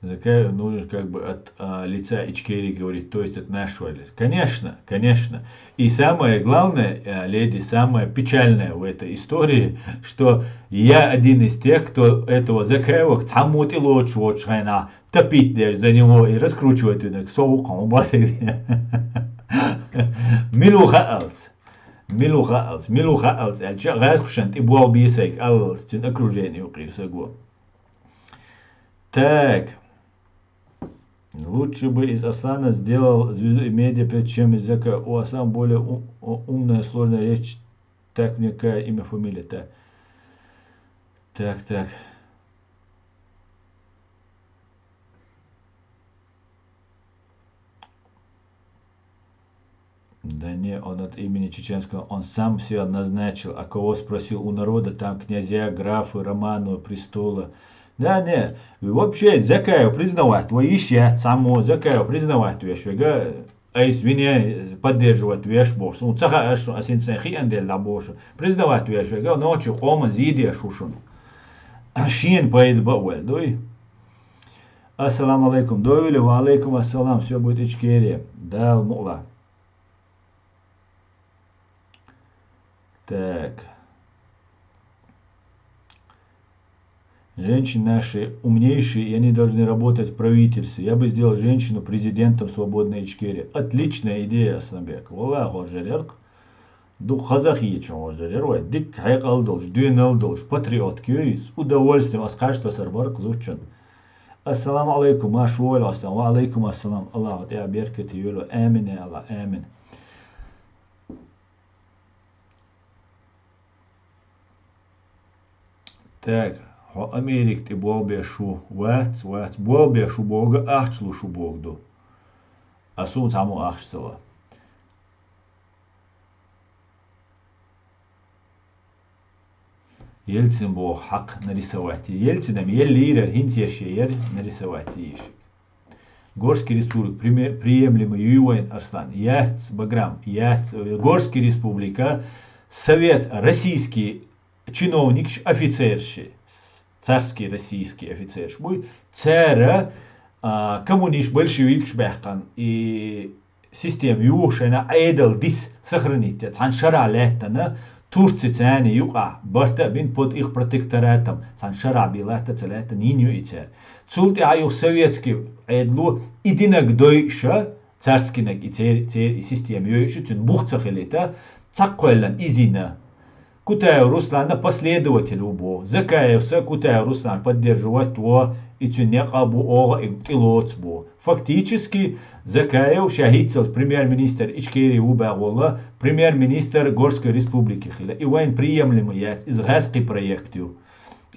Закай нужно как бы от лица Ичкерии говорить, то есть от нашего лица. Конечно, конечно. И самое главное, леди, самое печальное в этой истории, что я один из тех, кто этого Закаева самут и лучше топить за него и раскручивать это к сову Милуха алц. Милуха алц. Раскушент и буал бисек алц. Окружение укрепсаго. Так. Лучше бы из Аслана сделал звезду и медиа, чем из Зака. У Аслана более умная, сложная речь. Так мне имя, фамилия. Так. Да не, он от имени чеченского, он сам себя назначил, а кого спросил у народа, там князья, графы, Романова, престола. Да, не, вообще Закаев признавать, вообще само Закаев признавать вещь, а извини, поддерживать вещь босс. Он цаха асинцен хиандель на босс. Признавать вещь, ночи хома зидия шушун. Шин поэт бауэль, дой. Ассаламу алейкум, дойли, ва алейкум ассалам, все будет Ичкерия. Дал мула. Так. Женщины наши умнейшие, и они должны работать в правительстве. Я бы сделал женщину президентом свободной Ичкерии. Отличная идея, Асланбек. Валлах ожерерк. Ду казахи чем ожерер. Дик хайк алдолж, дюн алдолж. Патриот кюй. С удовольствием аскашта сарбарк зучан. Ассаламу алейкум, машвойлу ассалам. Ва алейкум ассалам. Аллах, я беркет юлу. Амин, я Аллах, амин. Так. Америк ти болбешу вац, болбешу бога, ахчлушу богду. А сун саму ахчсала. Ельцин бо хак нарисовать. Ельцином еллирер хинтершеер нарисовать иш. Горский республик приемлемый Ювайн Арслан. Яц Баграм. Горский республика. Совет российский чиновник офицерши. Царский российский офицер шбуй, цара коммунист большевик шбехкан и систем юшена айдал дис сохранить. Цан шара леттана Турция цани юка барта бин под их протекторатом. Цан шара билата целета ниню и цар. Цулти аю советский айдлу идинак дойша царскинак и цер и систем юши цун бухцахелета цаккойлан изина. Кутаев Руслана последователь убо. Закаевса Кутаев Руслан поддерживать то и чунек абу ога и килоцбо. Фактически Закаев шахидцел премьер-министр Ичкерии убагола, премьер-министр Горской республики хила. И вайн приемлемый яц из газки проекту.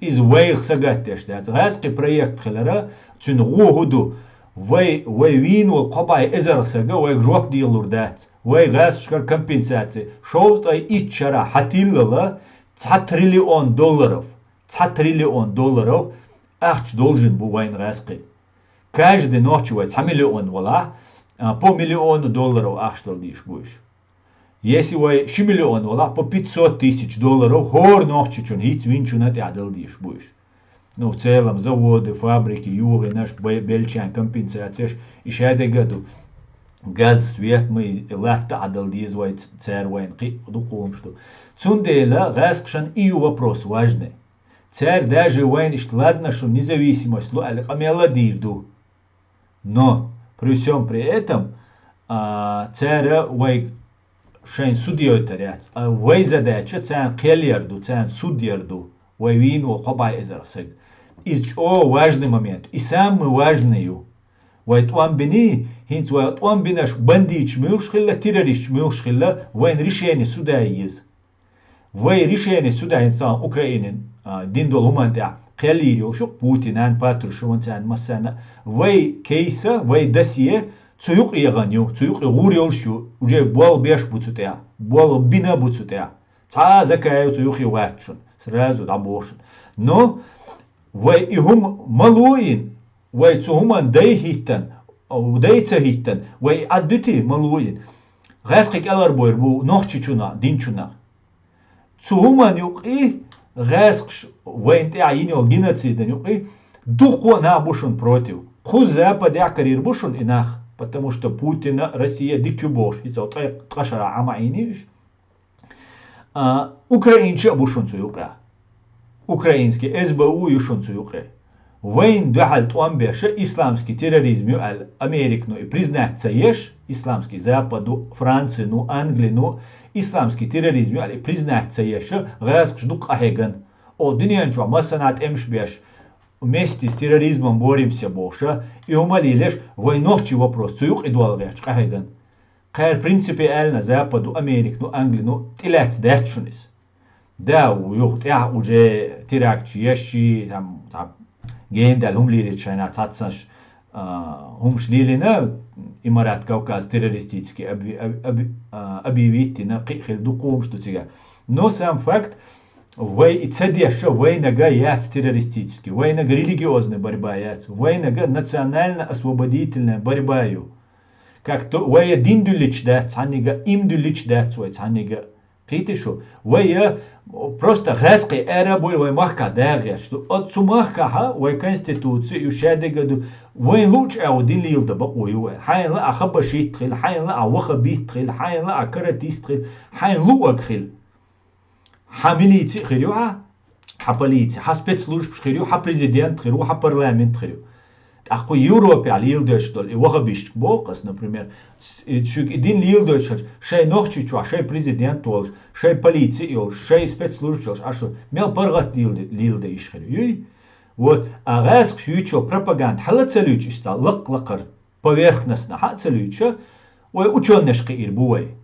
Из вейх сагаттеш яц. Газки проект хилара чун гугуду. Вай вину кабай эзерсага вай жвак дилур дац. Вай гасшкар компенсации. Шоуст ай ичара хатиллала 100 триллион долларов. 100 триллион долларов ахч должен был вайн гаски. Каждый ночь вай 100 миллион вала, по миллиону долларов ахч долдиш будешь. Если вай 6 миллион вала, по 500 тысяч долларов хор ночи чун хит винчунат ядалдиш будешь. Ну, в целом, заводы, фабрики, юры, наш бельчан, компенсация, и шаде году. Газ, свет, мы латта адал дизвай царь вайн, духом что. Цундела, газ, и вопрос важный. Царь даже вайн, что ладно, что независимость, амела дижду. Но, при всем при этом, царь вай, шайн судьей таряц, вай задача, царь келерду, царь судьерду, вай вину, хабай эзерсег. О, важный момент. И самый важный. Вайт уамбини, хинц вайт уамбинаш бандич милшхилла, террорист милшхилла, вайн решение суда есть. Вай решение суда инстан Украины, диндол хумантя, قليل شو بوتين عن باترش وانسان مسانا وي كيسا وي دسيه تسوق يغنيو تسوق غوريو شو وجاي بول بيش بوتسوتيا بول بينا بوتسوتيا تا زكايو تسوق يواتشون سرازو دابوشن نو وي هم ملوين وي تسوهما دايهيتن او دايتسهيتن وي ادوتي ملوين غاسقك الاربوير بو نوخشيچونا دينچونا تسوهما يوقي غاسقش وين تعينيو геноциден يوقي духо на бушун против ку запад якарир бушун инах потому что Путин Россия дикюбош и цот кашара амаиниш украинча бушун цуюка украинский СБУ юшун цуюка войн духалт уамбеша исламский терроризм юал Америк ну и признаться еш исламский западу Франции ну Англии ну исламский терроризм юал и признаться еш гаск ждук ахеган о динянчу масанат эмшбеш вместе с терроризмом боремся больше и умолились войнохчий вопрос цуюк и дуалгеч ахеган кайр принципиально западу Америк ну Англии ну тилять дачунис да уюхтя уже теракчи еши там гендал هم лили чайна цацаш هم шлилина имарат Кавказ террористический объявить на қихил дукум что тига но сам факт вой и цедеша войнага яц террористический войнага религиозная борьба яц войнага национально-освободительная борьба ю как то вой диндулич да цанига имдулич да цой цанига قيتشو ويا просто غاسقي ارابول وي ماركا داغيا شتو اتسو ماركا ها وي كونستيتوسي يشادغدو وين لوج او دين ليل دبق وي حين لا اخبا شي تخيل حين لا وخ بيت تخيل حين لا كرتيس تخيل حين لو اخيل حامليتي خيريو حبليتي حسبت سلوج خيريو ح بريزيدنت خيريو ح парламент خيريو Ако Европе али илдеш дол и вагабиш бокас, например, чук един илдеш, шей нохчи чуа, шей президент толш, шей полиция ил, шей спецслужб толш, а что мел паргат илде ишхер. Юй, вот, а раск шучо пропаганд, хала целюч иста, лак-лакар, поверхностно, ха целюча, ой ученешки ирбуай.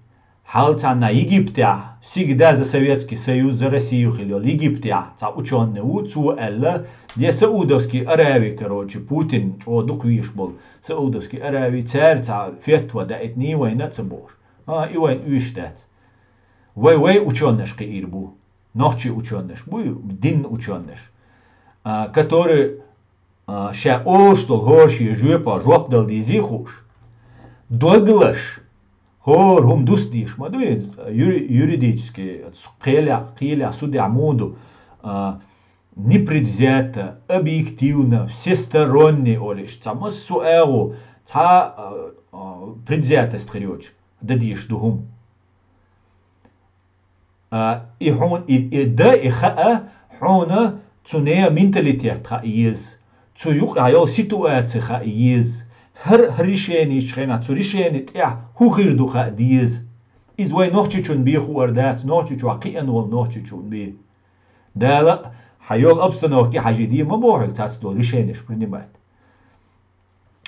Халца на Египте, всегда за Советский Союз, за Россию хилил, Египте, ца ученый уцу элла, где Саудовский Аравий, короче, Путин, о, дуквиш был, Саудовский Аравий, царь, ца фетва, да этни война цабош, и войн уиштет. Вой ученешки ирбу, ночи ученеш, дин ученеш, который, ша оштол горши, жопа, жоп дал дизихуш, доглаш, хор هم دوستيش ما دوين юридически قيля судья моду непредвзято объективно всесторонне олиш цама суэгу ца предвзятость хрёч дадиш духум и хон и да и ха хона цунея менталитет ха из цуюк айо ситуация ха из هر هريشيني شخينا توريشيني تيا هو خير دوخا ديز إز وي نوحشي چون بي خو وردات نوحشي چو عقيان وال نوحشي چون بي دالا حيول أبسا نوحكي حاجي دي ما بوحك تاتس دو ريشيني شبرينيمات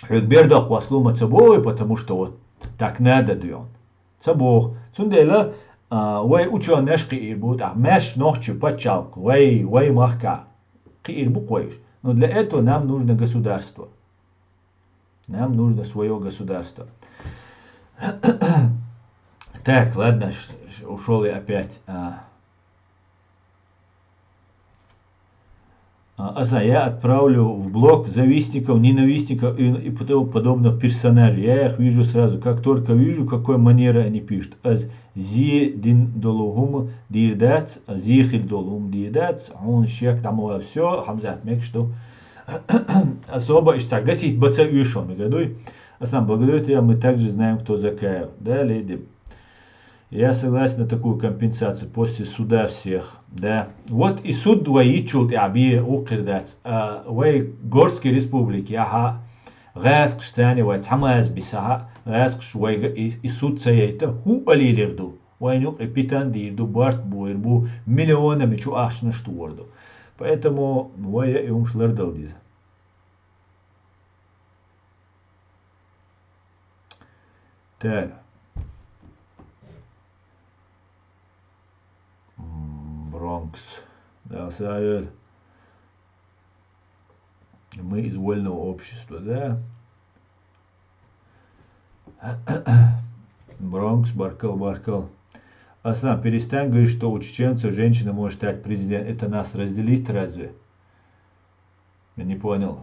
حيوك بيردخ واسلو ما تسابوه потому что вот так надо дюон تسابوه цун дела وي учон нешки ирбут меш нохчи пачалк вой махка ки ирбу коиш но для этого нам нужно государство. Нам нужно свое государство. Так, ладно, ушел я опять. Я отправлю в блог завистников, ненавистников и подобных персонажей. Я их вижу сразу. Как только вижу, какой манерой они пишут. Аз дин долугум дирдац, зихиль долугум дирдац, он щек там все, хамзат мек, что особо гасить баца юшом гадуй. А сам благодарю тебя, мы также знаем, кто Закаев. Да, леди? Я согласен на такую компенсацию после суда всех. Да. Вот и суд двои чулт и аби укрдать. Вой Горской республики, ага. Гаск штани вой тамаз бисаха. Гаск швой и суд цаейта. Ху алилирду. Вой нюк и питан дирду барт буирбу миллионами чу ахшна штуорду. Поэтому я и умшлердал диз. Так. Бронкс. Да, Савель. Мы из вольного общества, да? Бронкс, Баркал. Аслан, перестань говорить, что у чеченцев женщина может стать президентом. Это нас разделит разве? Я не понял.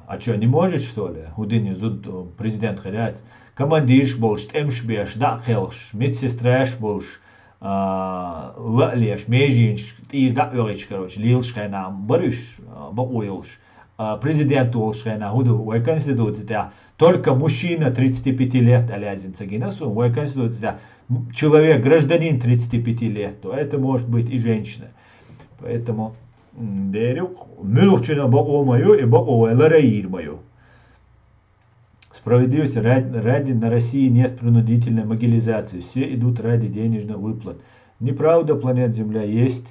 А что, не может, что ли? Удини зуд президент ходять. Командирш болш, темшбеш, дакхелш, медсестраш болш, лалеш, межинш, и даквелич, короче, лилш хайна, барыш, бауилш. Президент Улшхайна, Худу, в Конституции, только мужчина 35 лет алязин цагинасу, в Конституции, человек, гражданин 35 лет, то это может быть и женщина. Поэтому, дерюк, мюлхчина баомаю и баоэлараирмаю. Справедливости ради на России нет принудительной мобилизации, все идут ради денежных выплат. Неправда, планета Земля есть.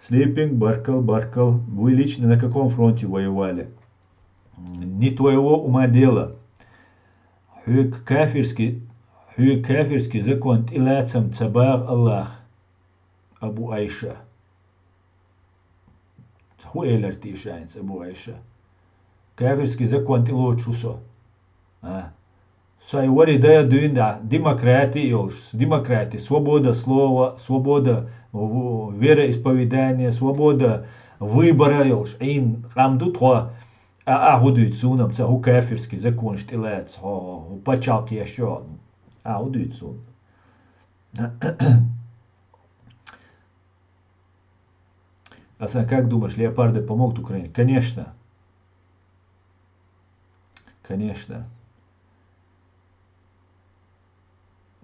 Слипинг, Баркал. Вы лично на каком фронте воевали? Не твоего ума дело. Хюк кафирский закон илацам цабар Аллах. Абу Айша. Хуэлер тишайнс Абу Айша. Кафирский закон илочусо. Сайвари дая дуинда. Демократия, свобода слова, свобода вероисповедания, свобода выбора, им хамду тхо ахудует сунам, це кафирский закон штилец, пачалки еще, ахудует сун. Асан, как думаешь, леопарды помогут Украине? Конечно.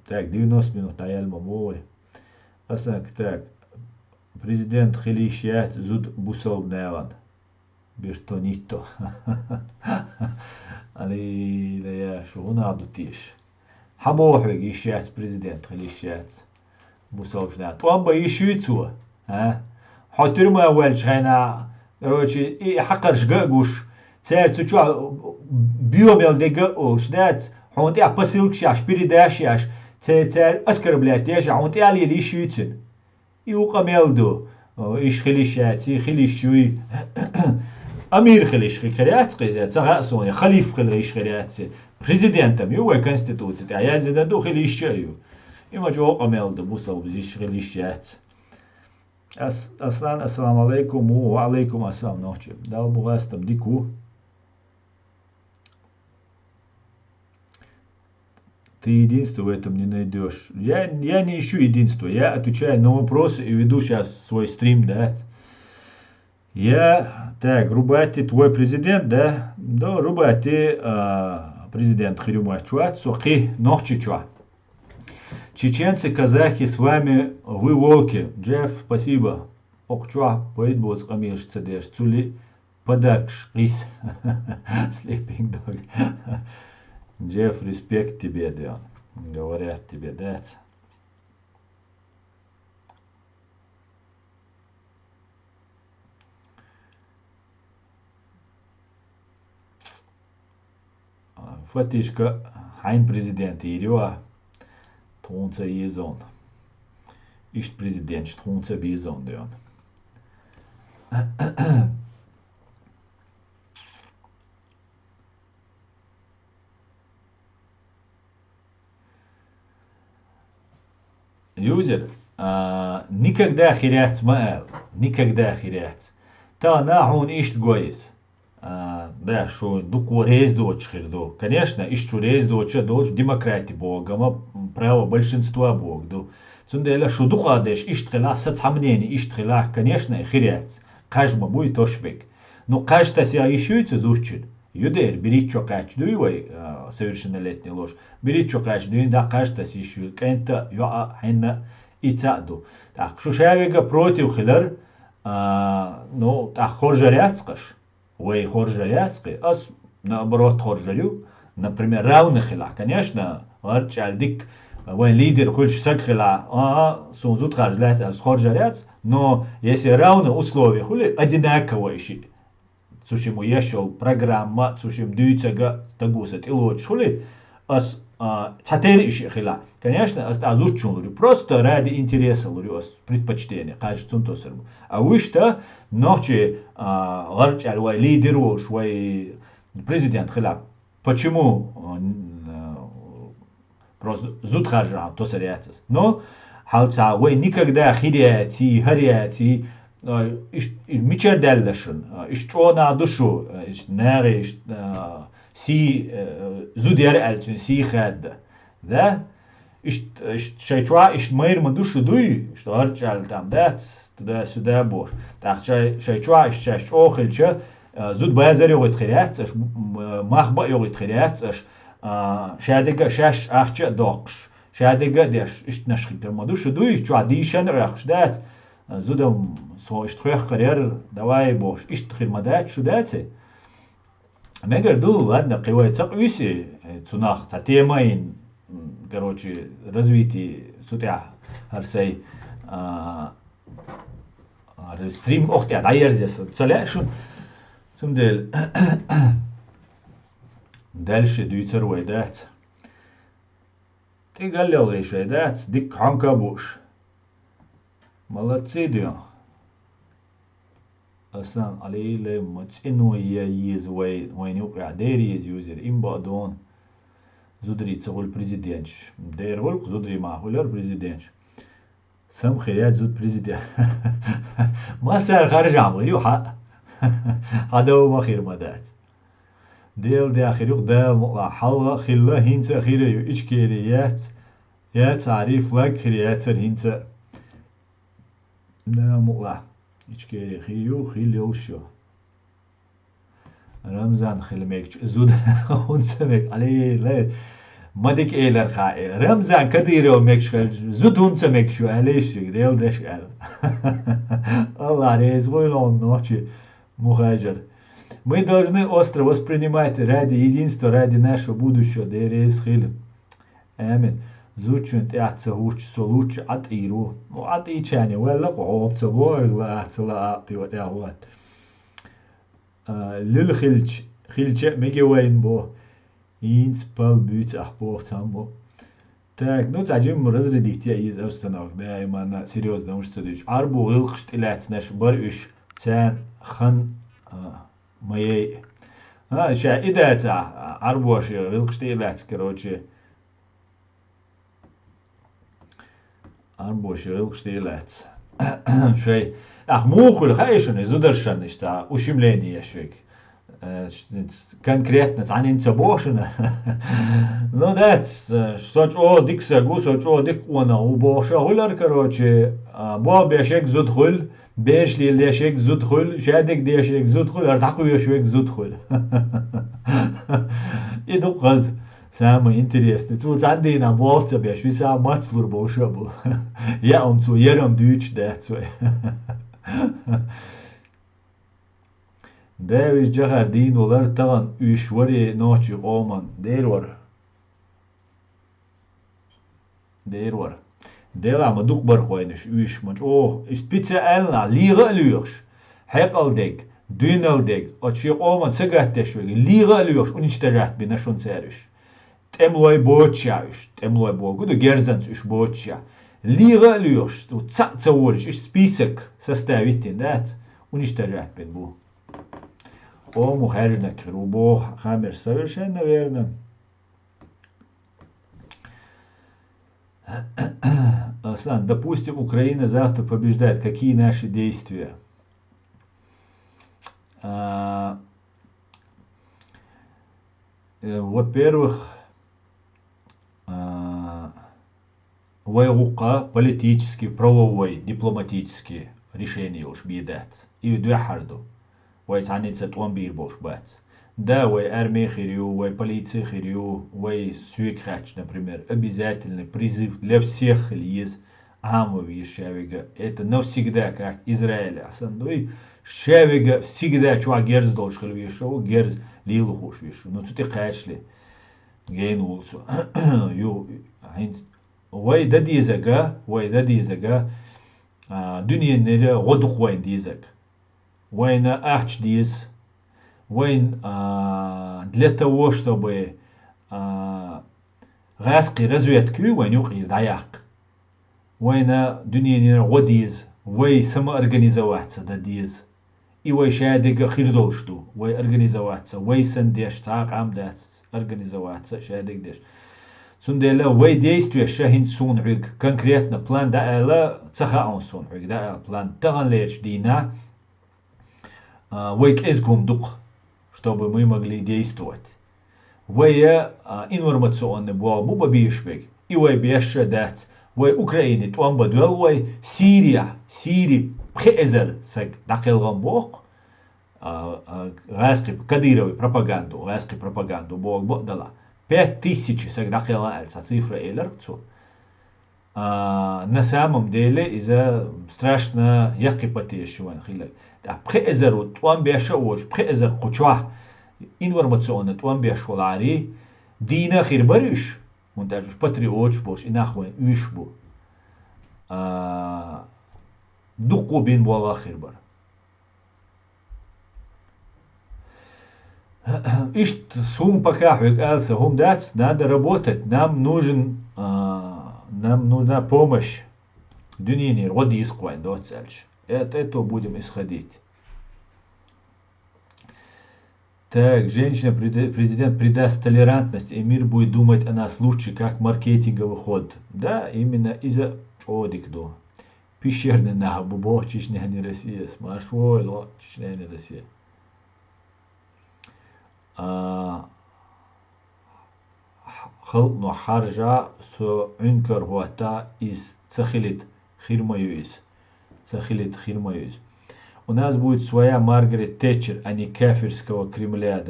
Так, 90 минут, аяльма мой. Асак, так, президент Хилищат зуд бусолбневан. Биртонито. Али, да я шо, надо тиш. Хамохвег ищат президент Хилищат. Бусолбневан. Туамба ищуйцу, Хотюрма уэльчайна, короче, и хакарш гагуш. Церцу чуа, биомел де гагуш, дать, хонти апасилкшаш, передашаш. Цер оскорблять, я же, он те али лишуются. И у камелду, иш хилищат, хилищуй, амир хилищ хилят, сказать, сагасоне, халиф хилищ хилят, президентом, его конституции, а я зададу хилищаю. И маджо камелду, бусал, иш хилищат. Аслан, ассаламу алейкум, ва алейкум ассалам ночи. Дал бугастам дику. Ты единство в этом не найдешь. Я не ищу единства. Я отвечаю на вопросы и веду сейчас свой стрим, да. Так, Рубати, твой президент, да? Да, Рубати, президент Хирюма Чуат, Сухи, Нохчи Чуа. Чеченцы, казахи, с вами, вы волки. Джефф, спасибо. Окчуа, поедбоц, камеш, цедеш, цули, подакш, рис. Sleeping dog. Джефф, респект тебе, да. Говорят тебе, да. Фатишка, хайн президент Ирио, тронца езон. Ишт президент, тронца бизон, да. Юзер, никогда хирят маэл, никогда хирят. Та нахун ишт гоис. Да, что дуку рейс дочь хирду. Конечно, ишчу рейс дочь демократии богама, право большинства бог. Цундела что духа деш ишт хила сацамнени ишт хила, конечно, хирят. Каждому будет ошбек. Но каждый себя ищуется зурчит. Юдер, бери чокач, дуевой совершеннолетний ложь. Бери чокач, дуин да каждый ищу. Кента юа хенна ицаду. Так, шушавега против хилар, ну, так хоржарят скаш. Ой, хоржарятский, ас наоборот хоржарю, например, равных хила. Конечно, арчальдик, вон лидер хочет сакхила, сунзут харжлят, ас хоржарят, но если равные условия, хули одинаковые щи. Сушиму ешел программа, сушим дюйцага тагусат и лучше, хули ас цатери иши хила. Конечно, озвучил лури. Просто ради интереса лури, предпочтения. Кажется, цунто сырбу. А вышта, ночи, ларч алвай лидер швай президент хила. Почему просто зуд хажа, то соряцес. Но, халца, вай никогда хиряти, харяти, мичер деллашун, ишчона душу, нари, си зудер альчун, си хад. Да? Шайчва, мейр мадушу дуй, что арчал там, да? Туда-сюда бош. Так, шайчва, чаще охельча, зуд базар йогит хиряцеш, махба йогит хиряцеш, شادقة شاش أخشى دوقش شادقة ديش نشخي مدوش دوي شو عديشان رخش دات زودم سو اشتخيخ قرير دواي بوش اشتخي مدات شو داتي مگر دو ладно قوي تقويسي цунах تيمين короче развитие сутя هرسي стрим охтя дайерзес целяшун сумдел дальше дюйцер уйдать. Ты галил еще уйдать, дик ханкабуш. Молодцы, дю. Аслан алейле мацину я езуэй, войнюк адери ез юзер, имба дон. Зудри цегул президент. Дервул зудри махулер президент. Сам хирият зуд президент. Масар харжам, говорю, хадау махир мадать. ديل دي آخر ديل مقلع حلقة خلا هينتا خيرا يو إيش كيريات يا تعريف لك خيرياتر هينتا ديل مقلع إيش كيري خيو خيليو شو رمزان خيل ميكش زود هونسا ميك عليه لا ما ديك إيلر خائي رمزان كديرو ميكش زود هونسا ميكشو عليش ديل ديش قال الله ريزوي لون نوچي مخاجر. Мы должны остро воспринимать ради единства, ради нашего будущего. Дерес хил. Амин. Зучун тяца уч солуч от иру. Ну от ичане. Вэлла қоопца бой ла цла апти вот я вот. Лил хилч хилче мегевайн бо. Инс пал бюц ахбо самбо. Так, ну тажим разрядить я из установок. Да, именно серьезно учиться. Арбу илхшт илац наш бар уж цан хан моей ща идеться арбош вилкштилец короче арбош вилкштилец шей ах мухул хайшен зудершен ишта ущемление швик конкретно цанин цабошен ну дац что о дикса гусо о дикона убоша хулар короче бо бешек зудхул بيش لي اللي شيك زدخل شادك دي شيك زدخل ارتحقوا يشويك زدخل يدو قز سامو انتريست تو عندي نا بوست بيش ويسا ماتسلور بوشابو يا تو يرم دوتش ده تو داويش جهر دين ولر تغن يشوري نوچي قومن ديرور ديلا ما دوق برخوينش ويش منش سبيتزا النا ليغا ليوش حقل ديك دينل ديك اتشي قومن سغات تشوي ليغا ليوش ونشتجات بنشون سيرش تملوي بوتشاش تملوي بوغو دو герзанц уж بوتشا ليغا ليوش تو цацавориш иш список составить дат уничтожать бу мухаржна крубо хамер совершенно верно. Аслан, допустим, Украина завтра побеждает. Какие наши действия? Во-первых, войука политический, правовой, дипломатический решения уж бедат. И дуахарду. Войцаница томбир бош бат. Да, вой армия хирю, вой полиция хирю, вой свекхач, например, обязательный призыв для всех из Амови Шевига. Это навсегда, как Израиль. Асандуй Шевига всегда чуа герз должен вешал, герз лилу хуш вешал. Но тут и кашли. Гейн улсу. Вой да дизага, дунья неля годух войн дизаг. Война ахч диз. Войн для того, чтобы غاسقي رزويتكي وين يوقي دعياق وين دنيا غوديز وي سما أرجانيزوات سداديز إيوي شادق خير دولشتو وي أرجانيزوات وي سنديش تاق عمدات أرجانيزوات شادق ديش سندلا وي ديستوي شاهين سون عيق конкретно план دا ألا تخا أون سون عيق دا план تغن ليش دينا ويك إزكم دق чтобы мы могли действовать. Вая информационный блок буба бишвег, и вай беша дать, вай Украине туам бадуэл вай Сирия пхезер сак дакелган бок, гаски Кадыровой пропаганду бок бодала. 5000 сак дакела альца цифра элерцу. На самом деле из-за страшно яки потешиван хилай. Да пхезер туам беша уж пхезер кучва. информационно туан бешвал ари дина хирбариш монтажуш патриотш бош инахвен уишбу дуку бин буала хирбар ишт сум пока хвек алса хум дац надо работать нам нужна помощь дюнини роди исквайн доцельш это будем исходить. Так, женщина-президент придаст толерантность, и мир будет думать о нас лучше, как маркетинговый ход. Да, именно из-за одикду. Пещерный нахабубо, Чечня не Россия, смашвойло, Чечня не Россия. خلق حرجة سو عنكر هوتا из цахилит хирмаюис. У нас будет своя Маргарет Тэтчер, а не кафирского Кремля,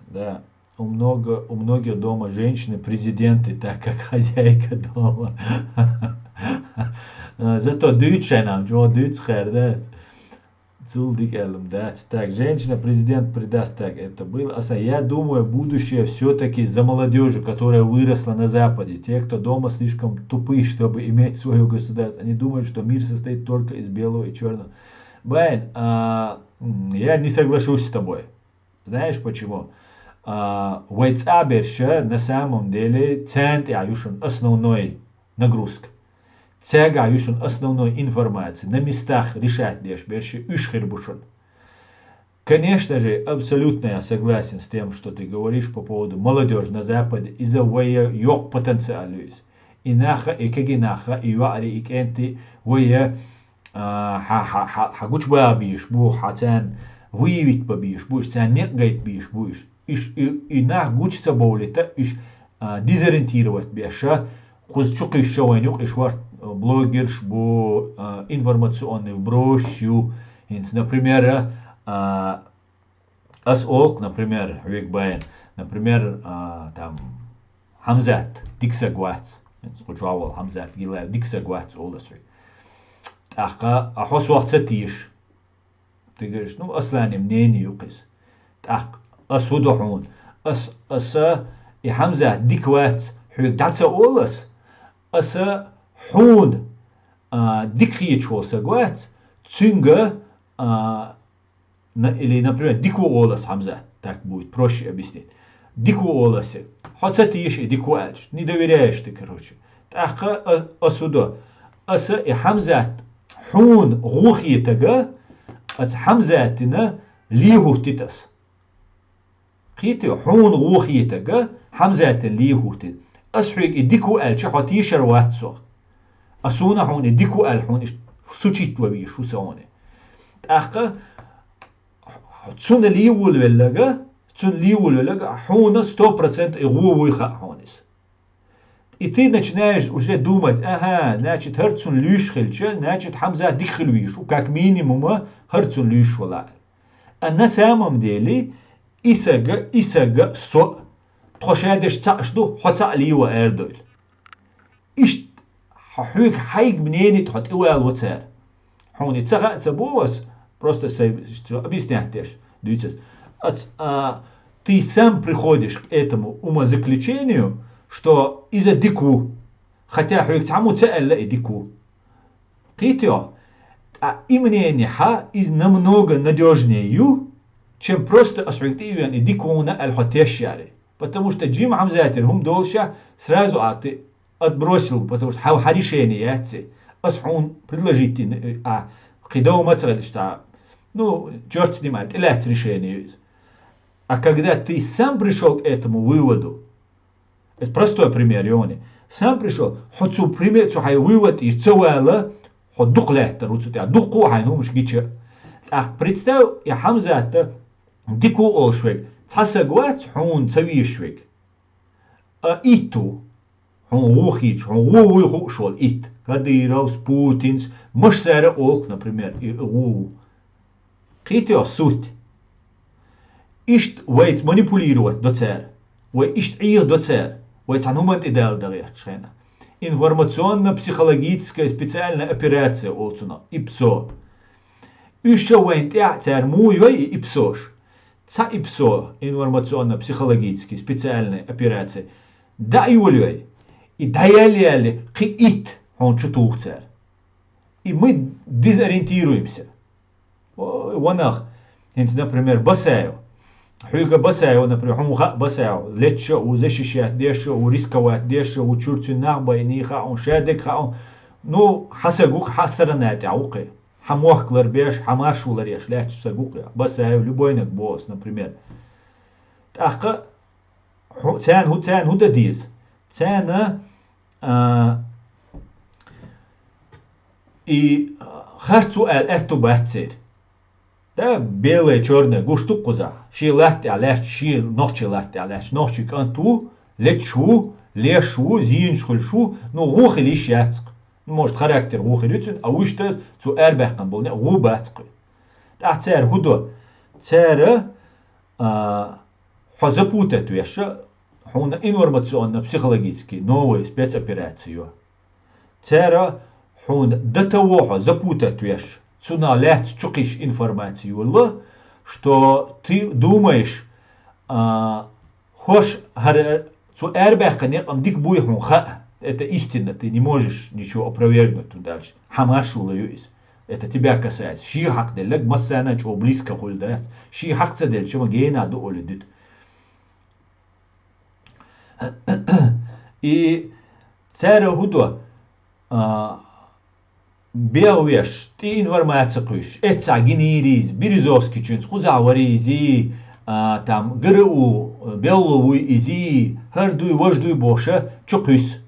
да. У многих дома женщины президенты, так как хозяйка дома. Зато дючайнам, джо дючхэр, да. Цулдик элем, да. Так, женщина-президент придаст, так, это было. Я думаю, будущее все-таки за молодежью, которая выросла на Западе. Те, кто дома слишком тупые, чтобы иметь свое государство. Они думают, что мир состоит только из белого и черного. Байн, я не соглашусь с тобой. Знаешь почему? WhatsApp на самом деле центр основной нагрузка. Цега основной информации. На местах решать лишь больше ушхербушен. Конечно же, абсолютно я согласен с тем, что ты говоришь по поводу молодежи на Западе. Из-за ее потенциала. Инаха и кегинаха и вари и кенти вая حقوش بابيش بو حتان ويويت بابيش بوش تان نقيت بيش بوش إيش إناه قوش سبولته إيش ديزرنتيروت بيشا خوز شو قيش شوينيوك إيش وارد блогерш бо информационный брошью. Например, Асолк, например, Викбайн, например, там Хамзат, Диксагвац, Скучавал Хамзат, Гилев, Диксагвац, Оласуй. أحس وقت ستيش تقولش نو أصلاً منين يقيس أسودحون أس حمزة ديكوات حيك دعسة أولس أس حون ديكية شو سقوات تسنجة اللي например ديكو أولس حمزة так будет проще объяснить ديكو أولس حد ستيش ديكو ألش не доверяешь ты короче أسودو أس حمزة حون غوخيتك أس حمزاتنا ليهو تتس خيتي حون غوخيتك حمزات ليهو تت أسحيك إديكو أل شحوتي شروات سوخ أسونا حون إديكو أل حون سوچيت وبيش شو سوني أخا تسون ليول ولاغا حون 100% إغو ويخا حونس. И ты начинаешь уже думать, ага, значит, Херцун Люшхельча, значит, Хамза Дихельвишу, как минимум, Херцун Люшвала. А на самом деле, Исага, Со, Тхошадеш Цашду, Хоца Лива Эрдоль. Ишт, Хахуик Хайк Мнени Тхот Иуэл Вацер. Хуни Цага Цабовас, просто объяснять дюцес. Ты сам приходишь к этому умозаключению, что из-за дику, хотя хуик саму цеэлла и дику. Китё, а именно ха из намного надежнее, чем просто асуитивен и дикуна аль-хотешяри. Потому что Джим Хамзатер, Долша сразу отбросил, потому что решение яйца. Он предложительный, когда умацали, что, черт снимает, или это решение. А когда ты сам пришел к этому выводу, это простой пример, Иони, сам пришел, хоть пример, что вывод и целое, хоть дух лето, дух кухай, муж гича. Представь, я Хамзата, дику олшвек, цасагуат, он цавишвек. Иту, он лухич, он луху шел, ит. Кадыров, Путинс, Машсера олк, например, и Китио суть. Ишт вейц манипулировать до цер, ишт ир до цер, вейц анумент идеал дарьяшена. Информационно-психологическая специальная операция олцуна, ИПСО. Еще вейнтя цер муй и ИПСОш. Ца ИПСО, информационно-психологическая специальная операция, да юлей, и даяли ит. Он чутух царь. И мы дезориентируемся. Ванах, например, Басаев. Хуйка Басаев, например, он Басаев. Лечо, защищать, дешо, рисковать, дешо, чурцу нахба, и ниха, он шедек, он. Хасагук, хасаранат, ауки. Хамох кларбеш, хамашу лареш, леч сагук. Басаев, любой нак босс, например. Таха, цян худа диз. Цяна, и харцу эту бацер. Да белое черное гушту коза. Ши лахти алеш, ши ночи лахти алеш, ночи канту, лечу, лешу, зиншхульшу, гухи лишь яцк. Может характер гухи лючен, а ушта цу эрбехкан был, не губацк. Да цер худо, цер запутать вещи, он информационно-психологический новую спецоперацию. Цер он до того запутать вещь, цуна лет чукиш информацию, что ты думаешь, хош цу эрбеха не дик буй ха, это истина, ты не можешь ничего опровергнуть дальше. Хамашу лаюис, это тебя касается. Ши хак делег массана чо близко хульдать, ши хак цедель чема гейна до олидит. И царь худо белвеш, ты информация куешь, это генериз, Березовский чунс, хузаваризи, там ГРУ, Беллову изи, хардуй, вождуй боша, чукус.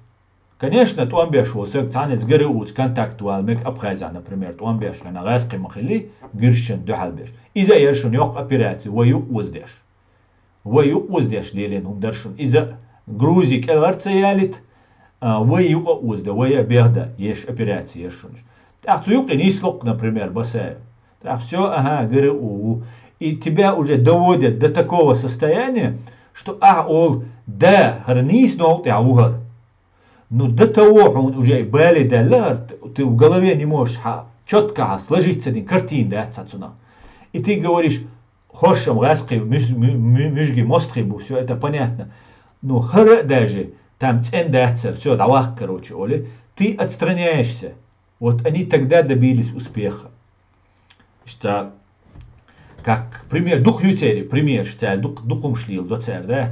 Конечно, туан бешо, секционист ГРУ, контактуал, мек Абхазия, например, туан беш, на газки махили, гиршен, духалбеш. Иза ершун yok операции, ваюк уздеш. Ваюк уздеш, лелен умдершун. Иза Грузик эларца ялит, ваюк узда, вая берда, еш операции ершун. Так, цуюк и нислок, например, басая. Так, все, ГРУ. И тебя уже доводят до такого состояния, что, ол, да, харнис, но ты аугар. Но до того он уже бали далар, ты в голове не можешь четко сложить один картин, да, цацуна. И ты говоришь, хошам, раски, мижги, мострибу, все это понятно. Но хара даже, там цен дацер, все, давах, короче, оли, ты отстраняешься. Вот они тогда добились успеха. Что, как пример, дух ютери, пример, что духом шлил, до цер, да,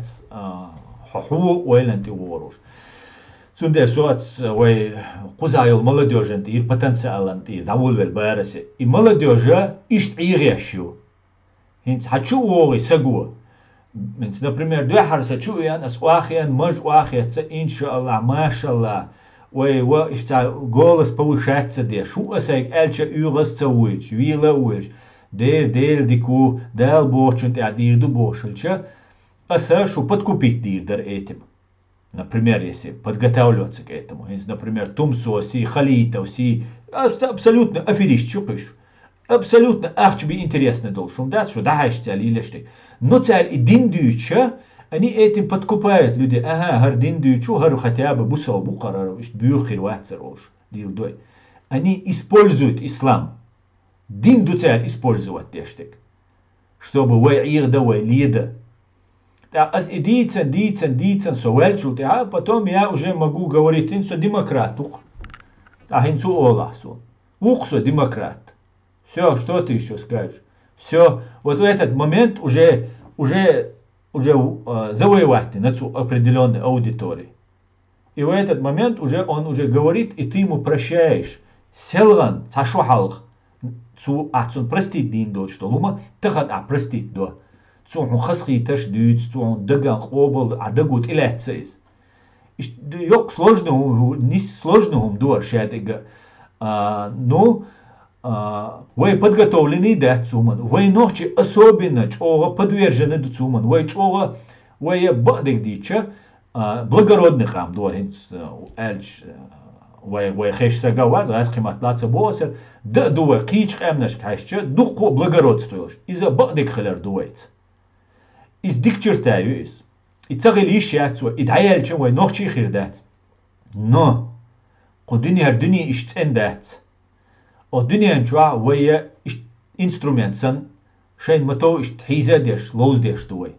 хаху, уэлэнти уворуш. Сунде соц, кузайл молодежи, и потенциал, и довольно бараси. И молодежи ищет ирещу. Хинц хочу уори сагу. Например, дуахар хочу я нас уахиан, мож уахица, иншаллах, машаллах. Голос повышается, де шу асайк элча юрас цауич, вила уич, дел дику, дел бочунт, дирду бошельча, аса шу подкупить дирдер этим. Например, если подготавливаться к этому, если, например, Тумсо, си, Халитов, си, абсолютно аферист, чукаешь, абсолютно ахчби интересно должен дать, что дахаешься или что. Но царь и диндюча, они этим подкупают люди. Гар диндючу, гару хотя бы бусал бухара, бюхер вацерош, дилдой. Они используют ислам. Динду царь использовать тештек, чтобы вайирда, вайлида. Аз и дицен, совельчут, а потом я уже могу говорить, инсо демократ, инсо оласу, ухсо демократ. Все, что ты еще скажешь? Все, вот в этот момент уже уже завоевать на определенной аудитории. И в этот момент он уже говорит, и ты ему прощаешь. Селган, цашу халх, цун простит дин до, что лума, тахат простит до. Цун хасхи таш дюц, цун даган хобл, дагут илять цейс. Yok сложным дуар шадыга. Но вы подготовлены да цуман. Вы ночи особенно чого подвержены да цуман. Вы чего вы бадык дича благородных ам дуаринц эльч вы хеш сагаваз асхимат лаца босер да дуа кич эмнаш кайча дуко благородствуешь. Иза бадык хлер дуайц. Из дикчертаюис. И цагал ишьяцу, и дайяльчен вай нохчи хирдат. Но, قدني هردني اشتندات. الدنيا نجوا ويا instrument سن شين متو اشتحيزة ديش لوز ديش دوي.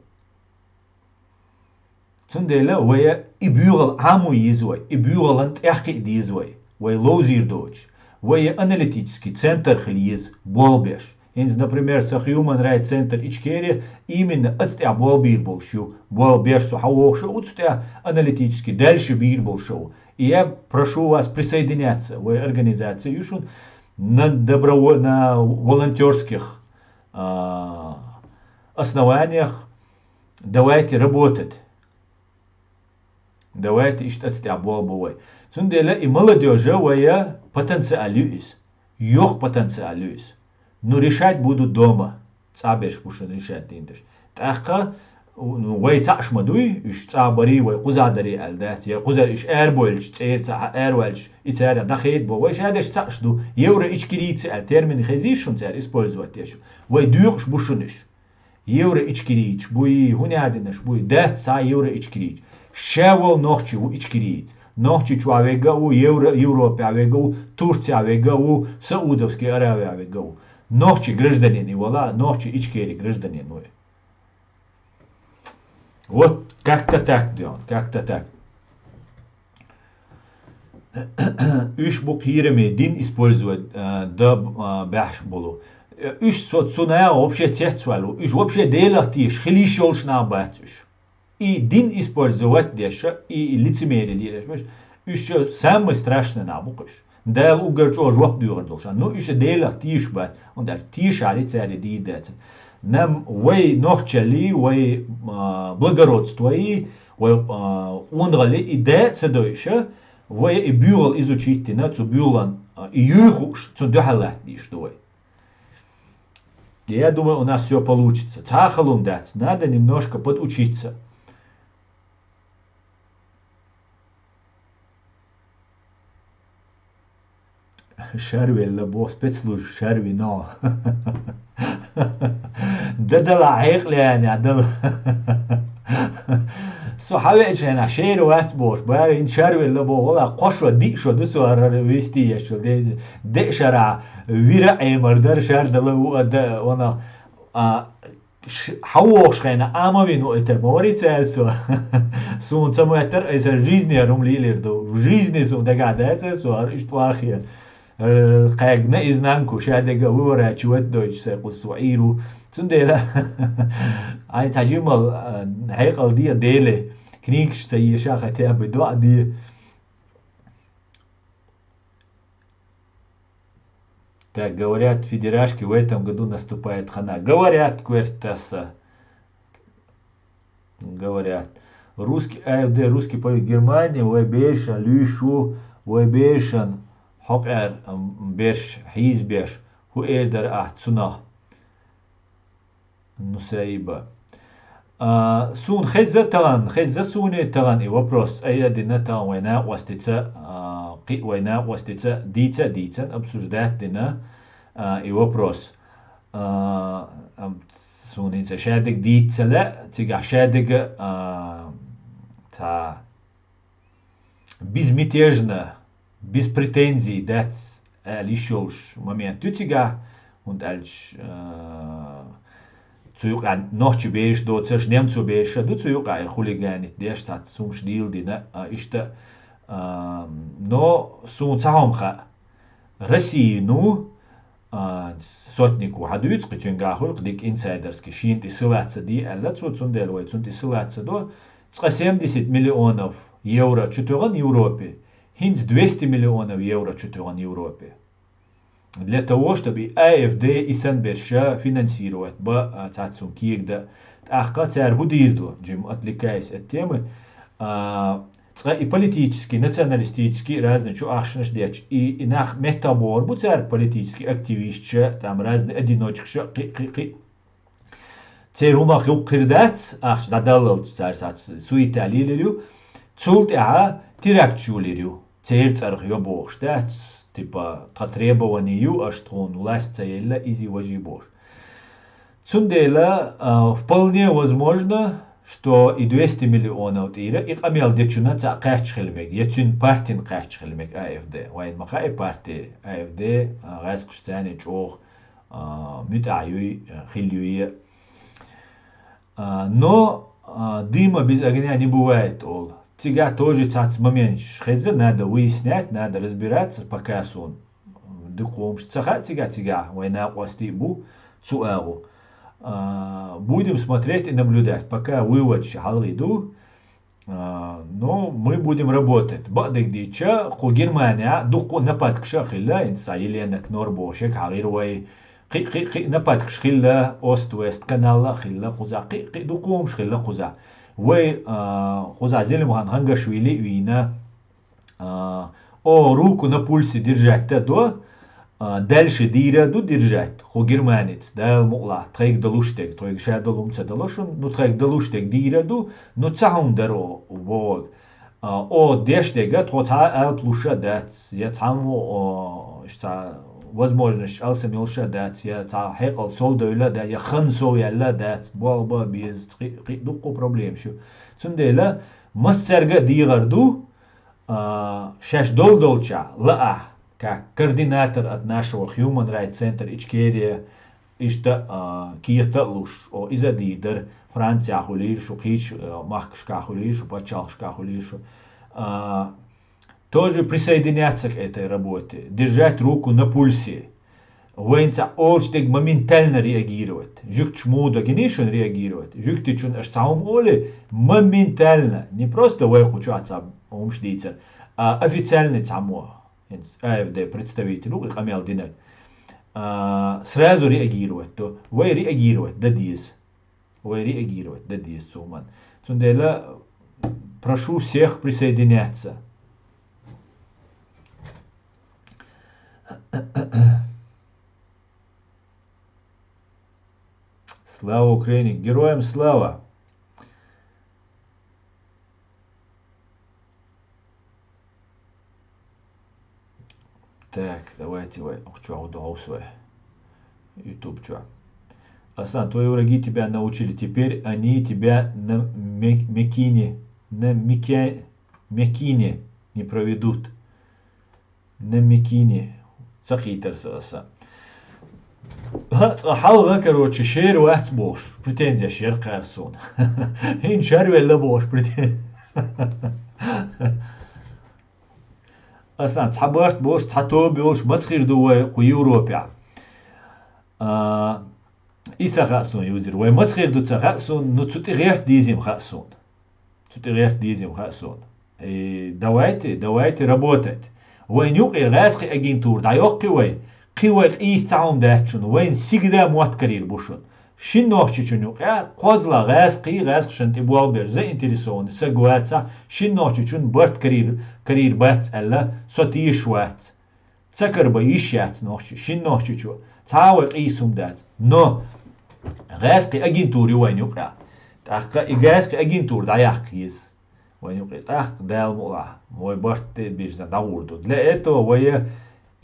تندلا ويا إبيوغل عامو يزوي إبيوغل أنت أحكي ديزوي ويا لوزير دوج ويا أناليتический центр خليز болбеш. Инс, например, со Human Rights Center Ичкерия именно отстя болбир болшу, болбеш сухавошо, отстя аналитически дальше бир болшу. И я прошу вас присоединяться в организации Юшун на волонтерских основаниях. Давайте работать. Давайте отстя болбовой. Цундела и молодежи вая потенциалюис. Йох потенциалюис. Но решать будут дома. Цабеш пушен решать индеш. Таха وي تعش مدوي إيش تعبري وي قزادري الدات يا قزار إيش أربولش تير تاع أرولش إتارا دخيت بو ويش هذاش تعش دو يورا إيش كريت الترمين خزيشون تاع إسبولزوات يشو وي دوقش بوشنش يورا إيش كريت بوي هوني عادنش بوي دات سا يورا إيش كريت شاول نوخشي و إيش كريت نوخشي شو عويجا و يوروبا عويجا و تركيا عويجا و سعودوسكي أراوي عويجا و نوخشي гражданин ولا نوخشي إيش كيري гражданин وي. Вот как-то так, Дион, как-то так. Үш бук хиреме дин использовать да баш болу. Үш соцуная вообще тецвалу. Үш вообще делатиш, хилишолш на батюш. И дин использовать деша, и лицемерие делаешь. Үш самое страшное на букаш. Дал угорчо жвак дюрдолша. Ну үш делатиш бат. Он дал тиш али цели дидец. Нам вой нохчали, вой благородство и вой ундрали и дается дойша, вой и бюрал изучить на цу бюрлан и юхуш цу дохалат лишь дой. Я думаю, у нас все получится. Цахалум дать, надо немножко подучиться. شروي اللبوس بتسلو شروي نو ده العيق يعني عدل سو حويش هنا شير واتبوش باري ان شروي اللبو والله قشوة ديشو دسو هررويستي يشو دي شرع ويرا اي مردر شار دلو وانا حووش خينا اما вину это говорится су су само это из жизни румлилерду в жизни су догадается су иштвахи قاعدنا إزنانكو شادقة وورا شوات دوش سيقو السوعيرو تنديلا عاي تجمل حيقل دي ديلي كنيكش سي شاخة تابي دوا دي Так, говорят, федерашки в этом году наступает хана. Говорят, Квертаса. Говорят. Русский АФД, русский политик Германии, Вайбешан, Люшу, Вайбешан, حقر بيش حيز بيش هو إيدر أحتسنا نسايبة سون خزة تغن خزة سوني تغن إي وبروس أي دينا تغن وينا وستيتsa قي وينا وستيتsa ديتsa أبسوجدات دينا إي وبروس سون إنسا شادق ديتsa لا تيجا شادق تا безмятежно без претензий дать лишь момент тютига und als zuюка ночи беш до цеш немцу беш до zuюка хулиганит der Stadt zum Stil дина ишта но сун цахомха Россию ну sotniku hadütski tüngahul dik insiderski шинти сылаца ди әллә цуцундел ой цунти сылаца до 70 миллионов евро чутоган Европе. Хинц 200 миллионов евро чутоган Европе. Для того, чтобы АФД и Санберша финансировать ба цацун кигда ахка цар худирду, джим отвлекаясь от темы, и политический, националистический разные чу ахшнаш деч и нах метабор бу цар политический активист там разные одиночек церума хукирдат ахш дадалл цар цац суиталилю цултя тиракчулирю цер цар ёбохштат типа по требованию аштрон власть цаелла изи вожибош. Цундела вполне возможно, что и 200 миллионов тира и камел дечуна ца качхилмек, ецун партин качхилмек АФД. Вайн маха и партия АФД газкштане чох мютаюй хилюе. Но дыма без огня не бывает, ол. Тебя тоже цац момент хезе надо выяснять, надо разбираться, пока сон. Духом цаха тебя война власти бу цуагу. Будем смотреть и наблюдать, пока вывод шахалиду, но мы будем работать. Бадик дича, ху Германия, духу нападк шахилла, инса Елена Кнорбошек, Хагирвай, нападк шхилла, Ост-Вест канала, хилла хуза, духум шхилла хуза. Вы хуза зелемхан хангашвили вина, руку на пульсе держать-то до, дальше дира ду держать. Ху германец дал мула трек далуштек, трек шадалум цадалошун, ну трек далуштек дира ду, ну цахум даро вог. Дештега тота ал плуша дат, я цаму возможность алсамилша дат, я та хекал солдойла дат, я хансо ялла дат, болба без дуку проблем шу. Цундела массерга дигарду шаш долдолча ла как координатор от нашего Human Rights Center Ичкерия ишта киета луш о изадидер Франция хулишу кич махшка хулишу пачалшка хулишу тоже присоединяться к этой работе, держать руку на пульсе, воинца олштег моментально реагировать, жук чмуда генишон реагировать, жук тичун аж саум оле моментально, не просто вой хучаца умшдица, а официальный цамо. АФД представителю и хамел динак сразу реагировать, то вы реагировать дадис, суман. Цундела прошу всех присоединяться. Слава Украине, героям слава! Так, давайте YouTube что? Асан, твои враги тебя научили, теперь они тебя на Мекине не проведут. На Мекине. Сахитерса, Асан. حاول короче شير واحد بوش بريتنزيا شير قارسون هين شهر ولا بوش بريتن اصلا تحبرت بوش تحتو بيوش ما تخير دو يوروبيا إيسا خاسون يوزر وما تخير دو تخاسون نو تسوتي غير ديزيم خاسون давайте работать وين يوقي غاسقي اجنتور دا يوقي وين قوة إيس تعاون داتشون وين سيجدا موات كرير بوشون شين نوحشي شنو قوزلا غاسق شنتي بوالبر زي انتريسون سجواتسا شين نوحشي شون برت كرير بات ألا صوتيش وات تسكر بيشات نوحشي شين نوحشي شو تعاون إيسهم دات نو غاسق أجنتوري وين يوقع تاخ غاسق أجنتور دا يحكيز وين يوقع تاخ دال مولا موي برت بيرزا داوردو для этого ويا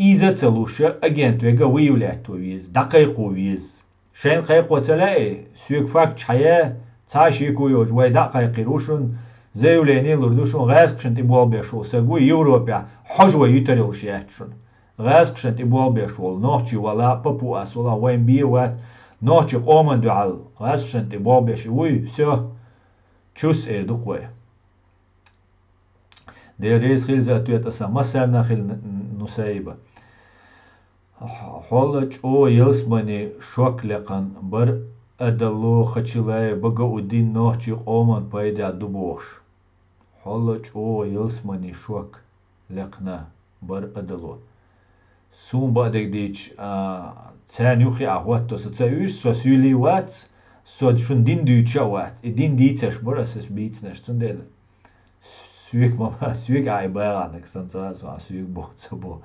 إذا تلوشة أجنتوجا ويولاتو ويز دقيقو ويز شين قيقو تلاقي سويك فاك شحيا تاشيكو يوج وي دقيقي روشون زيوليني لردوشون غاسق شن تبوال بيشول ساقو يوروبيا حجوة يتريوش ياتشون غاسق شن تبوال بيشول نوحشي ولا بابو أسولا وين بيوات نوحشي قومن دوعال غاسق شن تبوال بيشول وي سو تشوس إردوك وي دي ريز خيل زاتو يتسا مسالنا خيل نسايبة Холлач о Йылсмани шоклекан бар адало хачилай бага удин нохчи оман пайда дубош. Холлач о Йылсмани шок лекна бар адало. Сум бадек дич цан юхи ахватто со цаюш со сюли вац со шун дин дюча вац. И дин дицаш барас эс бицнаш цундел. Сюк мама сюк ай баранек санца со сюк бо.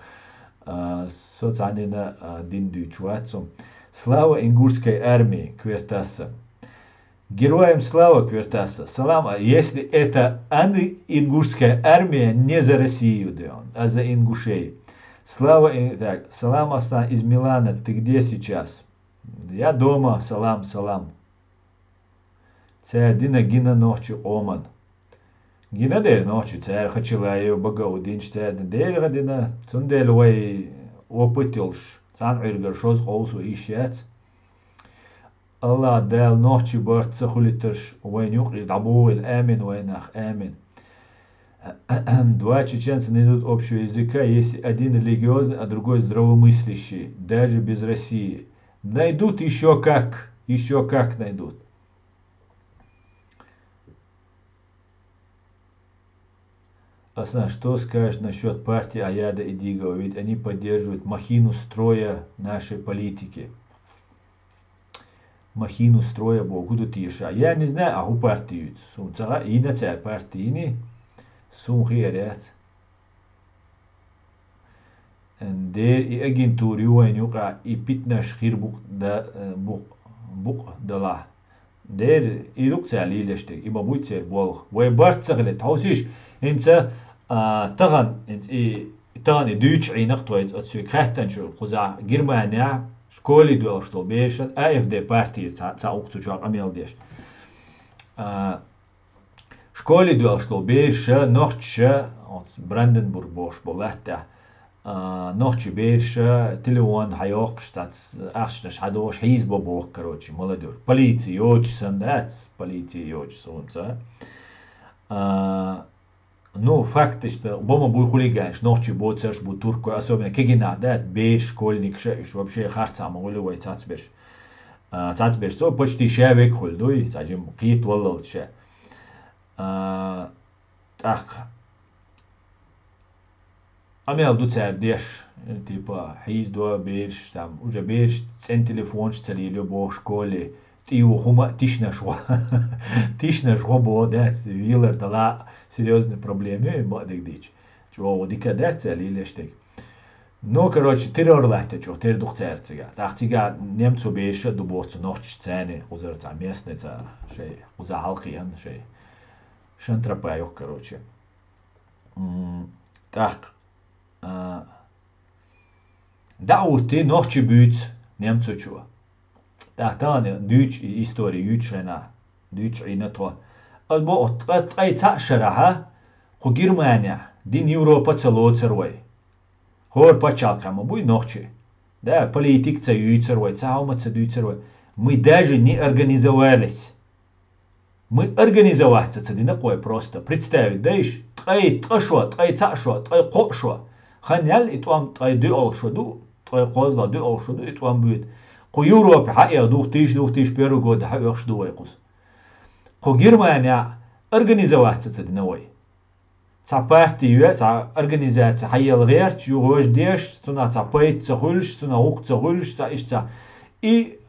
Социальная диндючвацу. Слава ингушской армии Квертаса. Героям слава Квертаса. Салам, если это ингушская армия не за Россию, а за ингушей. Слава, так, салам Астан из Милана, ты где сейчас? Я дома, салам, салам. Це дина гина ночи оман. Gina del noche царь хачилаю багаудин штаден del гадина цундел вай опытилш цан иргар шоз холсу ишяц Allah del noche барт цахулиташ вай нюхри дабу ил амин вай нах амин. Два чеченца найдут общего языка, если один религиозный, а другой здравомыслящий, даже без России. Найдут еще как найдут. Асна, что скажешь насчет партии Аяда и Дигова? Ведь они поддерживают махину строя нашей политики. Махину строя Богу тиша. Я не знаю, а у партии. Сумцара и на ця партийни. Сумхирят. Дер и агентури уайнюка и питнаш хирбук дала. Дер и рукця лилештек. И бабуйцер бол. Вай барт цаглет. Хаусиш. Инца تغن تغن دوتش عينك تويت أتسوي كهتن شو خزع جرمانيا شكولي دو أشتو بيش AFD بارتي تا أوقتو جاب أميل ديش شكولي دو أشتو بيش نوchtش براندنبورغ بوش بولهتا نوchtش بيش تلوان حيوق شتات أخشنش حدوش حيز بوبوخ كروتشي مولدور полиции يوج سندات полиции يوج سونца Ну, факт, что бома будет хулиганш, ночью будет церш, будет турку, особенно кегина, да, бейш, школьник, вообще харца, могулевой цацбеш. Цацбеш, то почти шевек хульдуй, цачим, кит воллал че. Так. Амел дуцер деш, типа, хиз дуа бейш, там, уже бейш, цен телефон, цели любо в школе, тиу хума, тишна шва было, да, вилер дала серьезные проблемы, бадик дич. Чего, дикадация или лештек. Ну, короче, террор лахте, чего, террор духцерцига. Тахтига немцу бейша, дубоцу, ночь цены, узерца местница, шей, уза халкиян, шей. Шантрапайок, короче. Так. Да, ты ночи бюц, немцу чего. Так, там, дюч история, ючена, дюч и на то. البو أي تأشرها خو جرمانيا دين يوروبا تلوتروي هور باتشالكا ما بوي نوخشي да политик цаюйцервой цаума цадуйцервой мы даже не организовались мы организоваться цадина кой просто представить даиш тай ташва тай цашва тай кошва ханял и туам тай ду олшоду тай козла ду олшоду и туам будет ко Европе хая 2001 год хаяш дуайкус خو Германия организоваться цадиновой. Ца партию, ца организация хайел рерч, югош деш, цуна ца пейт цахульш, цуна ук цахульш, ца ишца. И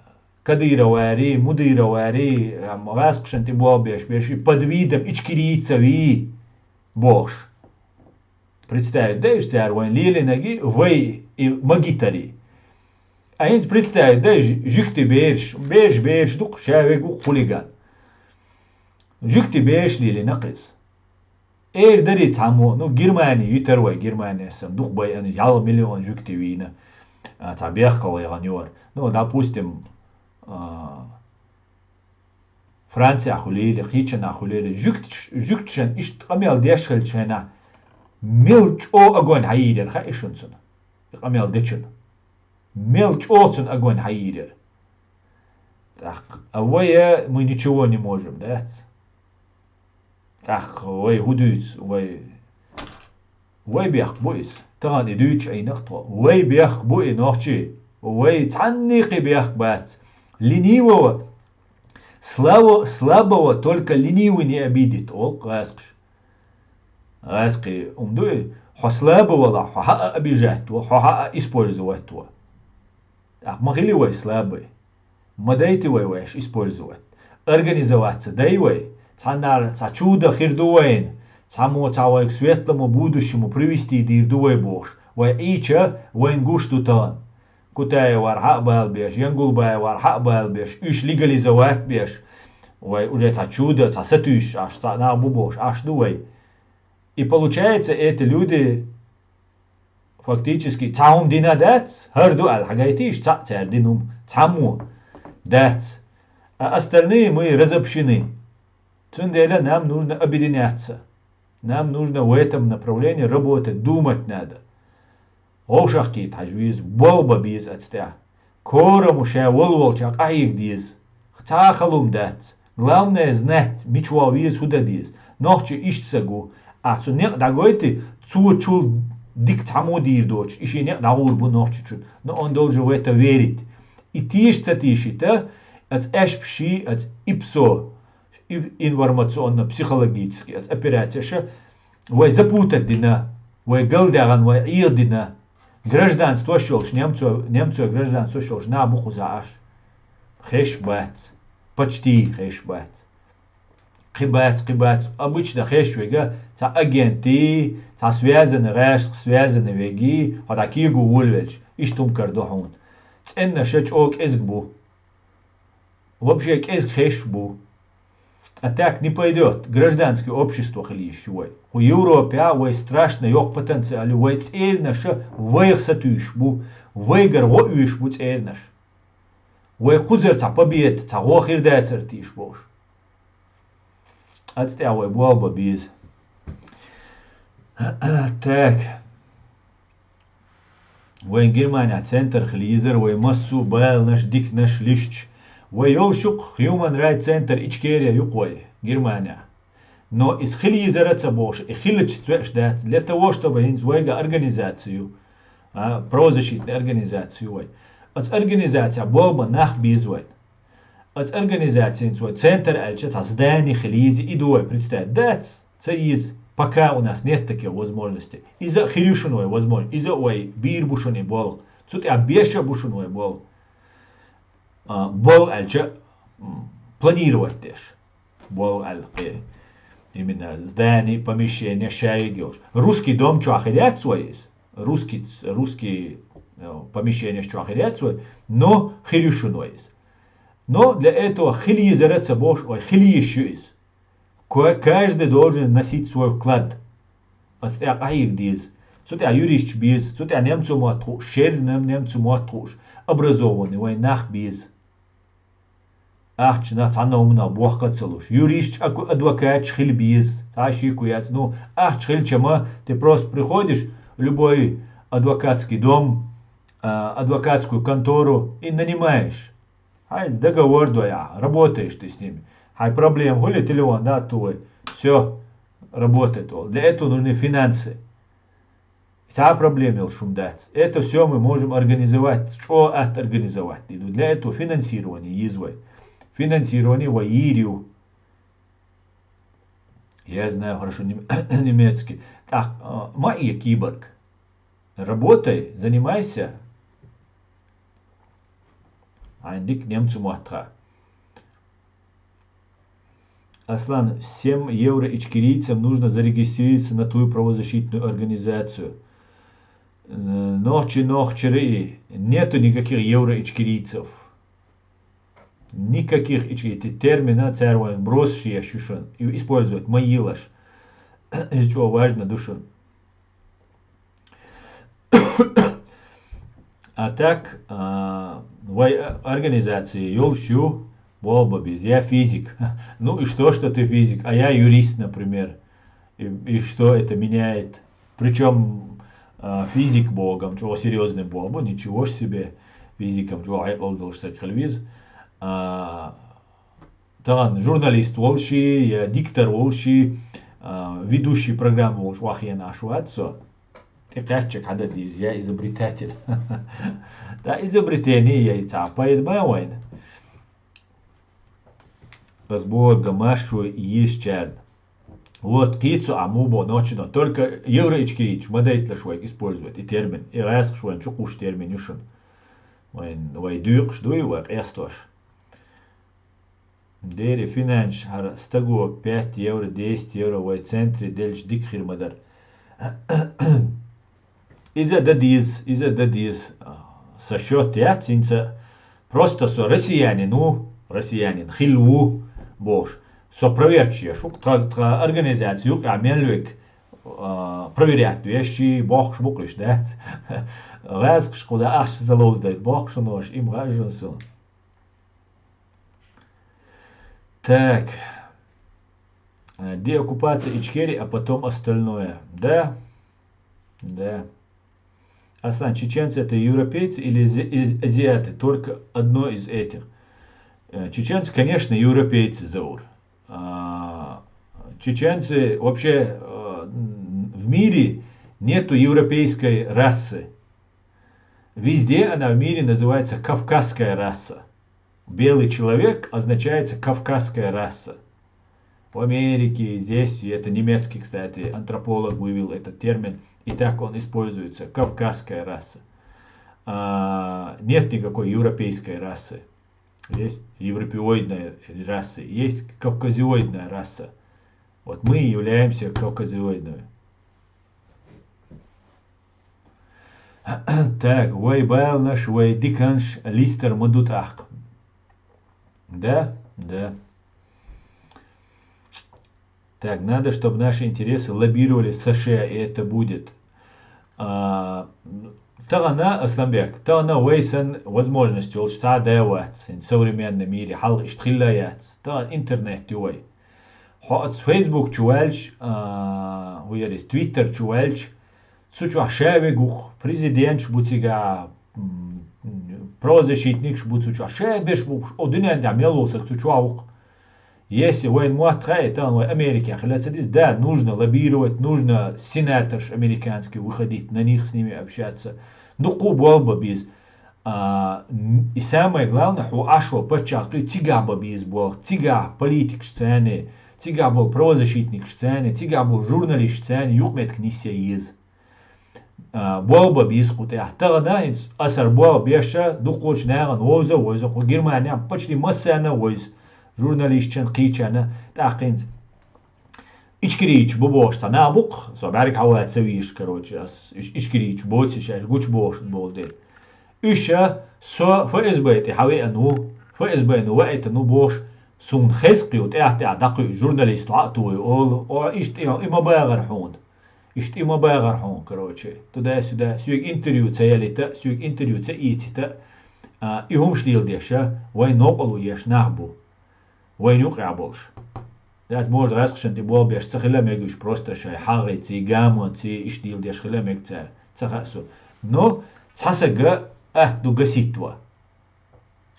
кадировари, мудировари, раскшен ты бобеш, беши под видом ичкирийцеви бош. Представить, да, ишь царь вон лили ноги, вей и магитари. А инц представить, да, жихты беш, дук шавегу хулиган. جكتي بيش لي لنقص ايه دريت عمو نو جرماني يتروي جرماني صندوق باي انا يال مليون جكتي وينا تاع بيخقوا يغنيور نو допустим فرنسا خليل خيتشنا خليل جكتشن ايش قميل ديشخلشنا ملج او اغون حيدر خايشنسن قميل ديشن ملج اوتن اغون حيدر так авоя мы ничего не можем да ах ой худуец ой бях бойс طبعا يدوش أي نقطة وي بيخ بو نوخشي وي تعنيقي بيخ بات لينيو слабого только ленивый не обидит ол غاسقي умдуй хо слабого ла хо обижать хо использовать то могли вы слабый мадайте вы ваш использовать организоваться дай вы цанар цачуда хирдуэн цамо цавайк светлому будущему привести дирдуэ бош вы ича вен гуштутан кутая варха балбеш янгулбай варха балбеш үш легализовать беш вы уже цачуда цасатуш аж на бубош аж дуэй. И получается, эти люди фактически цаум дина дац, харду аль-хагайтиш, цар динум, цаму дац. А остальные мы разобщены. Цунделя нам нужно объединяться. Нам нужно в этом направлении работать, думать надо. Ошахкит хажвиз, болба биз ацтя. Кора муша волволчак аик диз. Цахалум дац. Главное знать, мичуа виз худа диз. Нохче ишцагу. А цу не дагойте цучул дик тому дирдоч, иши не даур бу нохчичун, но он должен в это верить. И тишца тишита, от эшпши, от ипсо, информационно-психологически, от операция, вой запутать дина, вой галдаган, вой ирдина, гражданство шелш, немцу гражданство шелш, на буху зааш, хешбат, почти хешбат. Кибац. Обычно хэшвега, та агенты, та связаны рашк, связаны веги, а такие гулвельч, и штум кардохун. Ценна шеч ок эзгбу. Вообще эзг хэшбу. А так не пойдет. Гражданское общество хлищевой. У Европе, ой, страшно, ёх потенциал, ой, цель наша, вейх сатушбу, вейгар воюшбу цель наш. Ой, хузер та побед, та хохир дайцер тишбош. Отстяивай болба без. Так. Вой Германия центр хлизер, вой массу бэл наш дик наш лищ. Вой йолшук Human Rights Center Ичкерия юкой, Германия. Но из хлизера цабош, и хилыч ждать для того, чтобы они свою организацию, правозащитную организацию, от организация болба нах безвой. От организации свой центр альчат создание хлизи и дуой представить дать цаиз пока у нас нет таких возможностей из-за хилюшиной возможности из-за ой бирбушиной бол тут я беша бушиной бол альча планировать też бол аль именно здание помещение шайгёш русский дом чуахирят свой русский помещение чуахирят свой но хилюшиной есть. Но для этого хили зараться бош, ой, хили еще есть. Каждый должен носить свой вклад. Отстя аих диз. Сутя юрист без, сутя немцу матруш, шерным немцу матруш, образованный, ой, нах без. Ах, чина цанаумна бухка целуш. Юрист, адвокат, хил без. Таши куяц, ну, ах, хил чема, ты просто приходишь в любой адвокатский дом, адвокатскую контору и нанимаешь. Хай договор двоя, работаешь ты с ними. Хай проблем, хули телефон, да, твой. Все, работает. Для этого нужны финансы. Та проблема шум дать. Это все мы можем организовать. Что организовать? Для этого финансирование извой. Финансирование в Ирию. Я знаю хорошо немецкий. Так, Майя Киборг. Работай, занимайся. Андик немцу матра. Аслан, 7 евро ичкерийцам нужно зарегистрироваться на твою правозащитную организацию. Нохчери. Нету никаких евро ичкерийцев. Никаких ичкерийцев. Термина царвоин бросший ощущен. И использовать маилаш. Из чего важно душон. А так, в организации Йолщу, болба без, я физик. Ну и что ты физик? А я юрист, например. И что это меняет? Причем физик богом, чего серьезный болба, ничего себе. Физиком, чего айолдолшся хельвиз. Там журналист волши, диктор волши, ведущий программы волш вахья нашу отцу. ты качек хада диж, я изобретатель. Да, изобретение яйца, поэтому разборга машу есть чарн. Вот кицу амубо ночно, только еврейчки модейтля швой использует и термин, и раз швой чукуш термин юшен. Вай дюк шдуй вак эстош. Дери финанш хар стаго 5 евро, 10 евро в центре дельш дикхир мадар. Из-за дадиз со счет я цинца просто со россиянин хилву бош со проверчия шук организацию амелюк проверять вещи бог шбуклиш да раз шкода ах залоз дает бог шунош им ражен. Так, деоккупация Ичкерии, а потом остальное. Да. Аслан, чеченцы это европейцы или азиаты? Только одно из этих. Чеченцы, конечно, европейцы, Заур. Чеченцы вообще в мире нету европейской расы. Везде она в мире называется кавказская раса. Белый человек означает кавказская раса. В Америке, здесь, это немецкий, кстати, антрополог вывел этот термин, и так он используется, кавказская раса. Нет никакой европейской расы. Есть европеоидная раса, есть кавказиоидная раса. Вот мы являемся кавказиоидными. Так, вайбал наш вайдиканш листер мадутах. Да. Так, надо, чтобы наши интересы лоббировали США, и это будет. Тагана, Асламбек, тагана вейсан возможности улучшать в современном мире, хал иштхилляет, таган интернет тюай. Хот Facebook чуэльч, уерис Twitter чуэльч, сучу шевегух, президент бутига, правозащитник бутучу шебеш бух, одинен дамелосах сучуаух. Если воин муатхай, там в Америке, да, нужно лоббировать, нужно сенатор американский выходить, на них с ними общаться. Ну, кубалба без. И самое главное, что ашло подчеркнуть, тига без был, тига политик сцены, тига был правозащитник сцены, тига был журналист сцены, юхмет книся из. Болба без кутя. Тогда асар бол беша, духоч наган воза, Германия почти массана воз. Журналистчен قيتشنا تاقين إشكريش ببوش تنابق صبارك هوا تسويش كروتش إشكريش بوتش قوش بوش بولدي إيشا سو فإزبيت حوي أنو فإزبيت وقت أنو بوش سون خسقي وتأتي عدقي جورناليست عطوي أو إشت إما باغر حون كروتش تدا سويك انتريو تسيالي سويك انتريو تسييتي إيهم شليل ديشا وين نقلو يش نحبو وين يقع بولش دات موج راسخشن تي بول بيش تخلا ميجوش просто شاي حاغي تي гамон تي اشتيل ديش خلا ميج تخاسو но تحسق دو غسيتوا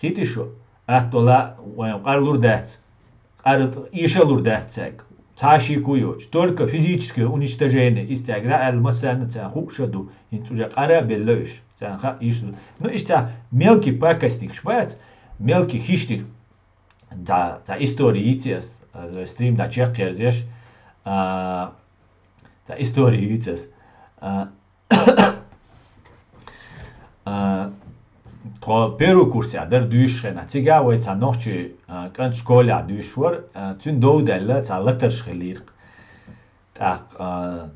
خيتي شو لا وين قарлур дат قار يشلур дат цег تاشي куёч только физическое уничтожение из тогда алмасана ца хукшаду инцужа қара беллөш ца иш ну ишта мелкий пакостник шпац мелкий хищник da istorijas, stream da čekēzies, da istorijas, to первый курс я дар дүйшхэ на цига вай ца нохчи кан школа дүйшвар цун доуделла ца латаршхэлир так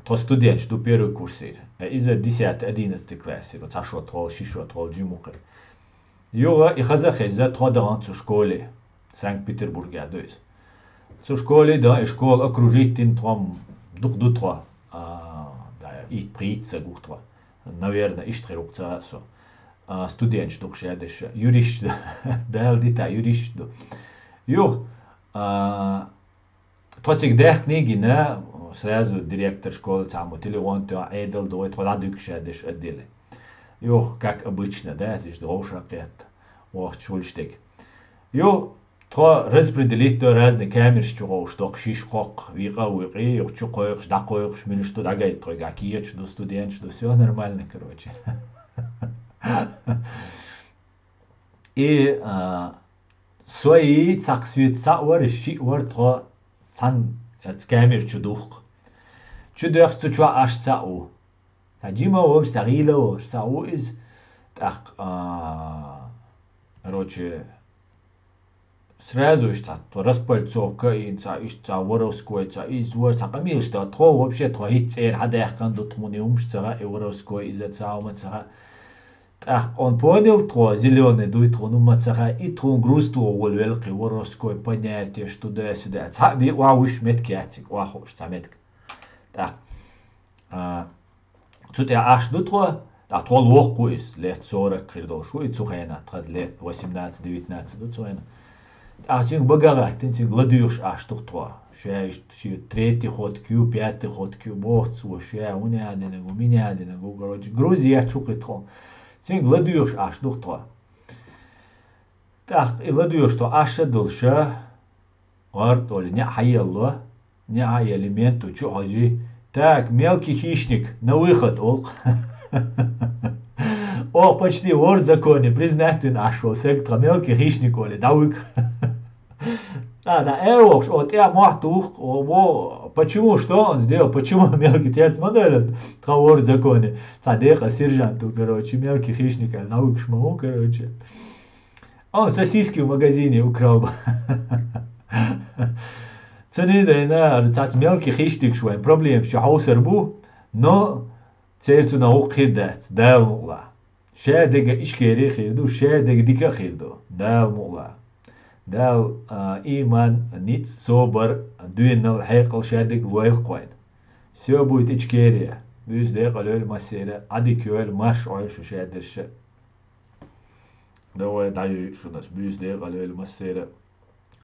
то студент до первый курсир из 10-11 классе ца шот хол шишот хол жимухэ юга и хазахэ за тродан цу школе Санкт-Петербурге, то есть. Со школы, да, школа окружит там дух-дутва, да, и прица гухтва. Наверное, иштрелукца со. Студент, что шедеш, юрист, да, лита, юрист. Ю, тоцик дэх книги, на, сразу директор школы саму, телефон, то эдел, до этого ладук шедеш отделе. Ю, как обычно, да, здесь дроша кет, ох, чульштек. Ю, то распределить то разные камеры, что шиш хок, вика, уики, что коешь, да коешь, мили что дагает, то какие, что студент, что все нормально, короче. И свои цак свет сауэр щи уэр то цан камер чудух. Чудух чучва аш цау. Таджима уэр старила уэр цау из так, короче, сразу что распальцовка и ца воровской ца из вор ца камил что то вообще то хитцер хадах до тмуниум ца и воровской из ца умца. Так он понял то зеленый дует он умца и то груз то волвелки воровской понятие что да сюда ца би вауш меткятик вахош самет. Так тут я аж до то а то лох из лет 40 кридо шу и цухена лет 18-19 до цухена. Чин багарат, тин гладуш аш тухтва. Шесть, третий ход кю, пятый ход кю, бохцу, ше, унядинагу, минядинагу, короче, Грузия чукитхо. Тин гладуш аш тухтва. Так, и гладуш, что аша дулша, вард, оли, не хаяло, не хай элементу, чу хаджи. Так, мелкий хищник, на выход, олк. О, почти вор в законе, признать нашел сектора мелкий хищник, оли, дауик. Да, эвокш, вот я махтух, почему, что он сделал, почему мелкий тец модель, вор в законе, цадеха, сержанту, короче, мелкий хищник, наук шмау, короче. Он сосиски в магазине украл. Цены, да, цац мелкий хищник, швайн, проблем, что хаусер бу, но цельцу наук хирдец, дал мула. Шадега ишкери хирду, шадега дика хирду, дал мула. داو إيمان نيت صبر دوين الحقل شادق لويل قوين سو بويت إشكيريا بيوز ديق الأول مسيرة عدي كيوال ماش عيش وشادر شا دو دايو شو ناس بيوز ديق الأول مسيرة